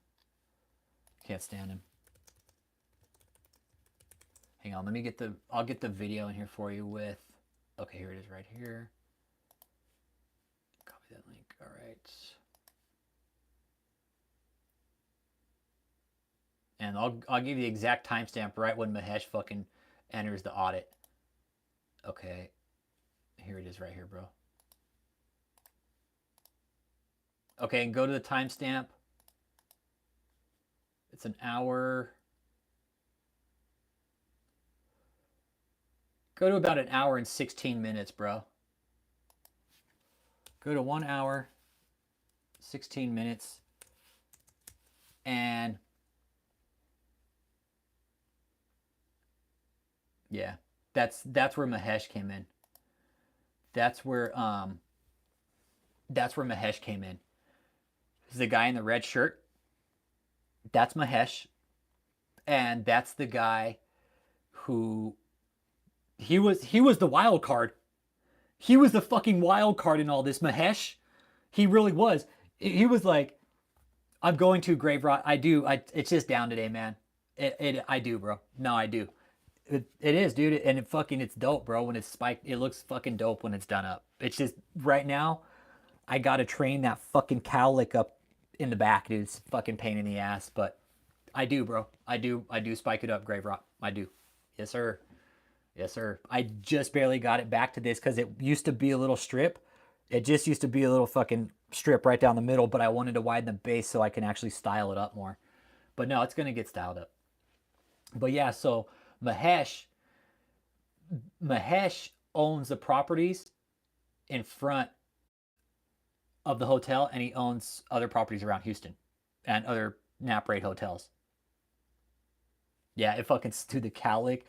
Can't stand him. Hang on, let me get the, I'll get the video in here for you with, okay, here it is right here. Copy that link, all right. And I'll give you the exact timestamp right when Mahesh fucking enters the audit. Okay, here it is right here, bro. Okay, and go to the timestamp. It's an hour. Go to about an hour and 16 minutes, bro. Go to 1 hour, 16 minutes. And yeah, that's where Mahesh came in. That's where Mahesh came in. This is the guy in the red shirt. That's Mahesh. And that's the guy who he was the wild card. He was the fucking wild card in all this, Mahesh. He really was. He was like, I'm going to grave rot. I do. It's just down today, man. I do, bro. No, I do. It is, dude. And it's dope, bro. When it's spiked, it looks fucking dope when it's done up. It's just, right now, I gotta train that fucking cowlick up in the back, dude. It's fucking pain in the ass, but I do, bro. I do spike it up, grave rot. I do. Yes, sir. Yes, sir. I just barely got it back to this because it used to be a little strip. It just used to be a little fucking strip right down the middle, but I wanted to widen the base so I can actually style it up more. But no, it's going to get styled up. But yeah, so Mahesh owns the properties in front of the hotel, and he owns other properties around Houston and other nap rate hotels. Yeah, it fucking, dude, the cowlick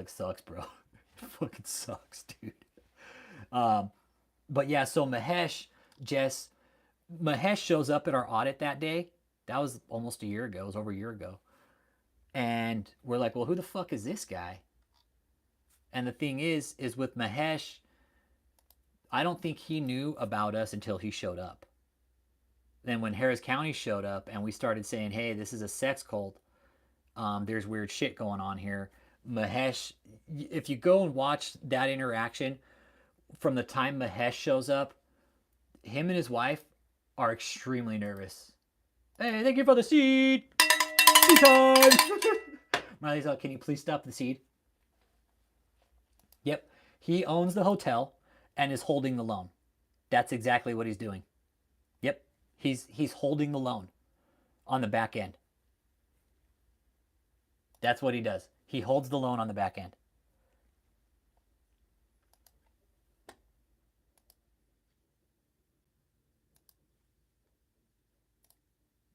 sucks, bro. It fucking sucks, dude. But yeah, so Mahesh shows up at our audit that day. That was almost a year ago. It was over a year ago. And we're like, well, who the fuck is this guy? And the thing is with Mahesh, I don't think he knew about us until he showed up. Then when Harris County showed up and we started saying, hey, this is a sex cult, there's weird shit going on here. Mahesh, if you go and watch that interaction, from the time Mahesh shows up, him and his wife are extremely nervous. Hey, thank you for the seed. Seed time. Miley's like, can you please stop the seed? Yep. He owns the hotel and is holding the loan. That's exactly what he's doing. Yep. He's holding the loan on the back end. That's what he does. He holds the loan on the back end.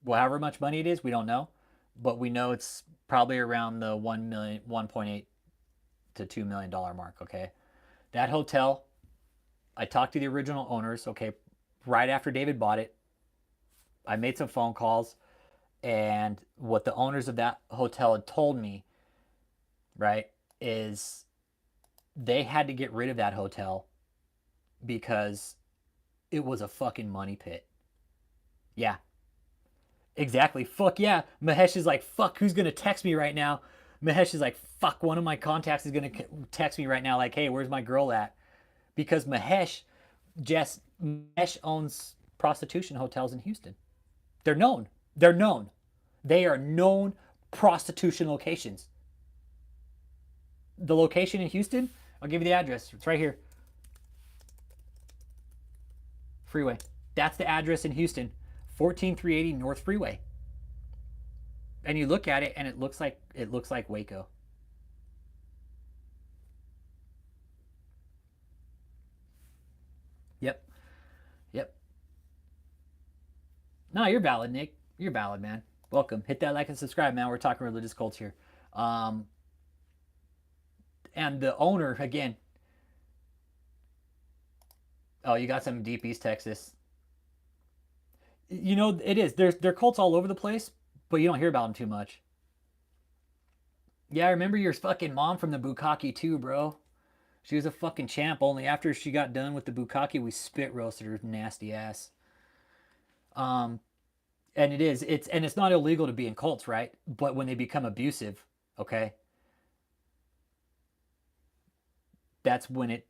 Well, however much money it is, we don't know, but we know it's probably around the 1.8 to $2 million mark. Okay, that hotel, I talked to the original owners. Okay, right after David bought it, I made some phone calls, and what the owners of that hotel had told me, right, is they had to get rid of that hotel because it was a fucking money pit. Yeah, exactly. Fuck yeah. Mahesh is like, fuck, who's going to text me right now? Mahesh is like, fuck, one of my contacts is going to text me right now, like, hey, where's my girl at? Because Mahesh owns prostitution hotels in Houston. They're known. They are known prostitution locations. The location in Houston, I'll give you the address. It's right here. Freeway. That's the address in Houston. 14380 North Freeway. And you look at it and it looks like Waco. Yep. No, you're valid, Nick. You're valid, man. Welcome. Hit that like and subscribe, man. We're talking religious cults here. And the owner, again. Oh, you got some deep East Texas. You know, it is. There are cults all over the place, but you don't hear about them too much. Yeah, I remember your fucking mom from the Bukkake too, bro. She was a fucking champ. Only after she got done with the Bukkake, we spit roasted her nasty ass. And it's not illegal to be in cults, right? But when they become abusive, okay, that's when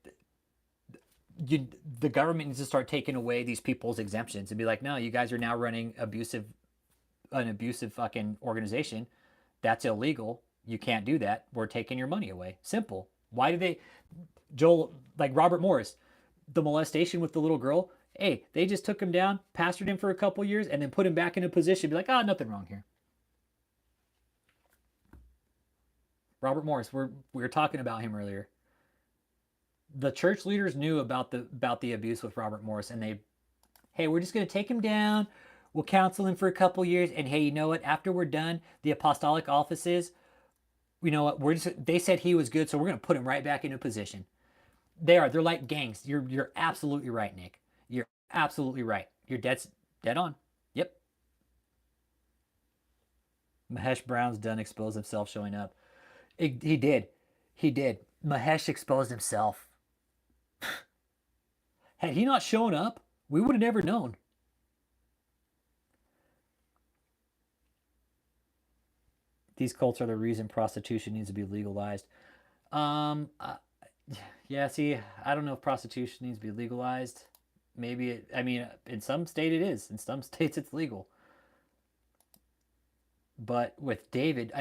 the government needs to start taking away these people's exemptions and be like, no, you guys are now running an abusive fucking organization. That's illegal. You can't do that. We're taking your money away. Simple. Why do they, Joel, like Robert Morris, the molestation with the little girl? Hey, they just took him down, pastored him for a couple years, and then put him back in a position. Be like, nothing wrong here. Robert Morris, we were talking about him earlier. The church leaders knew about the abuse with Robert Morris, and hey, we're just gonna take him down. We'll counsel him for a couple years, and hey, you know what? After we're done, the apostolic offices, you know what? They said he was good, so we're gonna put him right back into position. They're like gangs. You're absolutely right, Nick. You're absolutely right. You're dead on. Yep. Mahesh Brown's done exposed himself showing up. He did. Mahesh exposed himself. Had he not shown up, we would have never known. These cults are the reason prostitution needs to be legalized. Yeah, see, I don't know if prostitution needs to be legalized. Maybe in some state it is. In some states it's legal. But with David,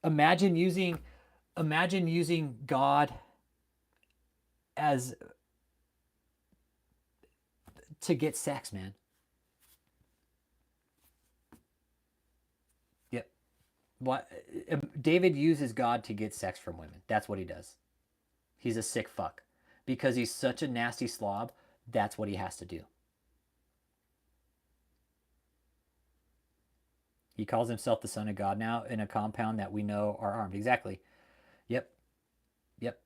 imagine using God as to get sex, man. Yep. What? David uses God to get sex from women. That's what he does. He's a sick fuck. Because he's such a nasty slob, that's what he has to do. He calls himself the son of God now in a compound that we know are armed. Exactly. Yep. Yep.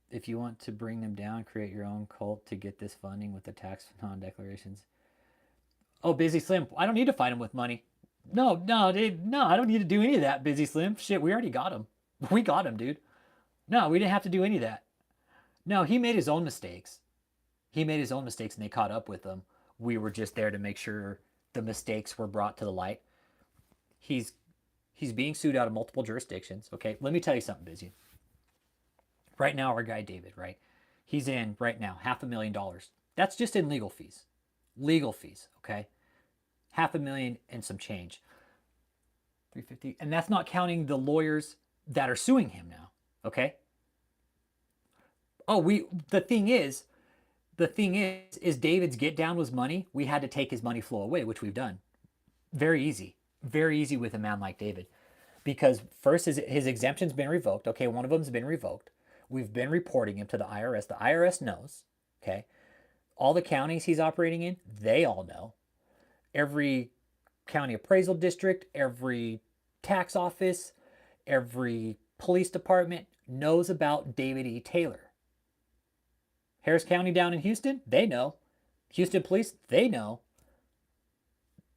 If you want to bring them down, create your own cult to get this funding with the tax non-declarations. Oh, Busy Slim, I don't need to fight him with money. No, dude, no, I don't need to do any of that, Busy Slim. Shit, we already got him. We got him, dude. No, we didn't have to do any of that. No, he made his own mistakes. He made his own mistakes and they caught up with him. We were just there to make sure the mistakes were brought to the light. He's being sued out of multiple jurisdictions. Okay, let me tell you something, Busy. Right now, our guy David, right? He's in right now $500,000. That's just in legal fees. Legal fees, okay? $500,000 and some change. 350, and that's not counting the lawyers that are suing him now. Okay. Oh, the thing is David's get down was money. We had to take his money flow away, which we've done. Very easy with a man like David, because first his exemption's been revoked. Okay, one of them's been revoked. We've been reporting him to the IRS. The IRS knows. Okay, all the counties he's operating in, they all know. Every county appraisal district, every tax office, every police department knows about DavidETaylor. Harris County down in Houston, they know. Houston police, they know.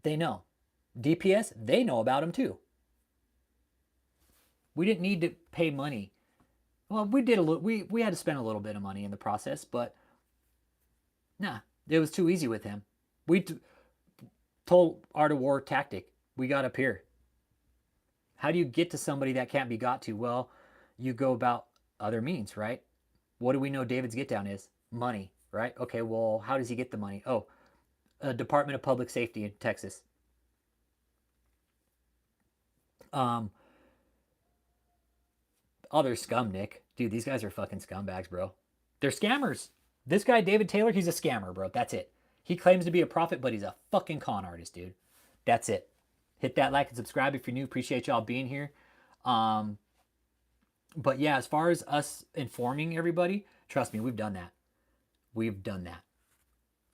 They know. DPS, they know about him too. We didn't need to pay money. Well, we did a little. We had to spend a little bit of money in the process, but nah, it was too easy with him. We told Art of War tactic. We got up here. How do you get to somebody that can't be got to? Well, you go about other means, right? What do we know David's get down is? Money, right? Okay, well, how does he get the money? Oh, Department of Public Safety in Texas. Other scum, Nick. Dude, these guys are fucking scumbags, bro. They're scammers. This guy, DavidETaylor, he's a scammer, bro. That's it. He claims to be a prophet, but he's a fucking con artist, dude. That's it. Hit that like and subscribe if you're new. Appreciate y'all being here. But yeah, as far as us informing everybody, trust me, we've done that. We've done that.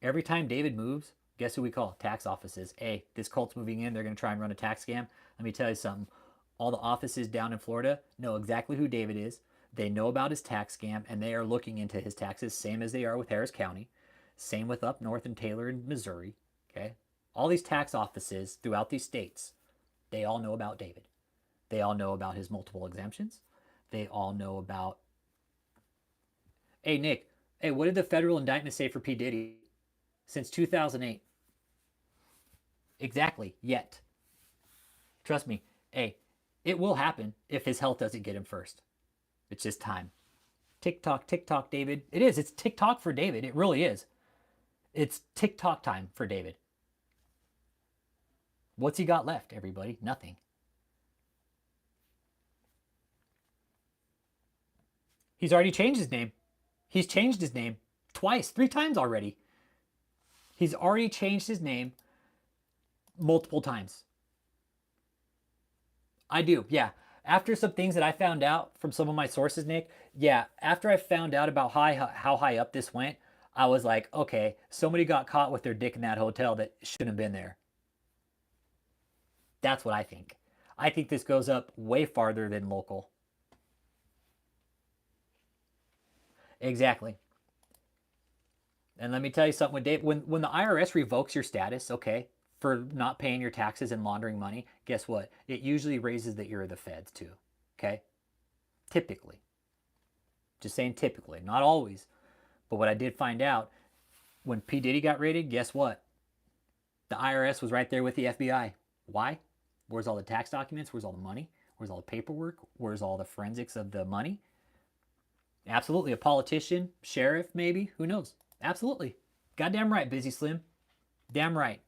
Every time David moves, guess who we call? Tax offices. Hey, this cult's moving in. They're going to try and run a tax scam. Let me tell you something. All the offices down in Florida know exactly who David is. They know about his tax scam, and they are looking into his taxes, same as they are with Harris County. Same with up north in Taylor and Missouri. Okay? All these tax offices throughout these states, they all know about David. They all know about his multiple exemptions. They all know about... Hey, Nick. Hey, what did the federal indictment say for P. Diddy since 2008? Exactly. Yet. Trust me. Hey, it will happen if his health doesn't get him first. It's just time. TikTok, David. It is. It's TikTok for David. It really is. It's TikTok time for David. What's he got left, everybody? Nothing. He's already changed his name. He's changed his name twice, 3 times already. He's already changed his name multiple times. I do, yeah. After some things that I found out from some of my sources, Nick, yeah, after I found out about how high up this went, I was like, okay, somebody got caught with their dick in that hotel that shouldn't have been there. That's what I think. I think this goes up way farther than local. Exactly. And let me tell you something with Dave. When the IRS revokes your status, okay, for not paying your taxes and laundering money, guess what? It usually raises the ear of the feds too. Okay? Typically. Just saying typically. Not always. But what I did find out, when P. Diddy got raided, guess what? The IRS was right there with the FBI. Why? Where's all the tax documents? Where's all the money? Where's all the paperwork? Where's all the forensics of the money? Absolutely. A politician, sheriff, maybe. Who knows? Absolutely. Goddamn right, Busy Slim. Damn right.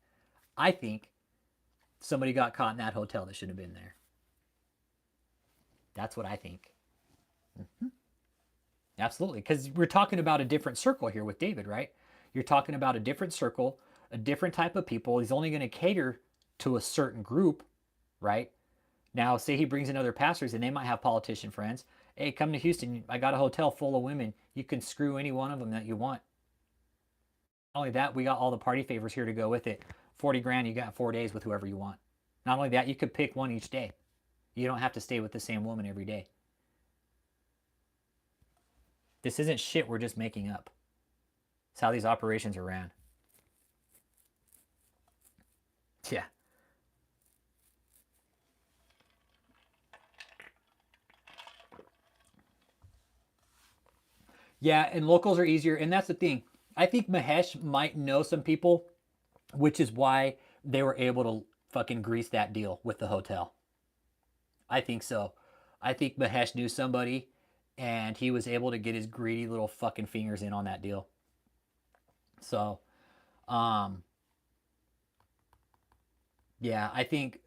I think somebody got caught in that hotel that shouldn't have been there. That's what I think. Mm-hmm. Absolutely. Because we're talking about a different circle here with David, right? You're talking about a different circle, a different type of people. He's only going to cater to a certain group, right? Now, say he brings in other pastors and they might have politician friends. Hey, come to Houston. I got a hotel full of women. You can screw any one of them that you want. Not only that, we got all the party favors here to go with it. 40 grand, you got 4 days with whoever you want. Not only that, you could pick one each day. You don't have to stay with the same woman every day. This isn't shit we're just making up. It's how these operations are ran. Yeah. Yeah, and locals are easier. And that's the thing. I think Mahesh might know some people, which is why they were able to fucking grease that deal with the hotel. I think so. I think Mahesh knew somebody and he was able to get his greedy little fucking fingers in on that deal. So, yeah, I think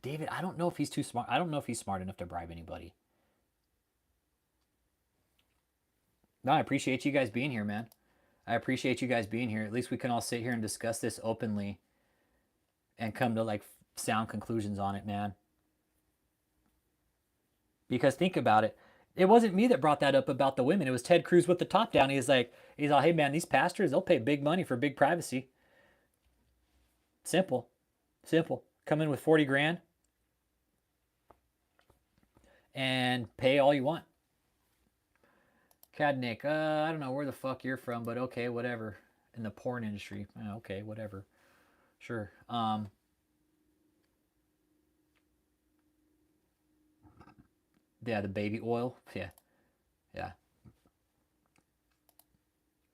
David, I don't know if he's too smart. I don't know if he's smart enough to bribe anybody. No, I appreciate you guys being here, man. I appreciate you guys being here. At least we can all sit here and discuss this openly and come to like sound conclusions on it, man. Because think about it. It wasn't me that brought that up about the women. It was Ted Cruz with the top down. He's like, hey man, these pastors, they'll pay big money for big privacy. Simple. Simple. Come in with 40 grand and pay all you want. Cadnick, I don't know where the fuck you're from, but okay, whatever. In the porn industry. Okay, whatever. Sure. Yeah, the baby oil. Yeah. Yeah.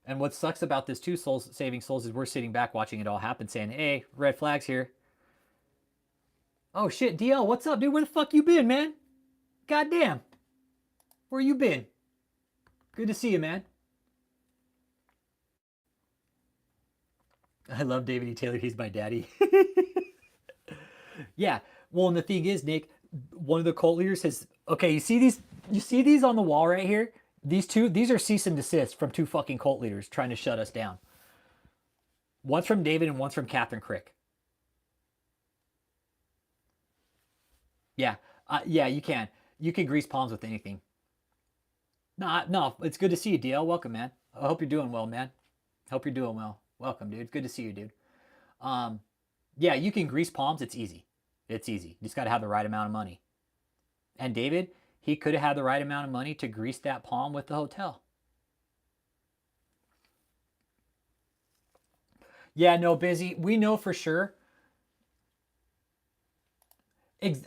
And what sucks about this too, Souls Saving Souls, is we're sitting back watching it all happen saying, hey, red flags here. Oh shit, DL, what's up, dude? Where the fuck you been, man? Goddamn. Where you been? Good to see you, man. I love DavidETaylor. He's my daddy. Yeah. Well, and the thing is, Nick, one of the cult leaders has. Okay, you see these? You see these on the wall right here? These are cease and desist from two fucking cult leaders trying to shut us down. One's from David and one's from KathrynKrick. Yeah. Yeah, you can. You can grease palms with anything. No, it's good to see you, DL. Welcome, man. I hope you're doing well, man. Hope you're doing well. Welcome, dude. Good to see you, dude. Yeah, you can grease palms. It's easy. It's easy. You just got to have the right amount of money. And David, he could have had the right amount of money to grease that palm with the hotel. Yeah, no, busy. We know for sure. Hey,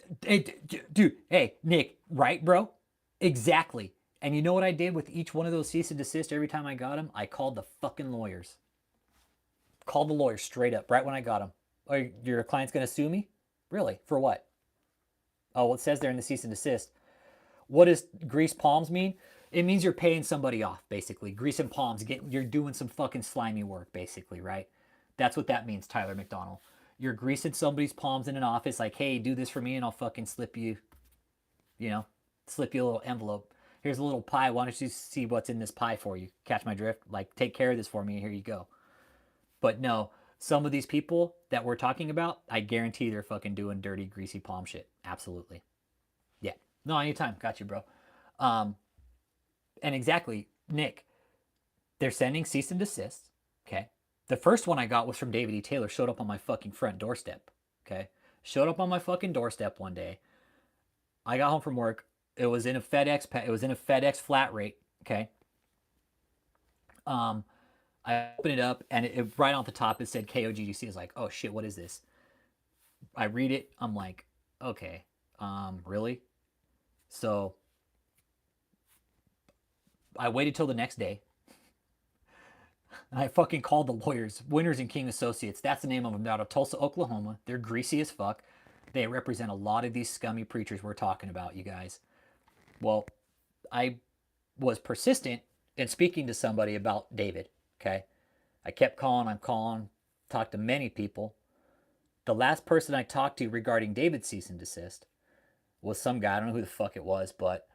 dude, hey, Nick, right, bro? Exactly. And you know what I did with each one of those cease and desist every time I got them? I called the fucking lawyers. Called the lawyers straight up right when I got them. Oh, your client's going to sue me? Really? For what? Oh, well, it says there in the cease and desist. What does grease palms mean? It means you're paying somebody off, basically. Greasing palms, you're doing some fucking slimy work, basically, right? That's what that means, Tyler McDonald. You're greasing somebody's palms in an office like, hey, do this for me and I'll fucking slip you a little envelope. Here's a little pie. Why don't you see what's in this pie for you? Catch my drift? Like, take care of this for me and here you go. But no, some of these people that we're talking about, I guarantee they're fucking doing dirty, greasy palm shit. Absolutely. Yeah. No, anytime. Got you, bro. And exactly, Nick, they're sending cease and desist. Okay. The first one I got was from DavidETaylor. Showed up on my fucking front doorstep. Okay. Showed up on my fucking doorstep one day. I got home from work. It was in a FedEx flat rate. Okay. I opened it up and it right on the top it said KOGGC. I was like, oh shit, what is this? I read it. I'm like, okay, really? So I waited till the next day. And I fucking called the lawyers, Winters and King Associates. That's the name of them. They're out of Tulsa, Oklahoma. They're greasy as fuck. They represent a lot of these scummy preachers we're talking about, you guys. Well, I was persistent in speaking to somebody about David. Okay. I kept calling, I'm calling, talked to many people. The last person I talked to regarding David's cease and desist was some guy, I don't know who the fuck it was, but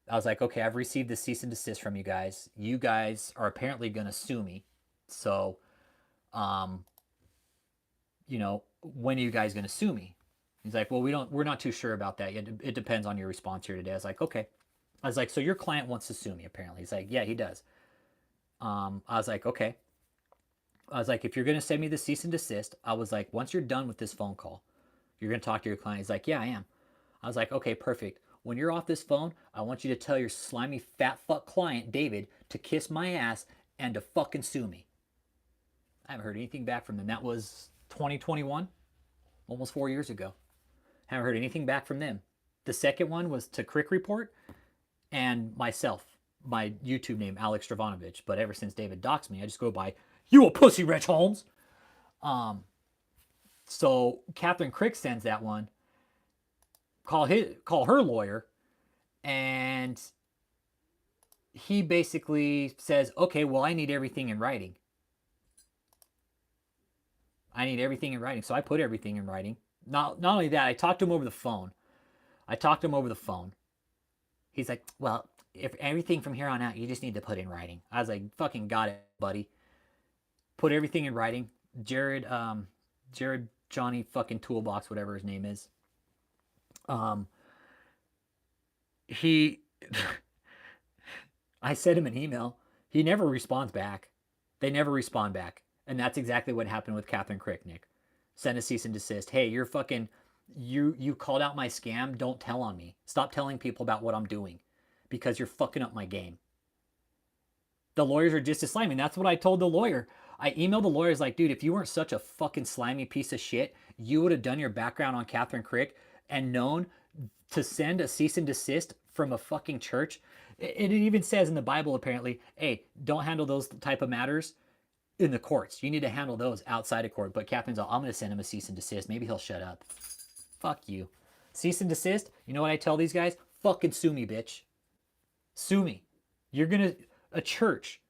I was like, okay, I've received the cease and desist from you guys. You guys are apparently going to sue me. So, um, when are you guys going to sue me? He's like, well, we're not too sure about that yet. It depends on your response here today. I was like, okay. I was like, so your client wants to sue me, apparently. He's like, yeah, he does. I was like, okay. I was like, if you're going to send me the cease and desist, I was like, once you're done with this phone call, you're going to talk to your client. He's like, yeah, I am. I was like, okay, perfect. When you're off this phone, I want you to tell your slimy fat fuck client, David, to kiss my ass and to fucking sue me. I haven't heard anything back from them. That was 2021, almost 4 years ago. Haven't heard anything back from them. The second one was to Krick Report and myself, my YouTube name, Alex Stravanovich. But ever since David doxed me, I just go by, you a pussy, Rich Holmes. So KathrynKrick sends that one. Call her lawyer, and he basically says, okay, well, I need everything in writing. So I put everything in writing. Not only that, I talked to him over the phone. He's like, well, if everything from here on out, you just need to put in writing. I was like, fucking got it, buddy. Put everything in writing. Jared Johnny fucking Toolbox, whatever his name is. I sent him an email. He never responds back. They never respond back. And that's exactly what happened with KathrynKrick, Nick. Send a cease and desist. Hey, you're fucking, you called out my scam. Don't tell on me. Stop telling people about what I'm doing because you're fucking up my game. The lawyers are just as slimy. And that's what I told the lawyer. I emailed the lawyers like, dude, if you weren't such a fucking slimy piece of shit, you would have done your background on KathrynKrick and known to send a cease and desist from a fucking church. It even says in the Bible, apparently, hey, don't handle those type of matters in the courts. You need to handle those outside of court. But Kathryn's all, I'm going to send him a cease and desist. Maybe he'll shut up. Fuck you. Cease and desist? You know what I tell these guys? Fucking sue me, bitch. Sue me. You're going to, a church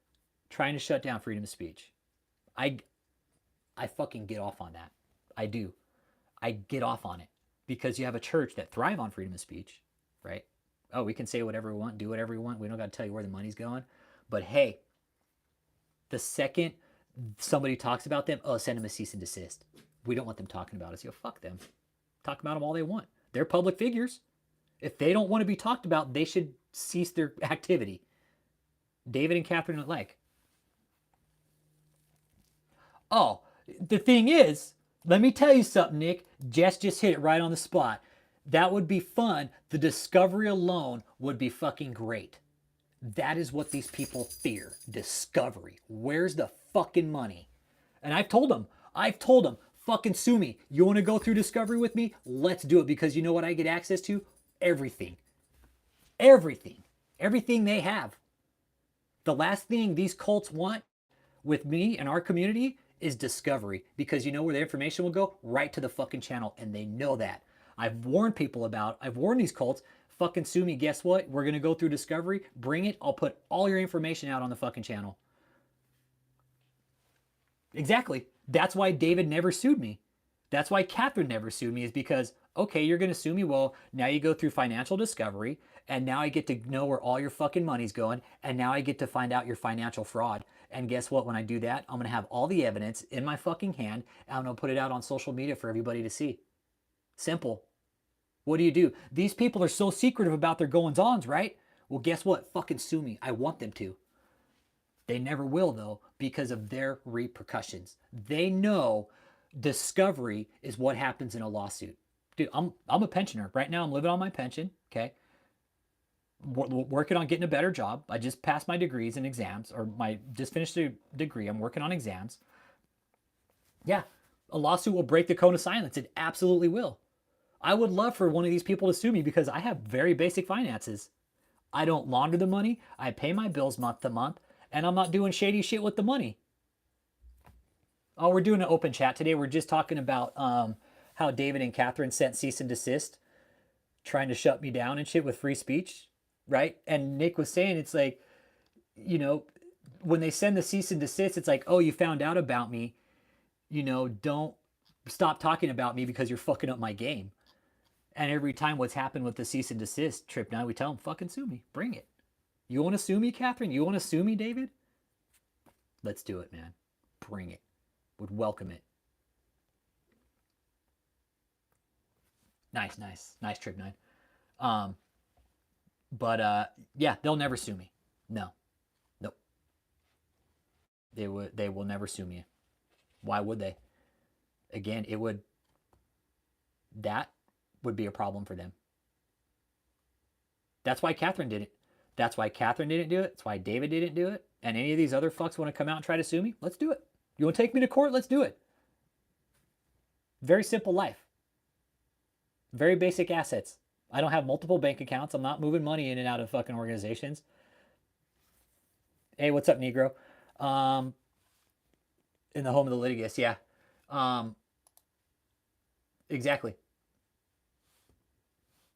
trying to shut down freedom of speech. I fucking get off on that. I do. I get off on it because you have a church that thrive on freedom of speech, right? Oh, we can say whatever we want, do whatever we want. We don't got to tell you where the money's going. But hey, the second somebody talks about them, oh, send them a cease and desist. We don't want them talking about us. Yo, fuck them. Talk about them all they want. They're public figures. If they don't want to be talked about, they should cease their activity. David and Kathryn alike. Oh, the thing is, let me tell you something, Nick. Jess just hit it right on the spot. That would be fun. The discovery alone would be fucking great. That is what these people fear. Discovery. Where's the fucking money? And I've told them, fucking sue me. You want to go through discovery with me? Let's do it because you know what I get access to? Everything. Everything. Everything they have. The last thing these cults want with me and our community is discovery because you know where the information will go? Right to the fucking channel, and they know that. I've warned these cults, fucking sue me, guess what? We're going to go through discovery, bring it, I'll put all your information out on the fucking channel. Exactly. That's why David never sued me. That's why Kathryn never sued me is because, okay, you're going to sue me. Well, now you go through financial discovery, and now I get to know where all your fucking money's going, and now I get to find out your financial fraud. And guess what? When I do that, I'm going to have all the evidence in my fucking hand, and I'm going to put it out on social media for everybody to see. Simple. What do? These people are so secretive about their goings-ons, right? Well, guess what? Fucking sue me. I want them to. They never will, though, because of their repercussions. They know discovery is what happens in a lawsuit. Dude, I'm a pensioner. Right now, I'm living on my pension, okay? Working on getting a better job. I just passed my degrees and exams, or just finished a degree. I'm working on exams. Yeah, a lawsuit will break the cone of silence. It absolutely will. I would love for one of these people to sue me because I have very basic finances. I don't launder the money. I pay my bills month to month, and I'm not doing shady shit with the money. Oh, we're doing an open chat today. We're just talking about how David and Kathryn sent cease and desist, trying to shut me down and shit with free speech, right? And Nick was saying it's like, you know, when they send the cease and desist, it's like, oh, you found out about me. You know, don't stop talking about me because you're fucking up my game. And every time what's happened with the cease and desist trip now, we tell them, fucking sue me. Bring it. You want to sue me, Kathryn? You want to sue me, David? Let's do it, man. Bring it. Would welcome it. Nice, nice. Nice, Trip 9. Yeah, they'll never sue me. No. Nope. They will never sue me. Why would they? Again, that would be a problem for them. That's why Kathryn did it. That's why Kathryn didn't do it. That's why David didn't do it. And any of these other fucks want to come out and try to sue me? Let's do it. You want to take me to court? Let's do it. Very simple life. Very basic assets. I don't have multiple bank accounts. I'm not moving money in and out of fucking organizations. Hey, what's up, Negro? In the home of the litigious, yeah. Exactly.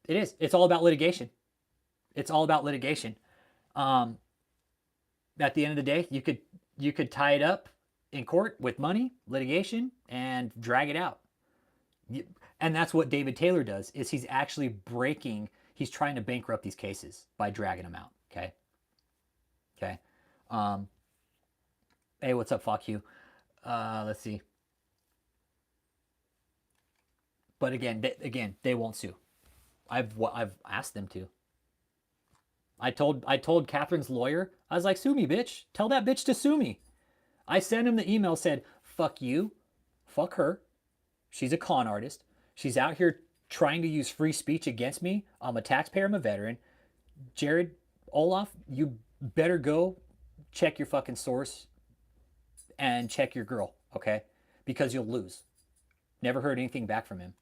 It is. It's all about litigation. It's all about litigation. At the end of the day, you could tie it up in court with money, litigation, and drag it out. And that's what DavidETaylor does, is he's actually he's trying to bankrupt these cases by dragging them out, okay? Okay. Hey, what's up, fuck you? Let's see. But again, they won't sue. I've asked them to. I told Kathryn's lawyer, I was like, sue me, bitch. Tell that bitch to sue me. I sent him the email, said, fuck you, fuck her. She's a con artist. She's out here trying to use free speech against me. I'm a taxpayer, I'm a veteran. Jared, Olaf, you better go check your fucking source and check your girl, okay? Because you'll lose. Never heard anything back from him.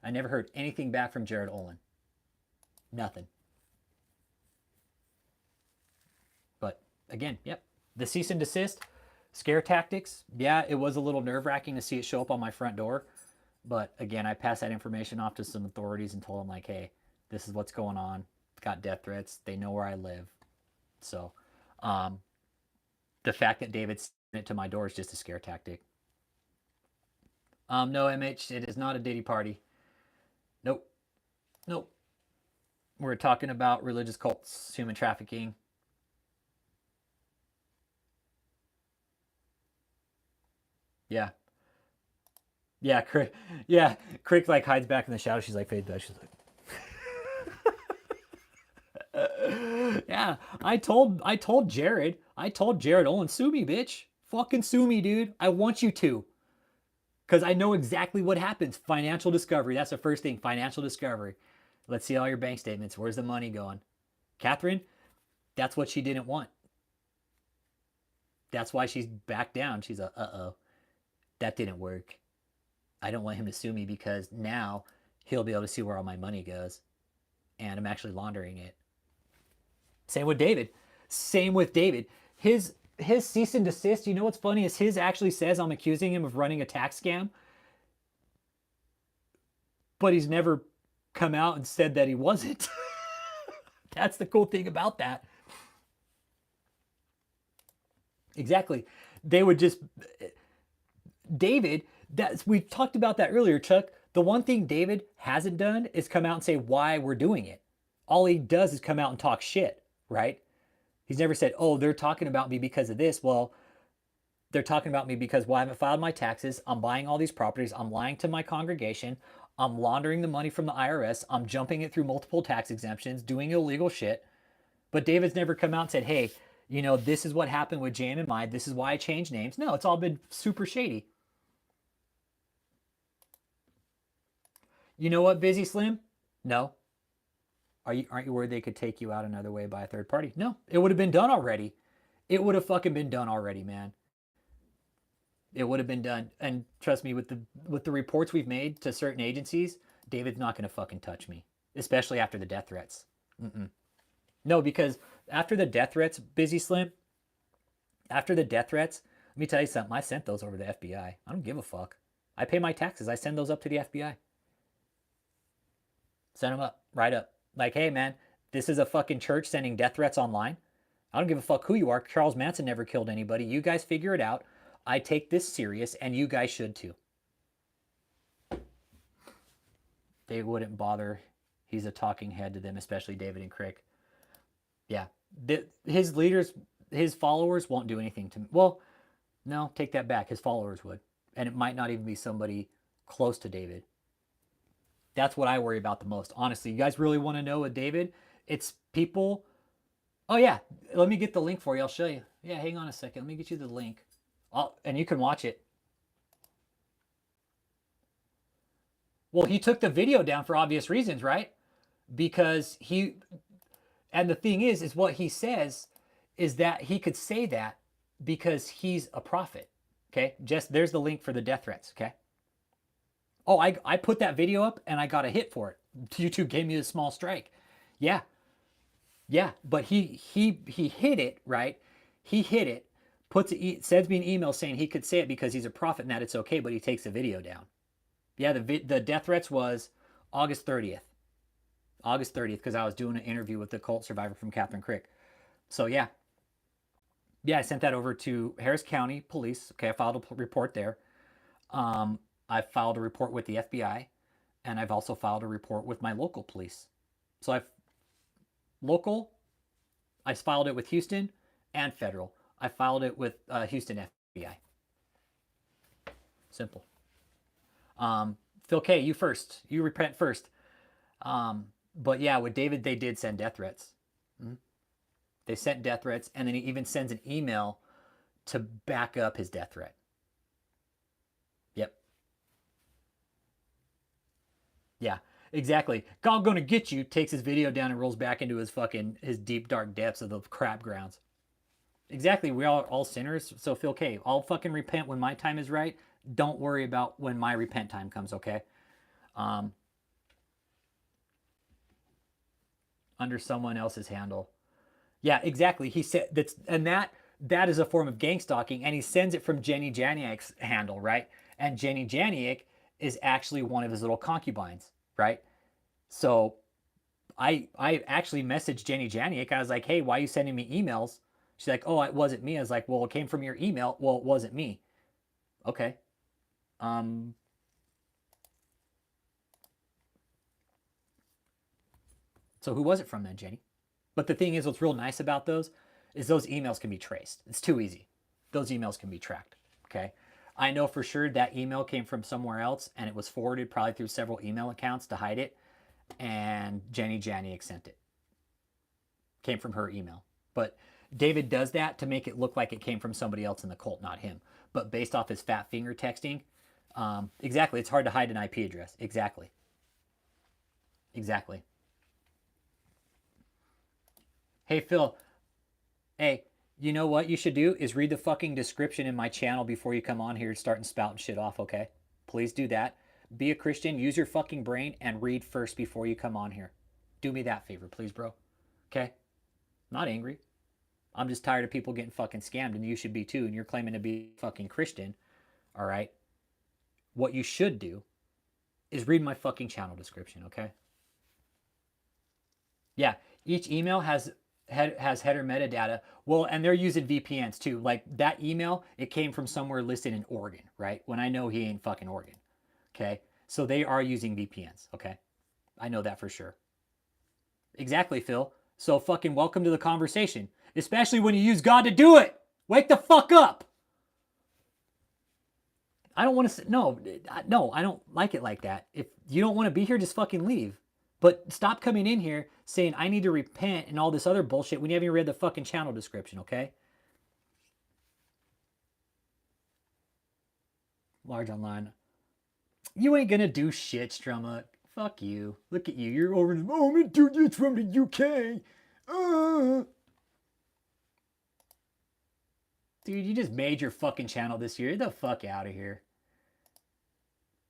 I never heard anything back from Jared Olin. Nothing. But again, yep. The cease and desist, scare tactics. Yeah, it was a little nerve-wracking to see it show up on my front door. But again, I passed that information off to some authorities and told them, like, hey, this is what's going on. Got death threats. They know where I live. So the fact that David sent it to my door is just a scare tactic. No, MH, it is not a Diddy party. Nope. Nope. We're talking about religious cults, human trafficking. Yeah. Yeah, Krick like hides back in the shadow. She's like, fade back. She's like, yeah. I told Jared Olin, sue me, bitch. Fucking sue me, dude. I want you to. Because I know exactly what happens. Financial discovery. That's the first thing. Financial discovery. Let's see all your bank statements. Where's the money going? Kathryn, that's what she didn't want. That's why she's backed down. She's a, uh-oh. That didn't work. I don't want him to sue me because now he'll be able to see where all my money goes. And I'm actually laundering it. Same with David. His cease and desist, you know what's funny is his actually says I'm accusing him of running a tax scam. But he's never come out and said that he wasn't. That's the cool thing about that. Exactly. They would just... David, we talked about that earlier, Chuck. The one thing David hasn't done is come out and say why we're doing it. All he does is come out and talk shit, right? He's never said, oh, they're talking about me because of this. Well, they're talking about me because, well, I haven't filed my taxes. I'm buying all these properties. I'm lying to my congregation. I'm laundering the money from the IRS. I'm jumping it through multiple tax exemptions, doing illegal shit. But David's never come out and said, hey, you know, this is what happened with JMMI. This is why I changed names. No, it's all been super shady. You know what, Busy Slim? No. Aren't you worried they could take you out another way by a third party? No, it would have been done already. It would have fucking been done already, man. It would have been done. And trust me, with the reports we've made to certain agencies, David's not going to fucking touch me, especially after the death threats. No, because after the death threats, Busy Slim, after the death threats, let me tell you something. I sent those over to the FBI. I don't give a fuck. I pay my taxes. I send those up to the FBI. Send them up, right up. Like, hey, man, this is a fucking church sending death threats online. I don't give a fuck who you are. Charles Manson never killed anybody. You guys figure it out. I take this serious, and you guys should too. They wouldn't bother He's a talking head to them, especially David and Krick. Yeah. His leaders, his followers won't do anything to me. Well, no, take that back. His followers would. And it might not even be somebody close to David. That's what I worry about the most. Honestly, you guys really want to know with David? It's people. Oh, yeah. Let me get the link for you. I'll show you. Yeah, hang on a second. Let me get you the link. And you can watch it. Well, he took the video down for obvious reasons, right? Because and the thing is what he says is that he could say that because he's a prophet. Okay? Just there's the link for the death threats. Okay? Oh, I put that video up and I got a hit for it. YouTube gave me a small strike. Yeah. Yeah. But he hit it, right? He hit it, sends me an email saying he could say it because he's a prophet and that it's okay, but he takes the video down. Yeah, the death threats was August 30th. August 30th, because I was doing an interview with the cult survivor from KathrynKrick. So yeah. Yeah, I sent that over to Harris County Police. Okay, I filed a report there. I filed a report with the FBI, and I've also filed a report with my local police. So I filed it with Houston and federal. I filed it with Houston FBI. Simple. Phil K, you first. You repent first. But yeah, with David, they did send death threats. They sent death threats, and then he even sends an email to back up his death threat. Yep. Yeah, exactly. God gonna get you, takes his video down and rolls back into his deep dark depths of the crap grounds. Exactly. We all sinners. So Phil K, I'll fucking repent when my time is right. Don't worry about when my repent time comes, okay? Under someone else's handle. Yeah, exactly. He said that is a form of gang stalking, and he sends it from Jenny Janiak's handle, right? And Jenny Janiak is actually one of his little concubines, right? So I actually messaged Jenny Janiak. I was like, hey, why are you sending me emails? She's like, oh, it wasn't me. I was like, well, it came from your email. Well, it wasn't me. Okay. So who was it from then, Jenny? But the thing is, what's real nice about those is those emails can be traced. It's too easy. Those emails can be tracked, okay? I know for sure that email came from somewhere else, and it was forwarded probably through several email accounts to hide it, and Jenny Janiak sent it. Came from her email. But David does that to make it look like it came from somebody else in the cult, not him. But based off his fat finger texting, exactly, it's hard to hide an IP address. Exactly. Exactly. Hey, Phil. Hey, you know what you should do is read the fucking description in my channel before you come on here and start spouting shit off, okay? Please do that. Be a Christian, use your fucking brain, and read first before you come on here. Do me that favor, please, bro. Okay? I'm not angry. I'm just tired of people getting fucking scammed, and you should be too, and you're claiming to be fucking Christian, all right? What you should do is read my fucking channel description, okay? Yeah, each email has header metadata. Well, and they're using VPNs too. Like that email, it came from somewhere listed in Oregon, right? When I know he ain't fucking Oregon. Okay? So they are using VPNs, okay? I know that for sure. Exactly, Phil. So fucking welcome to the conversation. Especially when you use God to do it. Wake the fuck up. I don't want to no, I don't like it like that. If you don't want to be here, just fucking leave. But stop coming in here saying I need to repent and all this other bullshit when you haven't even read the fucking channel description, okay? Large online. You ain't gonna do shit, Strummuck. Fuck you. Look at you. You're over the moment, dude. It's from the UK. Dude, you just made your fucking channel this year. Get the fuck out of here.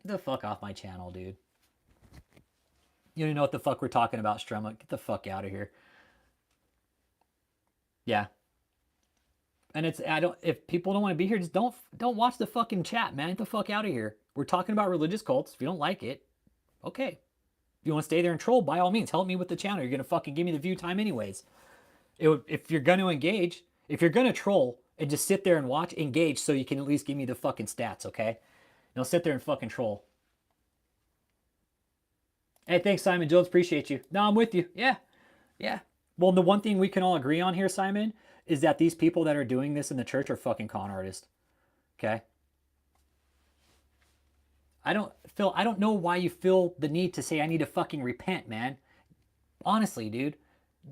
Get the fuck off my channel, dude. You don't even know what the fuck we're talking about, Strummuck. Get the fuck out of here. Yeah. And if people don't want to be here, just don't watch the fucking chat, man. Get the fuck out of here. We're talking about religious cults. If you don't like it, okay. If you want to stay there and troll, by all means, help me with the channel. You're going to fucking give me the view time anyways. If you're going to engage, if you're going to troll and just sit there and watch, engage so you can at least give me the fucking stats, okay? Don't sit there and fucking troll. Hey, thanks, Simon Jones. Appreciate you. No, I'm with you. Yeah. Yeah. Well, the one thing we can all agree on here, Simon, is that these people that are doing this in the church are fucking con artists. Okay? I don't know why you feel the need to say I need to fucking repent, man. Honestly, dude.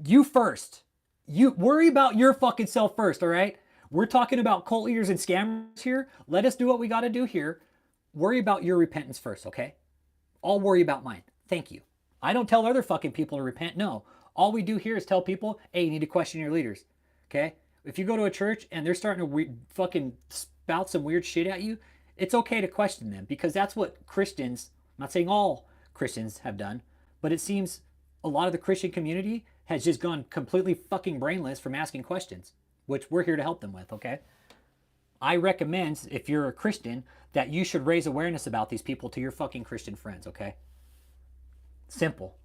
You first. You worry about your fucking self first, all right? We're talking about cult leaders and scammers here. Let us do what we got to do here. Worry about your repentance first, okay? I'll worry about mine. Thank you. I don't tell other fucking people to repent. No. All we do here is tell people, hey, you need to question your leaders. Okay? If you go to a church and they're starting to fucking spout some weird shit at you, it's okay to question them because that's what Christians, I'm not saying all Christians have done, but it seems a lot of the Christian community has just gone completely fucking brainless from asking questions, which we're here to help them with, okay? I recommend, if you're a Christian, that you should raise awareness about these people to your fucking Christian friends, okay? Simple.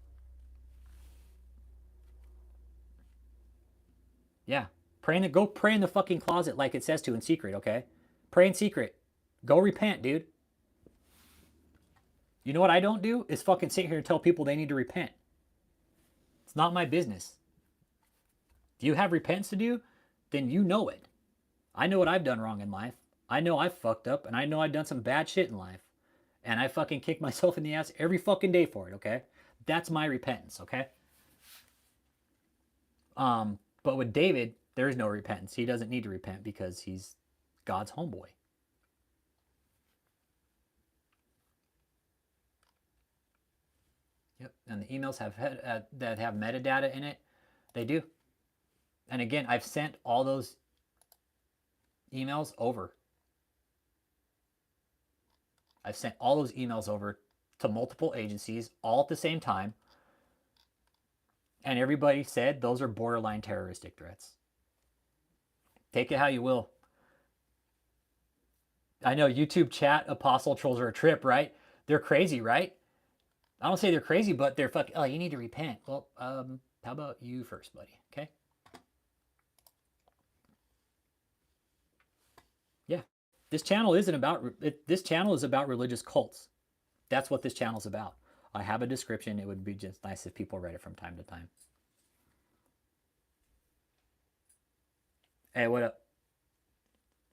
Yeah. Go pray in the fucking closet like it says to in secret, okay? Pray in secret. Go repent, dude. You know what I don't do? Is fucking sit here and tell people they need to repent. It's not my business. Do you have repentance to do? Then you know it. I know what I've done wrong in life. I know I've fucked up and I know I've done some bad shit in life. And I fucking kick myself in the ass every fucking day for it, okay? That's my repentance, okay? But with David, there is no repentance. He doesn't need to repent because he's God's homeboy. Yep, and the emails that have metadata in it, they do. And again, I've sent all those emails over. I've sent all those emails over to multiple agencies all at the same time. And everybody said those are borderline terroristic threats. Take it how you will. I know YouTube chat apostle trolls are a trip, right? They're crazy, right? I don't say they're crazy, but they're fucking, oh, you need to repent. Well, how about you first, buddy? Okay? Yeah. This channel is about religious cults. That's what this channel is about. I have a description. It would be just nice if people read it from time to time. Hey, what up?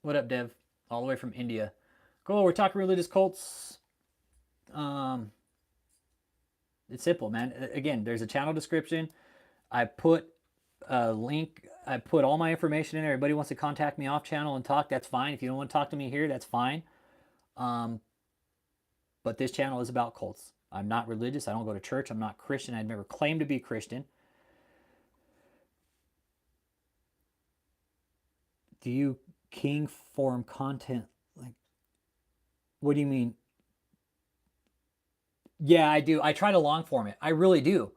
What up, Dev? All the way from India. Cool, we're talking religious cults. It's simple, man. Again, there's a channel description. I put a link. I put all my information in there. Everybody wants to contact me off channel and talk, that's fine. If you don't want to talk to me here, that's fine. But this channel is about cults. I'm not religious. I don't go to church. I'm not Christian. I've never claimed to be Christian. Do you king form content? Like, what do you mean? Yeah, I do. I try to long form it. I really do.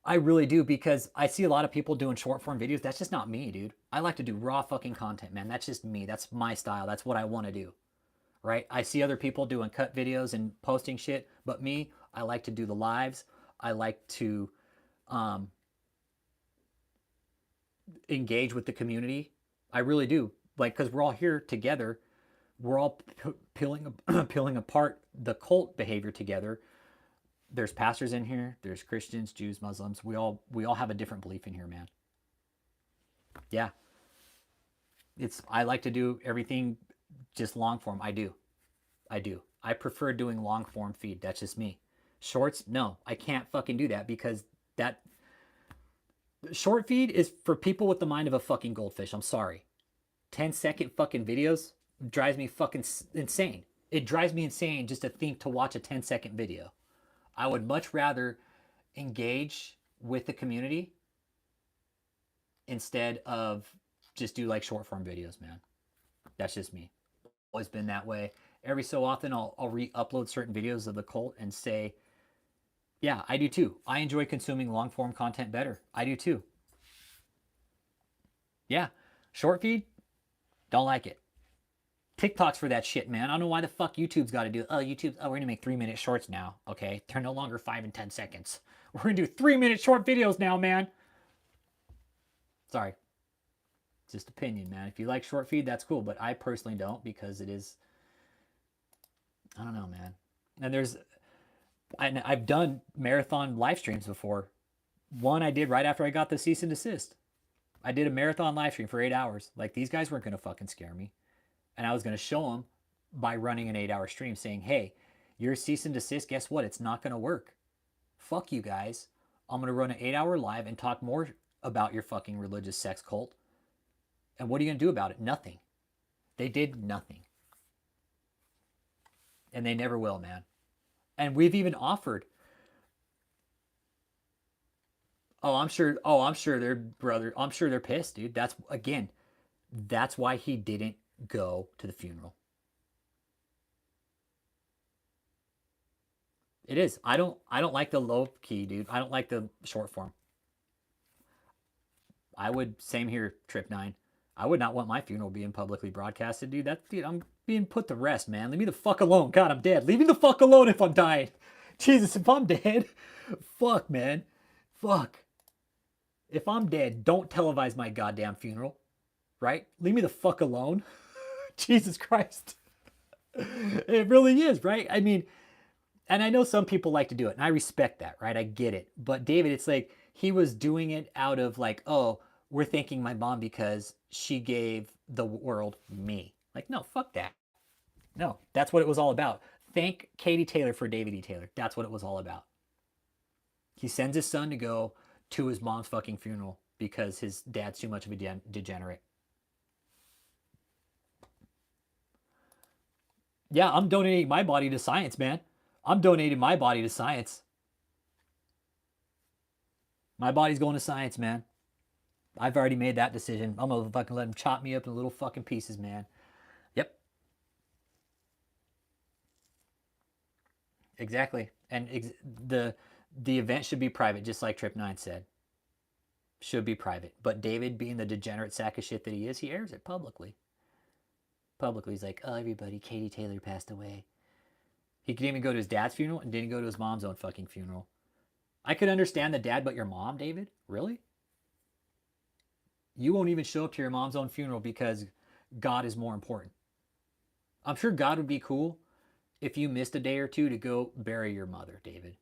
I really do because I see a lot of people doing short form videos. That's just not me, dude. I like to do raw fucking content, man. That's just me. That's my style. That's what I want to do. Right? I see other people doing cut videos and posting shit, but me, I like to do the lives. I like to engage with the community. I really do. Like, because we're all here together. We're all peeling apart the cult behavior together. There's pastors in here. There's Christians, Jews, Muslims. We all have a different belief in here, man. Yeah. I like to do everything just long form. I do. I prefer doing long form feed. That's just me. Shorts, no. I can't fucking do that because that short feed is for people with the mind of a fucking goldfish. I'm sorry. 10-second fucking videos drives me fucking insane. It drives me insane just to think to watch a 10-second video. I would much rather engage with the community instead of just do like short form videos, man. That's just me. Always been that way. Every so often I'll re-upload certain videos of the cult and say, yeah, I do too. I enjoy consuming long form content better. I do too. Yeah. Short feed, don't like it. TikTok's for that shit, man. I don't know why the fuck YouTube's got to do it. Oh, YouTube, we're going to make 3-minute shorts now. Okay, they're no longer 5 and 10 seconds. We're going to do 3-minute short videos now, man. Sorry. Just opinion, man. If you like short feed, that's cool. But I personally don't because it is, I don't know, man. And I've done marathon live streams before. One I did right after I got the cease and desist. I did a marathon live stream for 8 hours. Like, these guys weren't going to fucking scare me. And I was going to show them by running an 8-hour stream saying, hey, your cease and desist, guess what? It's not going to work. Fuck you guys. I'm going to run an 8-hour live and talk more about your fucking religious sex cult. And what are you going to do about it? Nothing. They did nothing. And they never will, man. And we've even offered. I'm sure they're brother. I'm sure they're pissed, dude. That's why he didn't go to the funeral. It is. I don't like the low key, dude. I don't like the short form. I would, same here, Trip 9. I would not want my funeral being publicly broadcasted, dude. I'm being put to rest, man. Leave me the fuck alone. God, I'm dead. Leave me the fuck alone if I'm dying. Jesus, if I'm dead, fuck, man. Fuck. If I'm dead, don't televise my goddamn funeral. Right? Leave me the fuck alone. Jesus Christ. It really is, right? I mean, and I know some people like to do it, and I respect that, right? I get it. But David, it's like he was doing it out of like, oh, we're thanking my mom because she gave the world me. Like, no, fuck that. No, that's what it was all about. Thank KathrynKrick for DavidETaylor. That's what it was all about. He sends his son to go to his mom's fucking funeral because his dad's too much of a degenerate. Yeah, I'm donating my body to science, man. I'm donating my body to science. My body's going to science, man. I've already made that decision. I'm gonna fucking let him chop me up in little fucking pieces, man. Yep. Exactly. And the event should be private, just like Trip 9 said. Should be private. But David, being the degenerate sack of shit that he is, he airs it publicly. He's like, oh, everybody, KathrynKrick passed away. He could even go to his dad's funeral and didn't go to his mom's own fucking funeral. I could understand the dad, but your mom, David? Really? You won't even show up to your mom's own funeral because God is more important. I'm sure God would be cool if you missed a day or two to go bury your mother, David.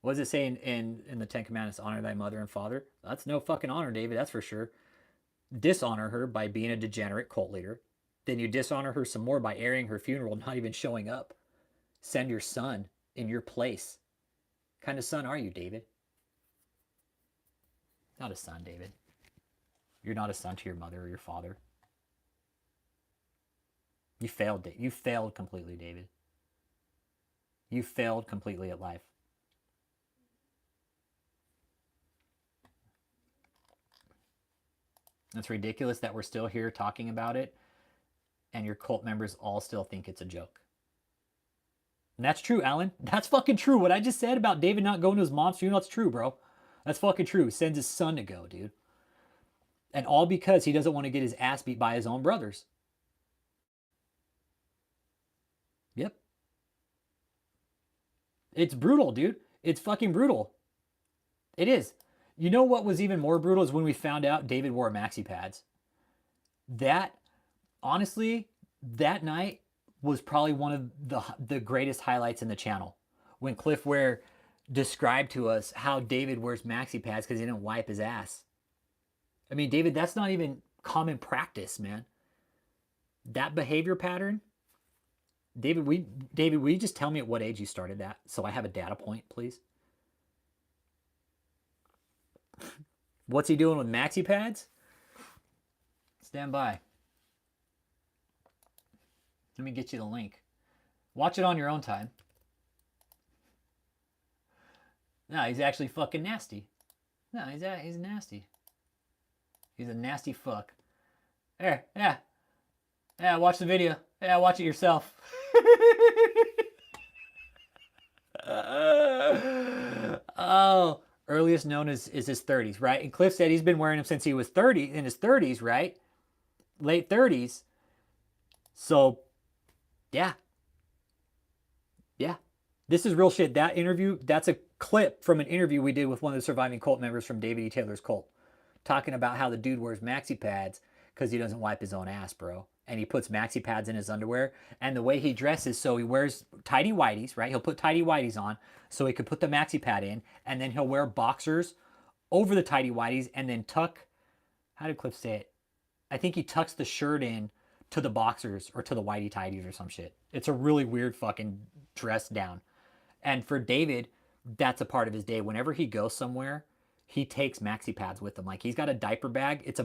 What does it say in the Ten Commandments? Honor thy mother and father. That's no fucking honor, David. That's for sure. Dishonor her by being a degenerate cult leader. Then you dishonor her some more by airing her funeral, not even showing up. Send your son in your place. What kind of son are you, David? Not a son, David. You're not a son to your mother or your father. You failed. You failed completely, David. You failed completely at life. It's ridiculous that we're still here talking about it and your cult members all still think it's a joke. And that's true, Alan. That's fucking true. What I just said about David not going to his mom's funeral, that's true, bro. That's fucking true. He sends his son to go, dude. And all because he doesn't want to get his ass beat by his own brothers. Yep. It's brutal, dude. It's fucking brutal. It is. You know what was even more brutal is when we found out David wore maxi pads. That, honestly, that night was probably one of the greatest highlights in the channel. When Cliff Ware described to us how David wears maxi pads because he didn't wipe his ass. I mean, David, that's not even common practice, man. That behavior pattern. David, will you just tell me at what age you started that so I have a data point, please? What's he doing with maxi pads? Stand by. Let me get you the link. Watch it on your own time. No, he's actually fucking nasty. No, he's nasty. He's a nasty fuck. There, yeah. Yeah, watch the video. Yeah, watch it yourself. Oh, earliest known is his 30s, right? And Cliff said he's been wearing them since he was 30, in his 30s, right? Late 30s. So, yeah. Yeah. This is real shit. That interview, that's a clip from an interview we did with one of the surviving cult members from DavidETaylor's cult. Talking about how the dude wears maxi pads because he doesn't wipe his own ass, bro. and he puts maxi pads in his underwear. And the way he dresses, so he wears tidy whities, right? He'll put tidy whities on so he could put the maxi pad in, and then he'll wear boxers over the tidy whities and then tuck, how did Cliff say it? I think he tucks the shirt in to the boxers or to the whitey tidies or some shit. It's a really weird fucking dress down. And for David, that's a part of his day. Whenever he goes somewhere, he takes maxi pads with him. Like he's got a diaper bag. It's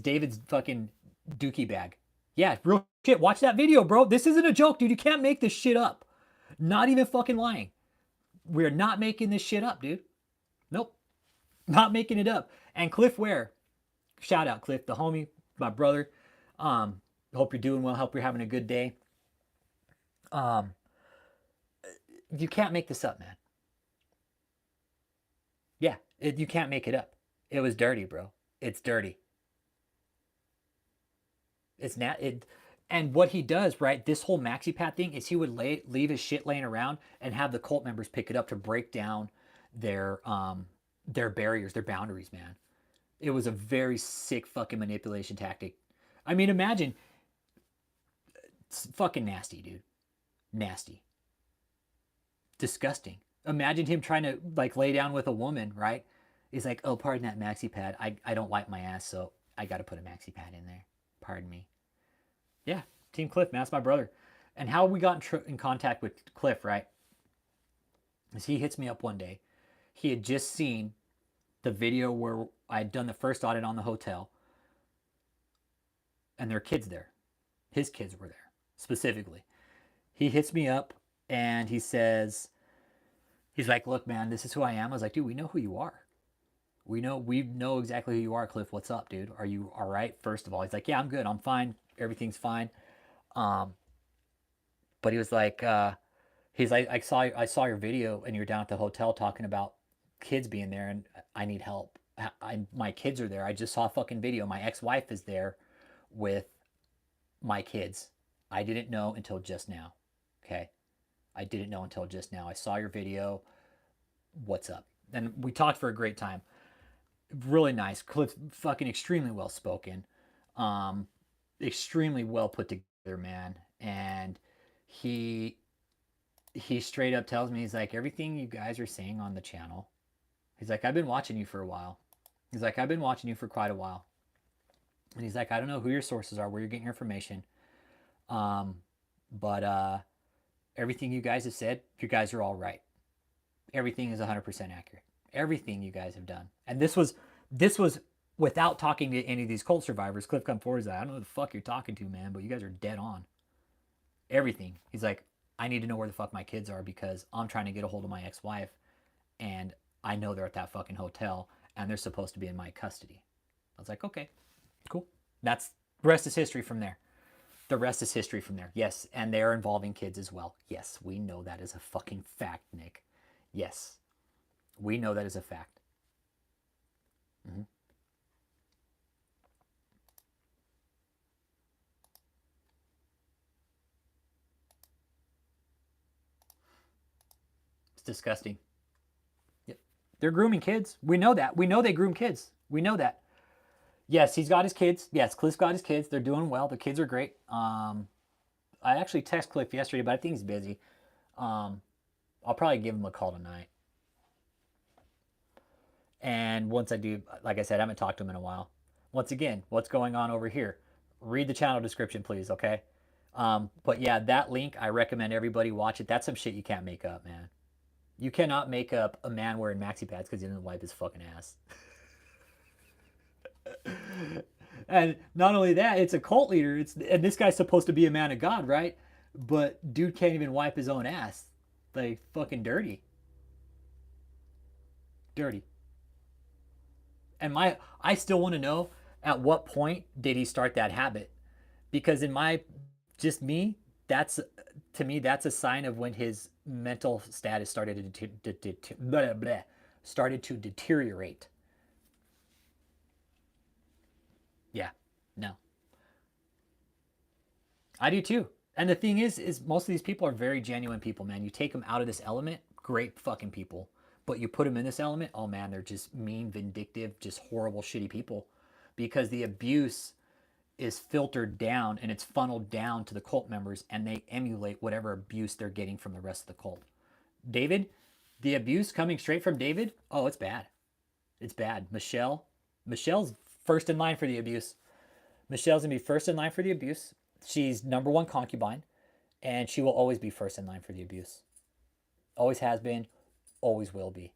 David's fucking dookie bag. Yeah, real shit. Watch that video, bro. This isn't a joke, dude. You can't make this shit up. Not even fucking lying. We're not making this shit up, dude. Nope. Not making it up. And Cliff Ware, shout out Cliff, the homie, my brother. Hope you're doing well. Hope you're having a good day. You can't make this up, man. Yeah, you can't make it up. It was dirty, bro. It's dirty. It's not it. And what he does, right? This whole maxi pad thing is he would leave his shit laying around and have the cult members pick it up to break down their barriers, their boundaries, man. It was a very sick fucking manipulation tactic. I mean, imagine. It's fucking nasty, dude. Nasty. Disgusting. Imagine him trying to like lay down with a woman, right? He's like, oh, pardon that maxi pad. I don't wipe my ass, so I got to put a maxi pad in there. Pardon me. Yeah, Team Cliff, man. That's my brother. And how we got in contact with Cliff, right? Is he hits me up one day. He had just seen the video where I had done the first audit on the hotel. And there are kids there. His kids were there, specifically. He hits me up and he says, he's like, look, man, this is who I am. I was like, dude, we know who you are. We know exactly who you are, Cliff. What's up, dude? Are you all right? First of all, he's like, yeah, I'm good. I'm fine. Everything's fine. But he was like, he's like, I saw your video and you're down at the hotel talking about kids being there and I need help. My kids are there. I just saw a fucking video. My ex-wife is there with my kids. I didn't know until just now. Okay. I didn't know until just now. I saw your video. What's up? And we talked for a great time. Really nice. Cliff, fucking extremely well spoken. Extremely well put together, man. And he straight up tells me, he's like, everything you guys are saying on the channel, he's like, I've been watching you for a while. He's like, I've been watching you for quite a while. And he's like, I don't know who your sources are, where you're getting your information. But everything you guys have said, you guys are all right. Everything is 100% accurate. Everything you guys have done. And this was without talking to any of these cult survivors. Cliff come forward and said, I don't know who the fuck you're talking to, man, but you guys are dead on. Everything. He's like, I need to know where the fuck my kids are because I'm trying to get a hold of my ex-wife and I know they're at that fucking hotel and they're supposed to be in my custody. I was like, okay, cool. The rest is history from there. The rest is history from there. Yes, and they're involving kids as well. Yes, we know that is a fucking fact, Nick. Yes, we know that is a fact. Mm-hmm. It's disgusting. Yep. They're grooming kids. We know that. We know they groom kids. We know that. Yes, he's got his kids. Yes, Cliff's got his kids. They're doing well. The kids are great. I actually texted Cliff yesterday, but I think he's busy. I'll probably give him a call tonight. And once I do, like I said, I haven't talked to him in a while. Once again, what's going on over here? Read the channel description, please, okay? But yeah, that link, I recommend everybody watch it. That's some shit you can't make up, man. You cannot make up a man wearing maxi pads because he didn't wipe his fucking ass. And not only that, it's a cult leader. And this guy's supposed to be a man of God, right? But dude can't even wipe his own ass. Like, fucking dirty. Dirty. And I still want to know, at what point did he start that habit? Because to me, that's a sign of when his mental status started to deteriorate. Yeah, no. I do too. And the thing is most of these people are very genuine people, man. You take them out of this element, great fucking people. But you put them in this element, oh man, they're just mean, vindictive, just horrible, shitty people. Because the abuse is filtered down and it's funneled down to the cult members, and they emulate whatever abuse they're getting from the rest of the cult. David, the abuse coming straight from David, oh, it's bad. It's bad. Michelle's first in line for the abuse. Michelle's going to be first in line for the abuse. She's number one concubine, and she will always be first in line for the abuse. Always has been, always will be.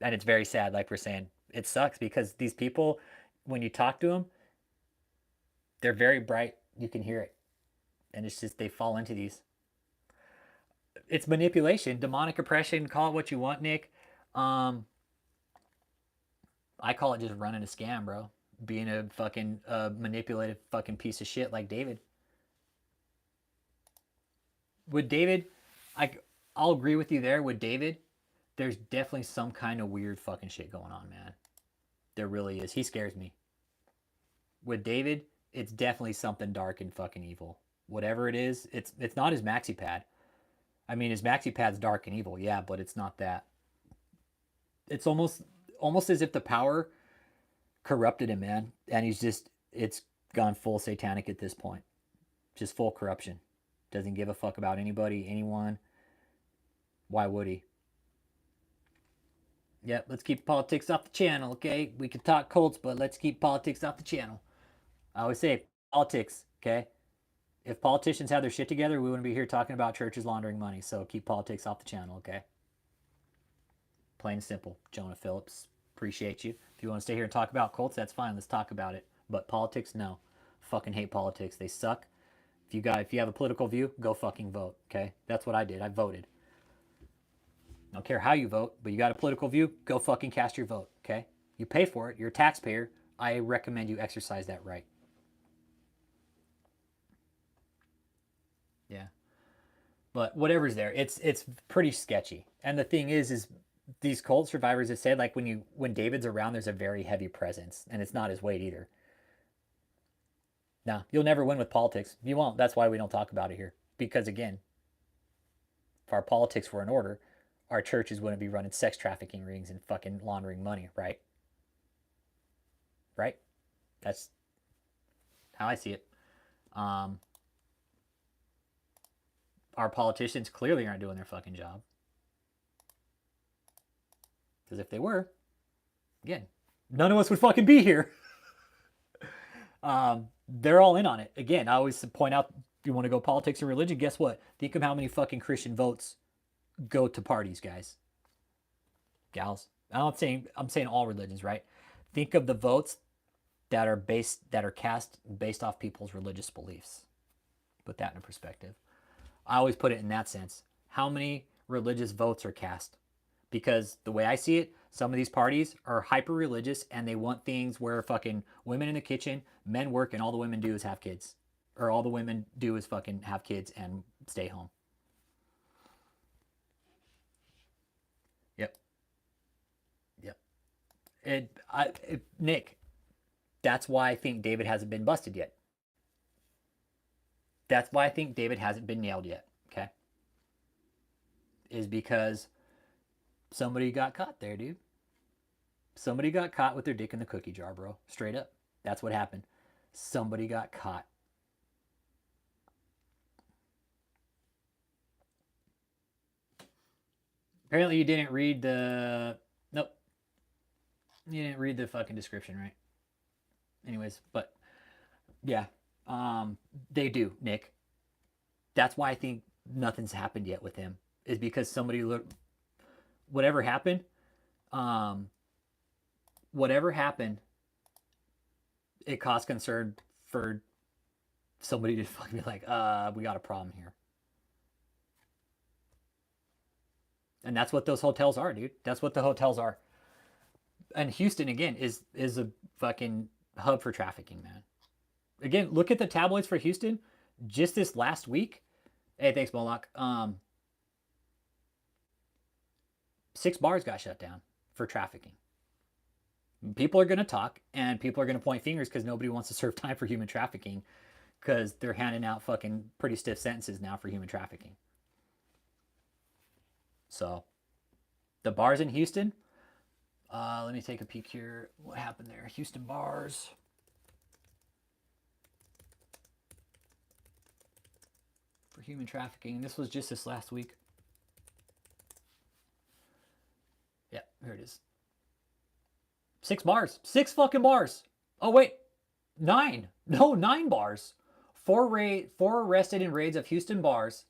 And it's very sad, like we're saying. It sucks because these people, when you talk to them, they're very bright. You can hear it. And it's just, they fall into these. It's manipulation, demonic oppression, call it what you want, Nick. I call it just running a scam, bro. Being a fucking manipulative fucking piece of shit like David. With David, I'll agree with you there. With David, there's definitely some kind of weird fucking shit going on, man. There really is. He scares me. With David, it's definitely something dark and fucking evil. Whatever it is, it's not his maxi pad. I mean, his maxi pad's dark and evil, yeah, but it's not that. It's almost as if the power corrupted him, man. And it's gone full satanic at this point. Just full corruption. Doesn't give a fuck about anybody, anyone. Why would he? Yep, let's keep politics off the channel, okay? We can talk cults, but let's keep politics off the channel. I always say politics, okay? If politicians had their shit together, we wouldn't be here talking about churches laundering money. So keep politics off the channel, okay? Plain and simple. Jonah Phillips, appreciate you. If you want to stay here and talk about cults, that's fine. Let's talk about it. But politics, no. Fucking hate politics. They suck. If you have a political view, go fucking vote, okay? That's what I did. I voted. I don't care how you vote, but you got a political view, go fucking cast your vote, okay? You pay for it. You're a taxpayer. I recommend you exercise that right. Yeah. But whatever's there, it's pretty sketchy. And the thing is these cult survivors have said, like, when David's around, there's a very heavy presence, and it's not his weight either. No, you'll never win with politics. You won't. That's why we don't talk about it here. Because again, if our politics were in order, our churches wouldn't be running sex trafficking rings and fucking laundering money, right? Right? That's how I see it. Our politicians clearly aren't doing their fucking job. Because if they were, again, none of us would fucking be here. They're all in on it. Again, I always point out, if you want to go politics and religion, guess what? Think of how many fucking Christian votes go to parties, guys. Gals. I'm saying all religions, right? Think of the votes that are cast based off people's religious beliefs. Put that in perspective. I always put it in that sense. How many religious votes are cast? Because the way I see it, some of these parties are hyper religious and they want things where fucking women in the kitchen, men work, and all the women do is have kids. Or all the women do is fucking have kids and stay home. Yep. Nick, that's why I think David hasn't been busted yet. That's why I think David hasn't been nailed yet, okay? Is because somebody got caught there, dude. Somebody got caught with their dick in the cookie jar, bro. Straight up. That's what happened. Somebody got caught. Apparently you didn't read the... Nope. You didn't read the fucking description, right? Anyways, but... Yeah. They do, Nick. That's why I think nothing's happened yet with him. Is because somebody looked... Whatever happened... Whatever happened... It caused concern for somebody to fucking be like, we got a problem here. And that's what those hotels are, dude. That's what the hotels are. And Houston, again, is a fucking hub for trafficking, man. Again, look at the tabloids for Houston. Just this last week. Hey, thanks, Moloch. 6 bars got shut down for trafficking. People are going to talk, and people are going to point fingers because nobody wants to serve time for human trafficking because they're handing out fucking pretty stiff sentences now for human trafficking. So, the bars in Houston, Let me take a peek here. What happened there? Houston bars. For human trafficking. This was just this last week. Yeah, here it is. 6 bars. 6 fucking bars. Oh, wait. 9. No, 9 bars. 4 arrested in raids of Houston bars.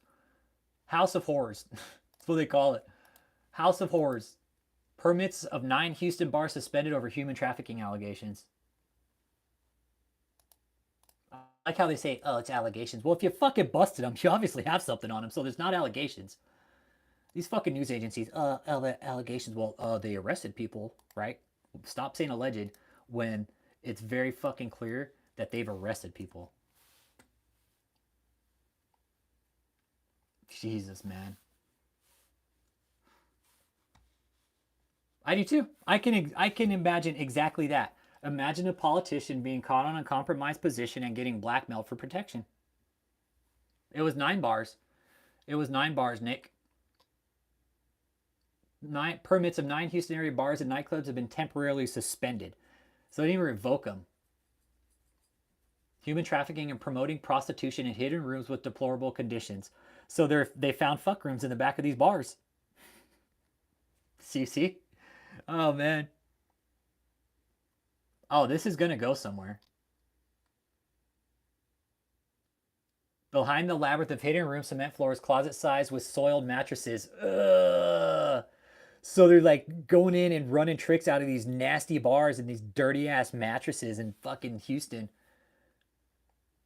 House of Horrors. That's what they call it. House of Horrors. Permits of 9 Houston bars suspended over human trafficking allegations. I like how they say, oh, it's allegations. Well, if you fucking busted them, you obviously have something on them, so there's not allegations. These fucking news agencies, allegations. Well, they arrested people, right? Stop saying alleged when it's very fucking clear that they've arrested people. Jesus, man. I do too. I can imagine exactly that. Imagine a politician being caught on a compromised position and getting blackmailed for protection. It was 9 bars. It was 9 bars, Nick. 9 permits of 9 Houston area bars and nightclubs have been temporarily suspended. So they didn't even revoke them. Human trafficking and promoting prostitution in hidden rooms with deplorable conditions. So they found fuck rooms in the back of these bars. See? Oh, man. Oh, this is going to go somewhere. Behind the labyrinth of hidden rooms, cement floors, closet size with soiled mattresses. Ugh. So they're like going in and running tricks out of these nasty bars and these dirty ass mattresses in fucking Houston.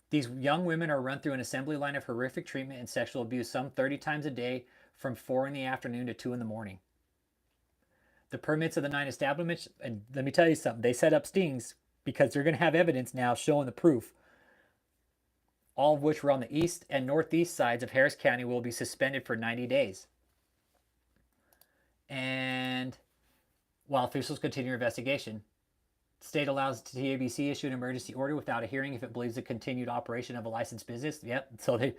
These young women are run through an assembly line of horrific treatment and sexual abuse, some 30 times a day from 4 in the afternoon to 2 in the morning. The permits of the 9 establishments, and let me tell you something, they set up stings because they're going to have evidence now showing the proof. All of which were on the east and northeast sides of Harris County will be suspended for 90 days. And while officials continue investigation, state allows TABC issue an emergency order without a hearing if it believes the continued operation of a licensed business. Yep. So they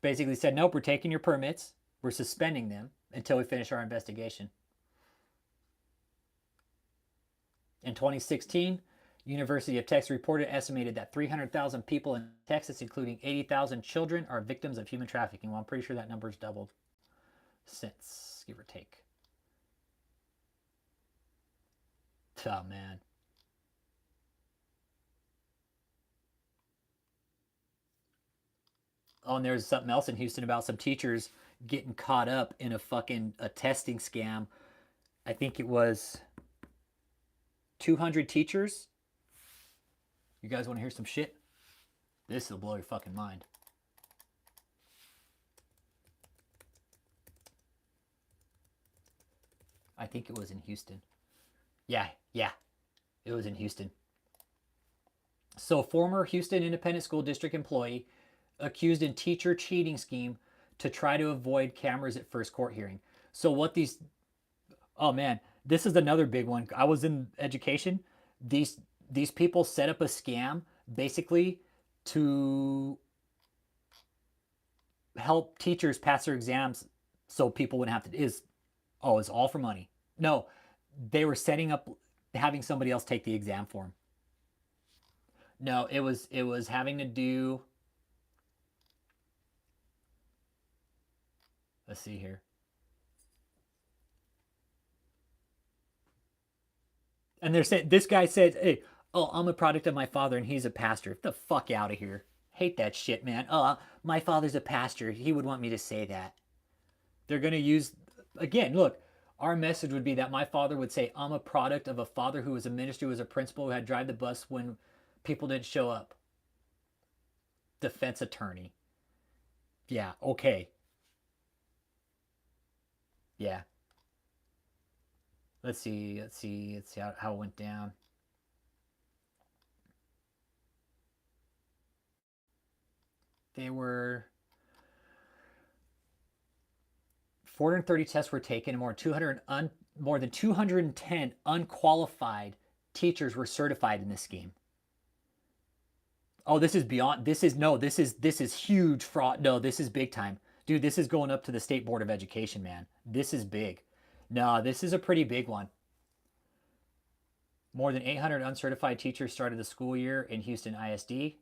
basically said, nope, we're taking your permits. We're suspending them until we finish our investigation. In 2016, University of Texas reported estimated that 300,000 people in Texas, including 80,000 children, are victims of human trafficking. Well, I'm pretty sure that number's doubled since, give or take. Oh, man. Oh, and there's something else in Houston about some teachers getting caught up in a testing scam. I think it was 200 teachers. You guys want to hear some shit? This will blow your fucking mind. I think it was in Houston. Yeah, it was in Houston. So, former Houston Independent School District employee accused in teacher cheating scheme to try to avoid cameras at first court hearing. So what these, oh man, this is another big one. I was in education. These people set up a scam basically to help teachers pass their exams so people wouldn't have to, it's all for money. No, they were setting up having somebody else take the exam for them. No, it was having to do, let's see here. And they're saying, this guy said, hey, I'm a product of my father and he's a pastor. Get the fuck out of here. Hate that shit, man. My father's a pastor. He would want me to say that. They're going to use, again, look, our message would be that my father would say, I'm a product of a father who was a minister, who was a principal, who had to drive the bus when people didn't show up. Defense attorney. Yeah, okay. Yeah. Let's see how it went down. They were 430 tests were taken, and more than 210 unqualified teachers were certified in this scheme. Oh, this is beyond. This is huge fraud. No, this is big time. Dude, this is going up to the State Board of Education, man. This is big. No, this is a pretty big one. More than 800 uncertified teachers started the school year in Houston ISD.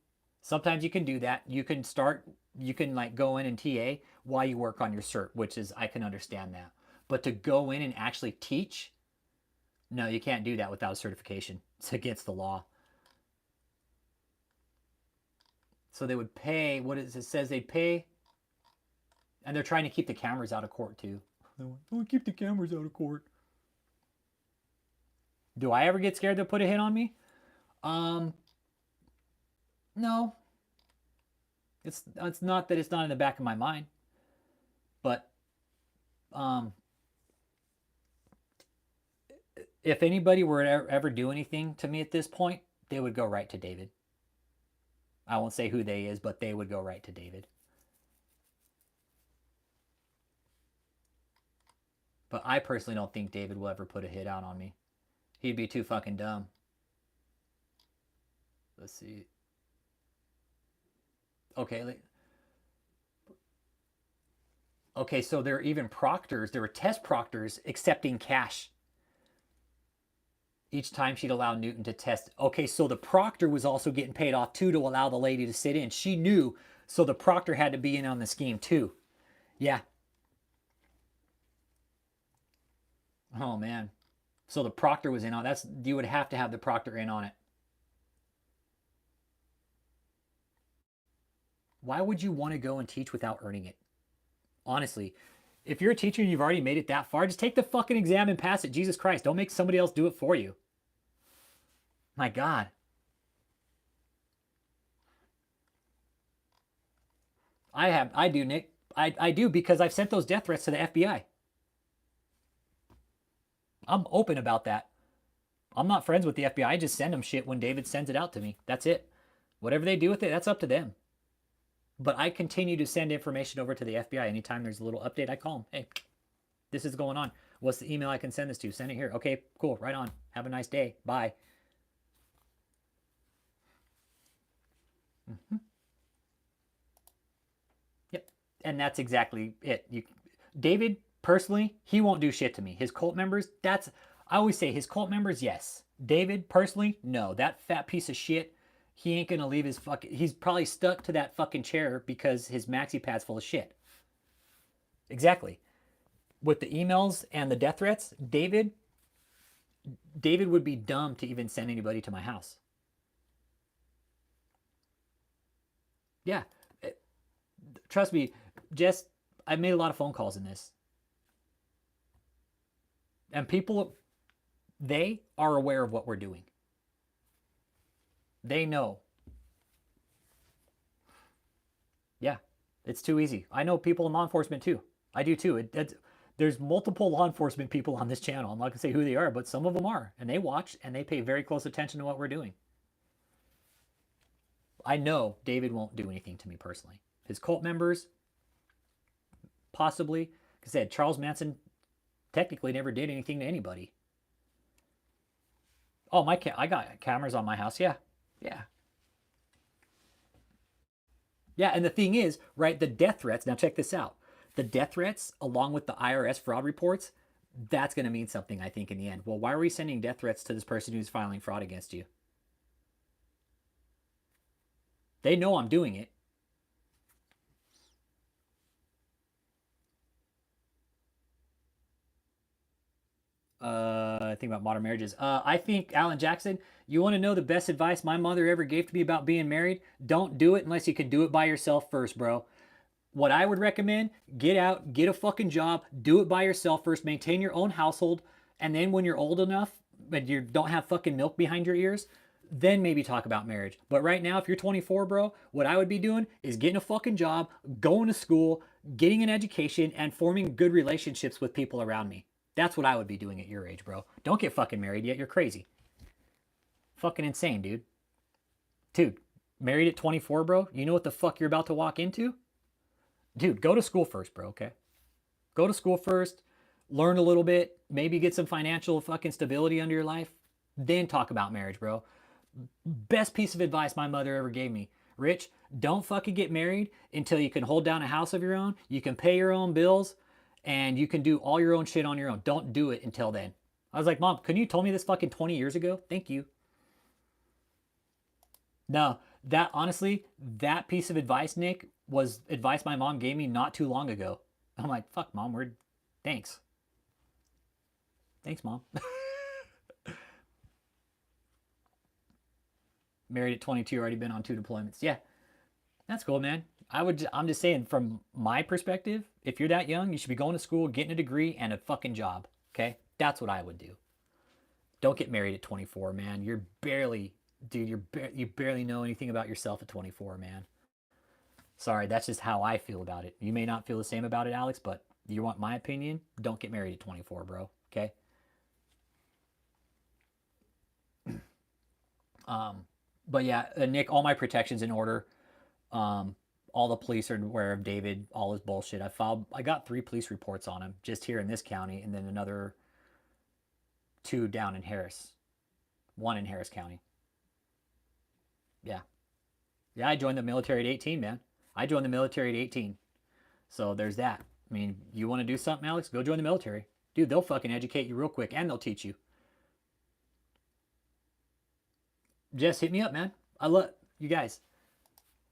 Sometimes you can do that. You can like go in and TA while you work on your cert, which is, I can understand that. But to go in and actually teach, no, you can't do that without a certification. It's against the law. So they would pay, what is it says they'd pay, and they're trying to keep the cameras out of court too. Oh, keep the cameras out of court. Do I ever get scared they'll put a hit on me? No. It's not that it's not in the back of my mind. But if anybody were to ever do anything to me at this point, they would go right to David. I won't say who they is, but they would go right to David. But I personally don't think David will ever put a hit out on me. He'd be too fucking dumb. Let's see. Okay. Okay, so there are even proctors. There were test proctors accepting cash. Each time she'd allow Newton to test. Okay, so the proctor was also getting paid off too to allow the lady to sit in. She knew, so the proctor had to be in on the scheme too. Yeah. Oh man. So the proctor was in on that's you would have to have the proctor in on it. Why would you want to go and teach without earning it? Honestly, if you're a teacher and you've already made it that far, just take the fucking exam and pass it. Jesus Christ, don't make somebody else do it for you. My God. I do, Nick. I do because I've sent those death threats to the FBI. I'm open about that. I'm not friends with the FBI. I just send them shit when David sends it out to me. That's it. Whatever they do with it, that's up to them. But I continue to send information over to the FBI. Anytime there's a little update, I call them. Hey, this is going on. What's the email I can send this to? Send it here. Okay, cool. Right on. Have a nice day. Bye. Yep. And that's exactly it. David, personally, he won't do shit to me. His cult members, I always say his cult members, yes. David, personally, no. That fat piece of shit, he ain't gonna leave his he's probably stuck to that fucking chair because his maxi pad's full of shit. Exactly. With the emails and the death threats, David would be dumb to even send anybody to my house. Yeah. Trust me, Jess, I've made a lot of phone calls in this. And people, they are aware of what we're doing. They know. Yeah, it's too easy. I know people in law enforcement too. I do too. There's multiple law enforcement people on this channel. I'm not going to say who they are, but some of them are. And they watch and they pay very close attention to what we're doing. I know David won't do anything to me personally. His cult members, possibly. Like I said, Charles Manson technically never did anything to anybody. Oh, I got cameras on my house. Yeah. Yeah. Yeah, and the thing is, right, the death threats, now check this out. The death threats, along with the IRS fraud reports, that's going to mean something, I think, in the end. Well, why are we sending death threats to this person who's filing fraud against you? They know I'm doing it. Think about modern marriages. I think, Alan Jackson, you want to know the best advice my mother ever gave to me about being married? Don't do it unless you can do it by yourself first, bro. What I would recommend, get out, get a fucking job, do it by yourself first, maintain your own household, and then when you're old enough, but you don't have fucking milk behind your ears, then maybe talk about marriage. But right now, if you're 24, bro, what I would be doing is getting a fucking job, going to school, getting an education, and forming good relationships with people around me. That's what I would be doing at your age, bro. Don't get fucking married yet. You're crazy. Fucking insane, dude. Dude, married at 24, bro? You know what the fuck you're about to walk into? Dude, go to school first, bro, okay? Go to school first. Learn a little bit. Maybe get some financial fucking stability under your life. Then talk about marriage, bro. Best piece of advice my mother ever gave me. Rich, don't fucking get married until you can hold down a house of your own. You can pay your own bills. And you can do all your own shit on your own. Don't do it until then. I was like, Mom, couldn't you told me this fucking 20 years ago? Thank you. No, that honestly, that piece of advice, Nick, was advice my mom gave me not too long ago. I'm like, fuck, Mom, thanks. Thanks, Mom. Married at 22, already been on 2 deployments. Yeah, that's cool, man. I'm just saying, from my perspective, if you're that young, you should be going to school, getting a degree, and a fucking job. Okay, that's what I would do. Don't get married at 24, man. You're barely, dude. You barely know anything about yourself at 24, man. Sorry, that's just how I feel about it. You may not feel the same about it, Alex, but you want my opinion? Don't get married at 24, bro. Okay. But yeah, Nick, all my protections in order. All the police are aware of David, all his bullshit. I got 3 police reports on him just here in this county, and then another 2 down in Harris, 1 in Harris County. Yeah, yeah. I joined the military at 18, man. I joined the military at 18, so there's that. I mean, you want to do something, Alex? Go join the military, dude. They'll fucking educate you real quick, and they'll teach you. Just hit me up, man. I love you guys.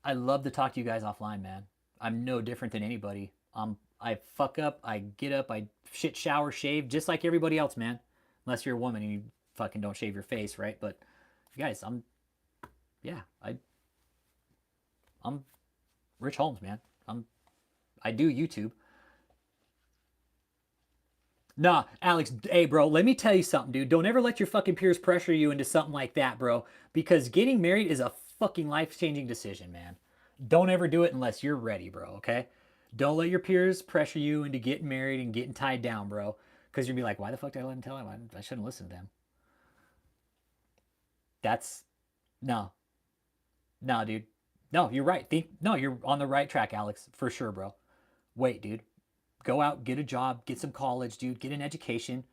I love to talk to you guys offline, man. I'm no different than anybody. I fuck up, I get up, I shit, shower, shave, just like everybody else, man. Unless you're a woman and you fucking don't shave your face, right? But guys, yeah, I'm Rich Holmes, man. I do YouTube. Nah, Alex, hey, bro, let me tell you something, dude. Don't ever let your fucking peers pressure you into something like that, bro. Because getting married is a fucking life-changing decision, man. Don't ever do it unless you're ready, bro, okay? Don't let your peers pressure you into getting married and getting tied down, bro. Because you'll be like, why the fuck did I let him tell him? I shouldn't listen to them. That's, no, no, dude. No, you're right. No, you're on the right track, Alex, for sure, bro. Wait, dude. Go out, get a job, get some college, dude. Get an education.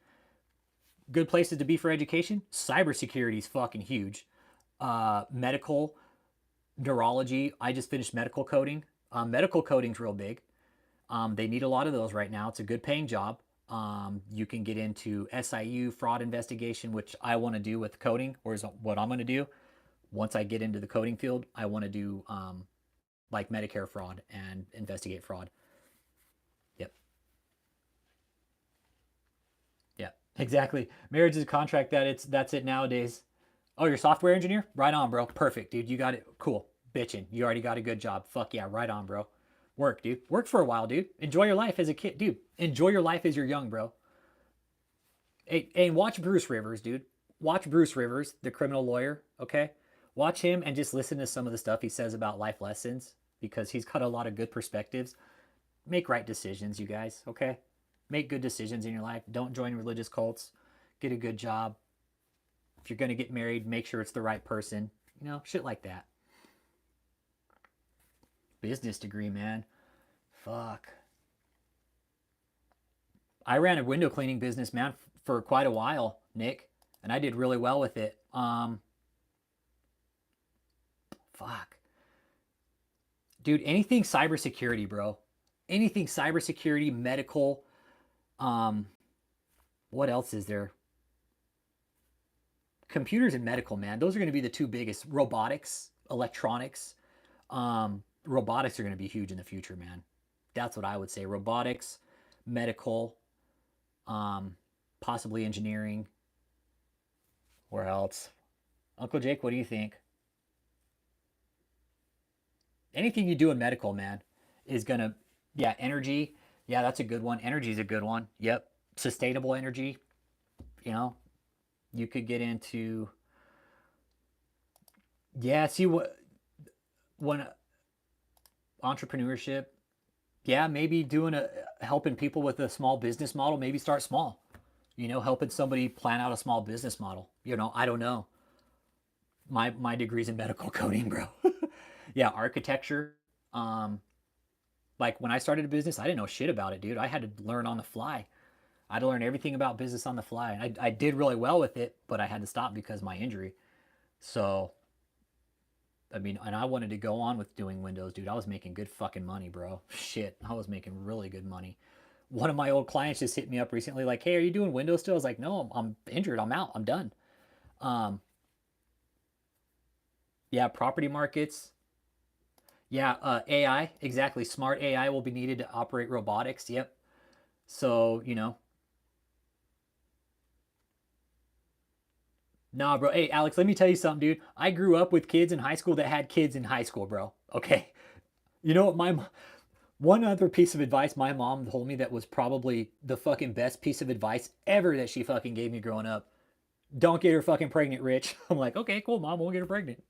Good places to be for education. Cybersecurity is fucking huge. Medical, neurology. I just finished medical coding. Medical coding's real big. They need a lot of those right now. It's a good paying job. You can get into SIU, fraud investigation, which I want to do with coding, or is what I'm going to do. Once I get into the coding field, I want to do like Medicare fraud and investigate fraud. Yep. Yeah. Exactly. Marriage is a contract that's it nowadays. Oh, you're a software engineer? Right on, bro. Perfect, dude. You got it. Cool. Bitching. You already got a good job. Fuck yeah. Right on, bro. Work, dude. Work for a while, dude. Enjoy your life as a kid, dude. Enjoy your life as you're young, bro. Hey, and watch Bruce Rivers, dude. Watch Bruce Rivers, the criminal lawyer, okay? Watch him and just listen to some of the stuff he says about life lessons because he's got a lot of good perspectives. Make right decisions, you guys, okay? Make good decisions in your life. Don't join religious cults. Get a good job. If you're going to get married, make sure it's the right person. You know, shit like that. Business degree, man. Fuck. I ran a window cleaning business, man, for quite a while, Nick, and I did really well with it. Fuck. Dude, anything cybersecurity, bro. Anything cybersecurity, medical. Um, what else is there? Computers and medical, man. Those are going to be the 2 biggest. Robotics, electronics. Robotics are going to be huge in the future, man. That's what I would say. Robotics, medical, possibly engineering. Where else? Uncle Jake, what do you think? Anything you do in medical, man, is gonna, yeah, energy. Yeah, that's a good one. Energy is a good one. Yep. Sustainable energy. You know, you could get into, yeah, see what, when entrepreneurship, yeah, maybe doing helping people with a small business model, maybe start small. You know, helping somebody plan out a small business model. You know, I don't know. My degree's in medical coding, bro. Yeah, architecture. Um, like when I started a business, I didn't know shit about it, dude. I had to learn on the fly. I had to learn everything about business on the fly. And I did really well with it, but I had to stop because of my injury. So, I mean, and I wanted to go on with doing windows, dude. I was making good fucking money, bro. Shit, I was making really good money. One of my old clients just hit me up recently, like, "Hey, are you doing Windows still?" I was like, "No, I'm injured. I'm out. I'm done." Um, yeah, property markets. Yeah, AI, exactly. Smart AI will be needed to operate robotics. Yep. So, nah, bro. Hey, Alex, let me tell you something, dude. I grew up with kids in high school that had kids in high school, bro. Okay. You know what? One other piece of advice my mom told me that was probably the fucking best piece of advice ever that she fucking gave me growing up. Don't get her fucking pregnant, Rich. I'm like, okay, cool, mom, won't get her pregnant.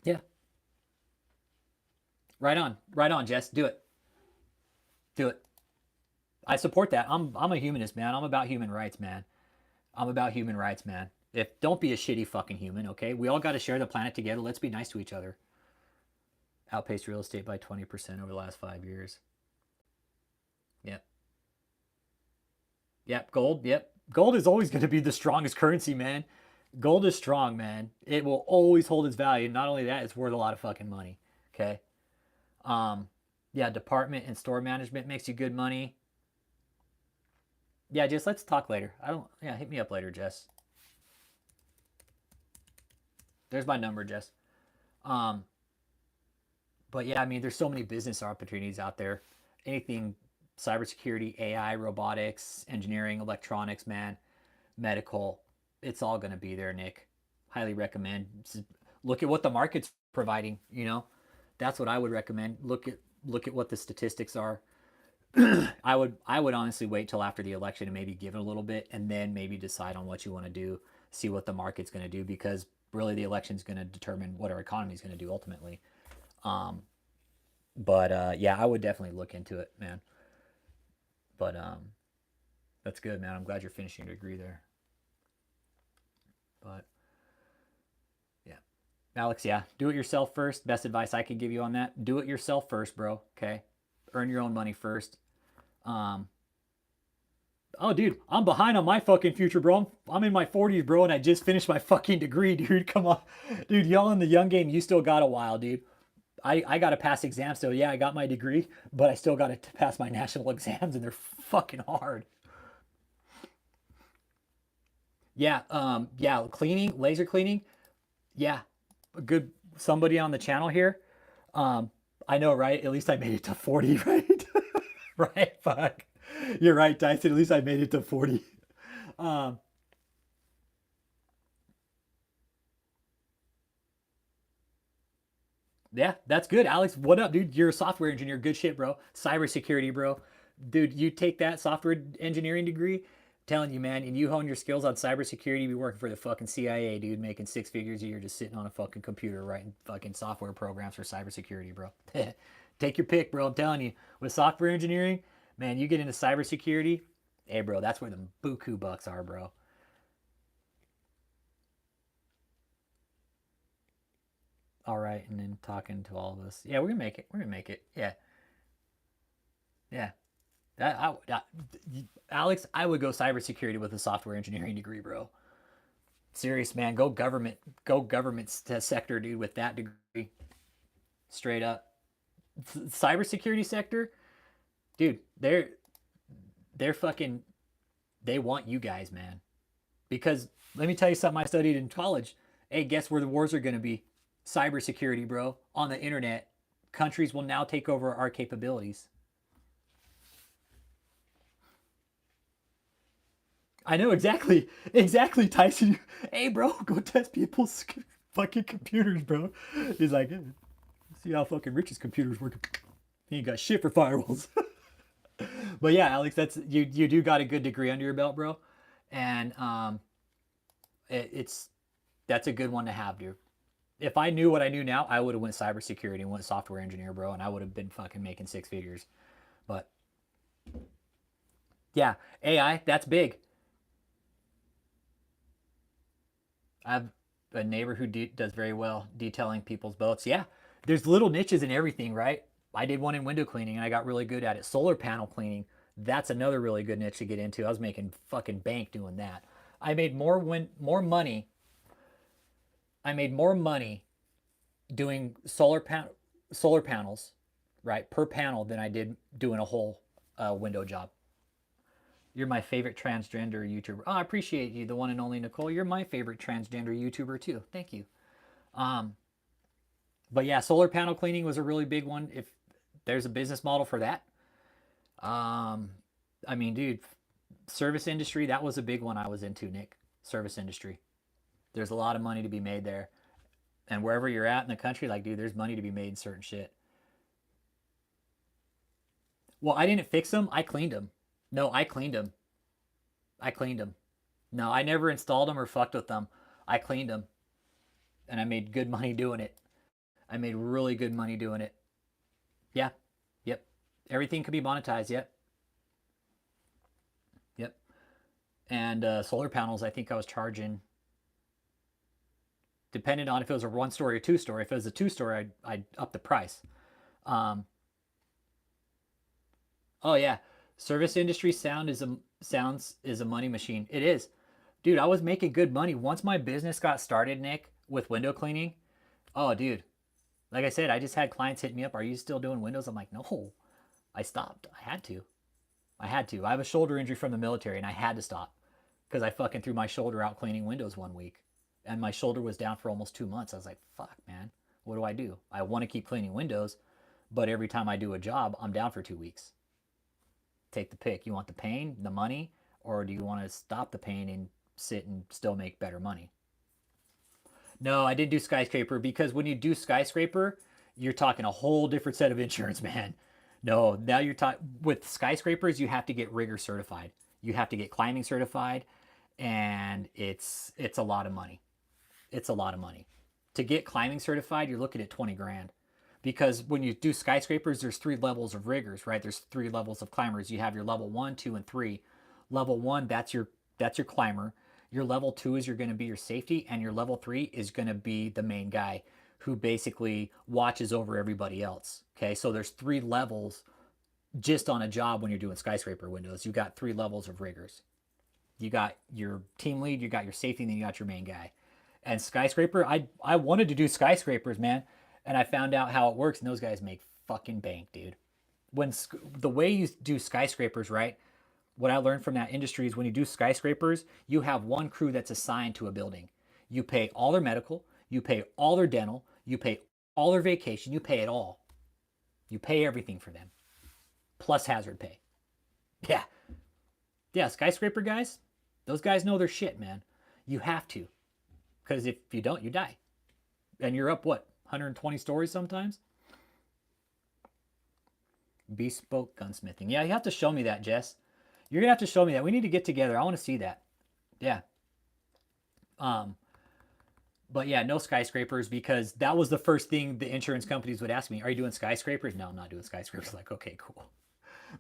Yeah. Right on, Jess. Do it. Do it. I support that. I'm a humanist, man. I'm about human rights, man. I'm about human rights, man. If don't be a shitty fucking human, okay? We all got to share the planet together. Let's be nice to each other. Outpaced real estate by 20% over the last 5 years. Yep. Yep. Gold. Yep. Gold is always going to be the strongest currency, man. Gold is strong, man. It will always hold its value. Not only that, it's worth a lot of fucking money. Okay. Um, yeah, department and store management makes you good money. Yeah, Jess, let's talk later. I don't. Yeah, hit me up later, Jess. There's my number, Jess. Um, but yeah, I mean, there's so many business opportunities out there. Anything cybersecurity, AI, robotics, engineering, electronics, man, medical, it's all going to be there, Nick. Highly recommend. Look at what the market's providing, That's what I would recommend. Look at what the statistics are. I would honestly wait till after the election and maybe give it a little bit and then maybe decide on what you want to do, see what the market's going to do because really the election's going to determine what our economy is going to do ultimately. Um, but yeah, I would definitely look into it, man. But that's good, man. I'm glad you're finishing your degree there. But yeah, Alex, yeah, do it yourself first. Best advice I could give you on that: do it yourself first, bro. Okay, earn your own money first. Um, oh, dude, I'm behind on my fucking future, bro. I'm in my 40s, bro, and I just finished my fucking degree, dude. Come on, dude. Y'all in the young game, you still got a while, dude. I got to pass exams still. Yeah, I got my degree, but I still got to pass my national exams, and they're fucking hard. Yeah, cleaning, laser cleaning. Yeah, a good somebody on the channel here. Um, I know, right? At least I made it to 40, right? Right? Fuck. You're right, Tyson. At least I made it to 40. Um, yeah, that's good. Alex, what up, dude? You're a software engineer. Good shit, bro. Cybersecurity, bro. Dude, you take that software engineering degree, I'm telling you, man, and you hone your skills on cybersecurity, you be working for the fucking CIA, dude, making six figures a year just sitting on a fucking computer writing fucking software programs for cybersecurity, bro. Take your pick, bro. I'm telling you, with software engineering, man, you get into cybersecurity, hey, bro, that's where the buku bucks are, bro. All right, and then talking to all of us. Yeah, we're gonna make it. We're gonna make it. Yeah, yeah. That Alex, I would go cybersecurity with a software engineering degree, bro. Serious man, go government sector, dude, with that degree, straight up. Cybersecurity sector, dude, they're fucking they want you guys, man. Because let me tell you something I studied in college. Hey, guess where the wars are gonna be? Cybersecurity, bro, on the internet. Countries will now take over our capabilities. I know exactly, Tyson. Hey, bro, go test people's fucking computers, bro. He's like, see how fucking Rich's computers work. He ain't got shit for firewalls. But yeah, Alex, that's you do got a good degree under your belt, bro, and it's that's a good one to have, dude. If I knew what I knew now, I would have went cybersecurity and went software engineer, bro, and I would have been fucking making six figures. But yeah, AI, that's big. I have a neighbor who does very well detailing people's boats. Yeah, there's little niches in everything, right? I did one in window cleaning and I got really good at it. Solar panel cleaning, that's another really good niche to get into. I was making fucking bank doing that. I made more money. I made more money doing solar panels right, per panel than I did doing a whole window job. You're my favorite transgender YouTuber. Oh, I appreciate you, the one and only Nicole. You're my favorite transgender YouTuber too. Thank you. But yeah, solar panel cleaning was a really big one. If there's a business model for that, I mean, dude, service industry, that was a big one I was into, Nick. Service industry. There's a lot of money to be made there. And wherever you're at in the country, like, dude, there's money to be made in certain shit. Well, I didn't fix them. I cleaned them. No, I cleaned them. I cleaned them. No, I never installed them or fucked with them. I cleaned them. And I made good money doing it. I made really good money doing it. Yeah. Yep. Everything could be monetized. Yep. Yep. And solar panels, I think I was charging, depending on if it was a 1-story or 2-story. If it was a 2-story, I'd up the price. Oh yeah, service industry sounds is a money machine. It is, dude. I was making good money once my business got started, Nick, with window cleaning. Oh, dude, like I said, I just had clients hit me up. Are you still doing windows? I'm like, no, I stopped. I had to. I had to. I have a shoulder injury from the military, and I had to stop because I fucking threw my shoulder out cleaning windows one week, and my shoulder was down for almost 2 months. I was like, fuck, man, what do? I want to keep cleaning windows, but every time I do a job, I'm down for 2 weeks. Take the pick. You want the pain, the money, or do you want to stop the pain and sit and still make better money? No, I didn't do skyscraper because when you do skyscraper, you're talking a whole different set of insurance, man. No, now you're talking with skyscrapers, you have to get rigger certified. You have to get climbing certified, and it's a lot of money. It's a lot of money. To get climbing certified, you're looking at 20 grand. Because when you do skyscrapers, there's 3 levels of riggers, right? There's 3 levels of climbers. You have your level 1, 2, and 3. Level 1, that's your climber. Your level 2 is going to be your safety, and your level 3 is going to be the main guy who basically watches over everybody else. Okay, so there's 3 levels just on a job when you're doing skyscraper windows. You got 3 levels of riggers. You got your team lead, you got your safety, and then you got your main guy. And skyscraper, I wanted to do skyscrapers, man, and I found out how it works, and those guys make fucking bank, dude. When the way you do skyscrapers, right? What I learned from that industry is when you do skyscrapers, you have one crew that's assigned to a building. You pay all their medical, you pay all their dental, you pay all their vacation, you pay it all. You pay everything for them, plus hazard pay. Yeah. Yeah, skyscraper guys, those guys know their shit, man. You have to. Because if you don't, you die. And you're up, what, 120 stories sometimes? Bespoke gunsmithing. Yeah, you have to show me that, Jess. You're going to have to show me that. We need to get together. I want to see that. Yeah. But yeah, no skyscrapers, because that was the first thing the insurance companies would ask me. Are you doing skyscrapers? No, I'm not doing skyscrapers. Like, okay, cool.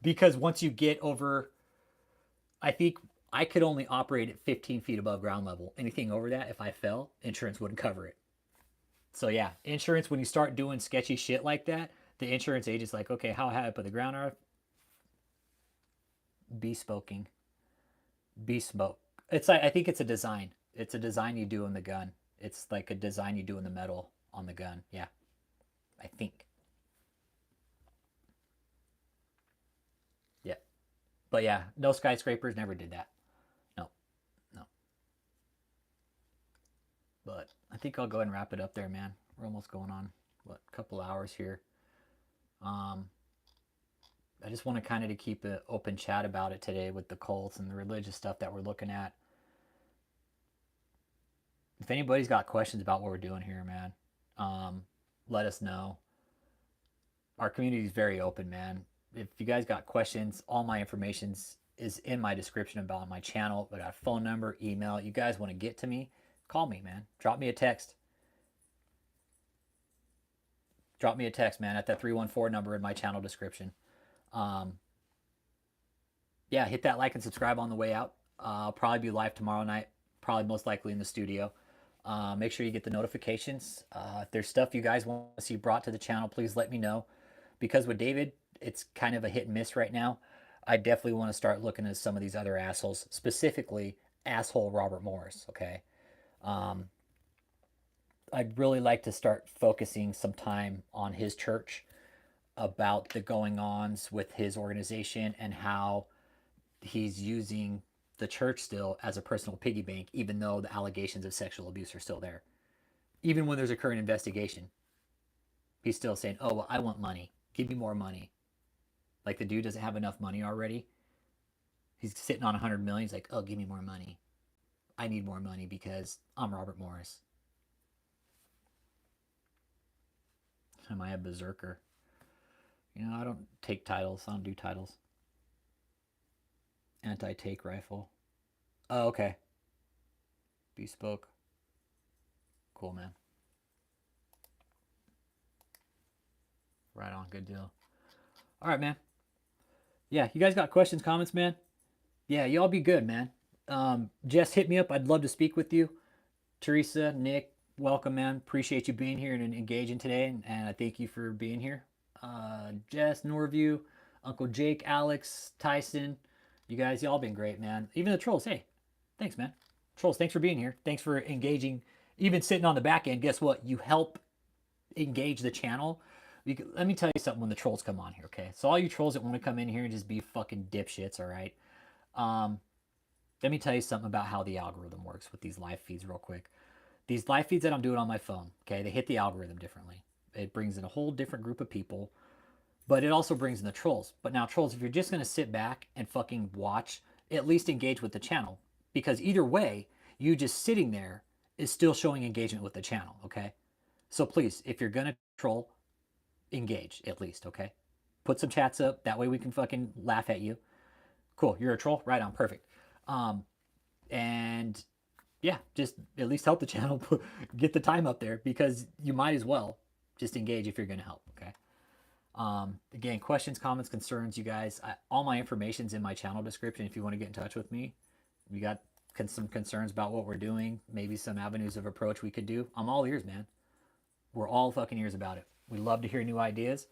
Because once you get over, I think I could only operate at 15 feet above ground level. Anything over that, if I fell, insurance wouldn't cover it. So yeah, insurance, when you start doing sketchy shit like that, the insurance agent's like, okay, how high up on the ground are? Bespoking. Bespoke. It's like, I think it's a design. It's a design you do in the gun. It's like a design you do in the metal on the gun. Yeah, I think. Yeah. But yeah, no skyscrapers, never did that. No, no. But I think I'll go ahead and wrap it up there, man. We're almost going on, what, a couple hours here. Um, I just want to kind of to keep an open chat about it today with the cults and the religious stuff that we're looking at. If anybody's got questions about what we're doing here, man, let us know. Our community is very open, man. If you guys got questions, all my information is in my description about my channel. I got a phone number, email. You guys want to get to me, call me, man. Drop me a text. Drop me a text, man, at that 314 number in my channel description. Yeah, hit that like and subscribe on the way out. I'll probably be live tomorrow night, probably most likely in the studio. Make sure you get the notifications. If there's stuff you guys want to see brought to the channel, please let me know. Because with David, it's kind of a hit and miss right now. I definitely want to start looking at some of these other assholes, specifically asshole Robert Morris, okay? I'd really like to start focusing some time on his church. about the going-ons with his organization and how he's using the church still as a personal piggy bank, even though the allegations of sexual abuse are still there. Even when there's a current investigation, he's still saying, oh, well, I want money. Give me more money. Like the dude doesn't have enough money already. He's sitting on 100 million. He's like, oh, give me more money. I need more money because I'm Robert Morris. Am I a berserker? You know, I don't take titles. I don't do titles. Anti-take rifle. Oh, okay. Bespoke. Cool, man. Right on. Good deal. All right, man. Yeah, you guys got questions, comments, man? Yeah, y'all be good, man. Jess, hit me up. I'd love to speak with you. Teresa, Nick, welcome, man. Appreciate you being here and engaging today, and I thank you for being here. Jess, Norview, Uncle Jake, Alex, Tyson, you guys, y'all been great, man. Even the trolls, hey, thanks, man. Trolls, thanks for being here. Thanks for engaging. Even sitting on the back end, guess what? You help engage the channel. Let me tell you something when the trolls come on here, okay? So all you trolls that want to come in here and just be fucking dipshits, all right? Let me tell you something about how the algorithm works with these live feeds real quick. These live feeds that I'm doing on my phone, okay, they hit the algorithm differently. It brings in a whole different group of people, but it also brings in the trolls. But now, trolls, if you're just going to sit back and fucking watch, at least engage with the channel. Because either way, you just sitting there is still showing engagement with the channel, okay? So please, if you're going to troll, engage at least, okay? Put some chats up. That way we can fucking laugh at you. Cool. You're a troll? Right on. Perfect. And yeah, just at least help the channel get the time up there, because you might as well just engage if you're going to help, okay? Again, questions, comments, concerns, you guys, all my information's in my channel description if you want to get in touch with me. We got some concerns about what we're doing, maybe some avenues of approach we could do. I'm all ears, man. We're all fucking ears about it. We love to hear new ideas.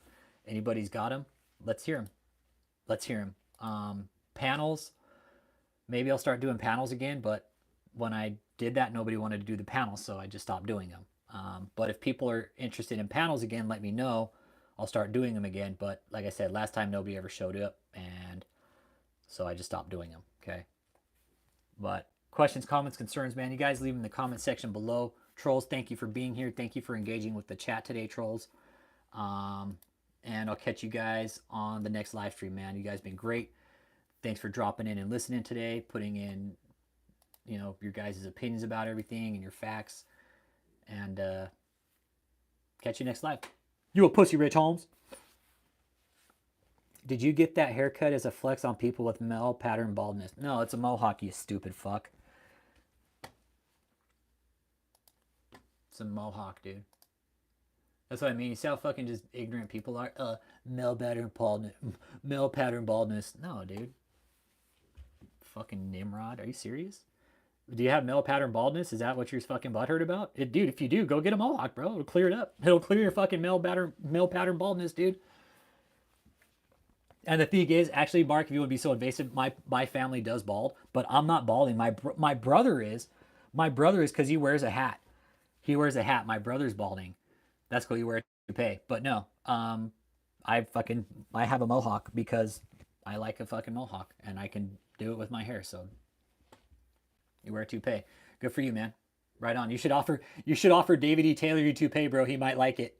Anybody's got them, let's hear them. Let's hear them. Panels, maybe I'll start doing panels again, but when I did that, nobody wanted to do the panels, so I just stopped doing them. But if people are interested in panels again, let me know. I'll start doing them again. But like I said, last time nobody ever showed up, and so I just stopped doing them, okay? But questions, comments, concerns, man, you guys leave them in the comment section below. Trolls, thank you for being here. Thank you for engaging with the chat today, trolls. And I'll catch you guys on the next live stream, man. You guys been great. Thanks for dropping in and listening today, putting in, you know, your guys' opinions about everything and your facts. And catch you next live. You a pussy, Rich Holmes. Did you get that haircut as a flex on people with male pattern baldness? No, it's a mohawk, you stupid fuck. It's a mohawk, dude. That's what I mean. You see how fucking just ignorant people are? Male pattern baldness. Male pattern baldness. No, dude. Fucking Nimrod. Are you serious? Do you have male pattern baldness? Is that what you're fucking butthurt about? Dude, if you do, go get a mohawk, bro. It'll clear it up. It'll clear your fucking male pattern baldness, dude. And the thing is, actually, Mark, if you would be so invasive, my family does bald, but I'm not balding. My brother is. My brother is, because he wears a hat. He wears a hat. My brother's balding. That's cool. You wear a toupee. But no, I have a mohawk because I like a fucking mohawk, and I can do it with my hair. So you wear a toupee. Good for you, man. Right on. You should offer DavidETaylor your toupee, bro. He might like it.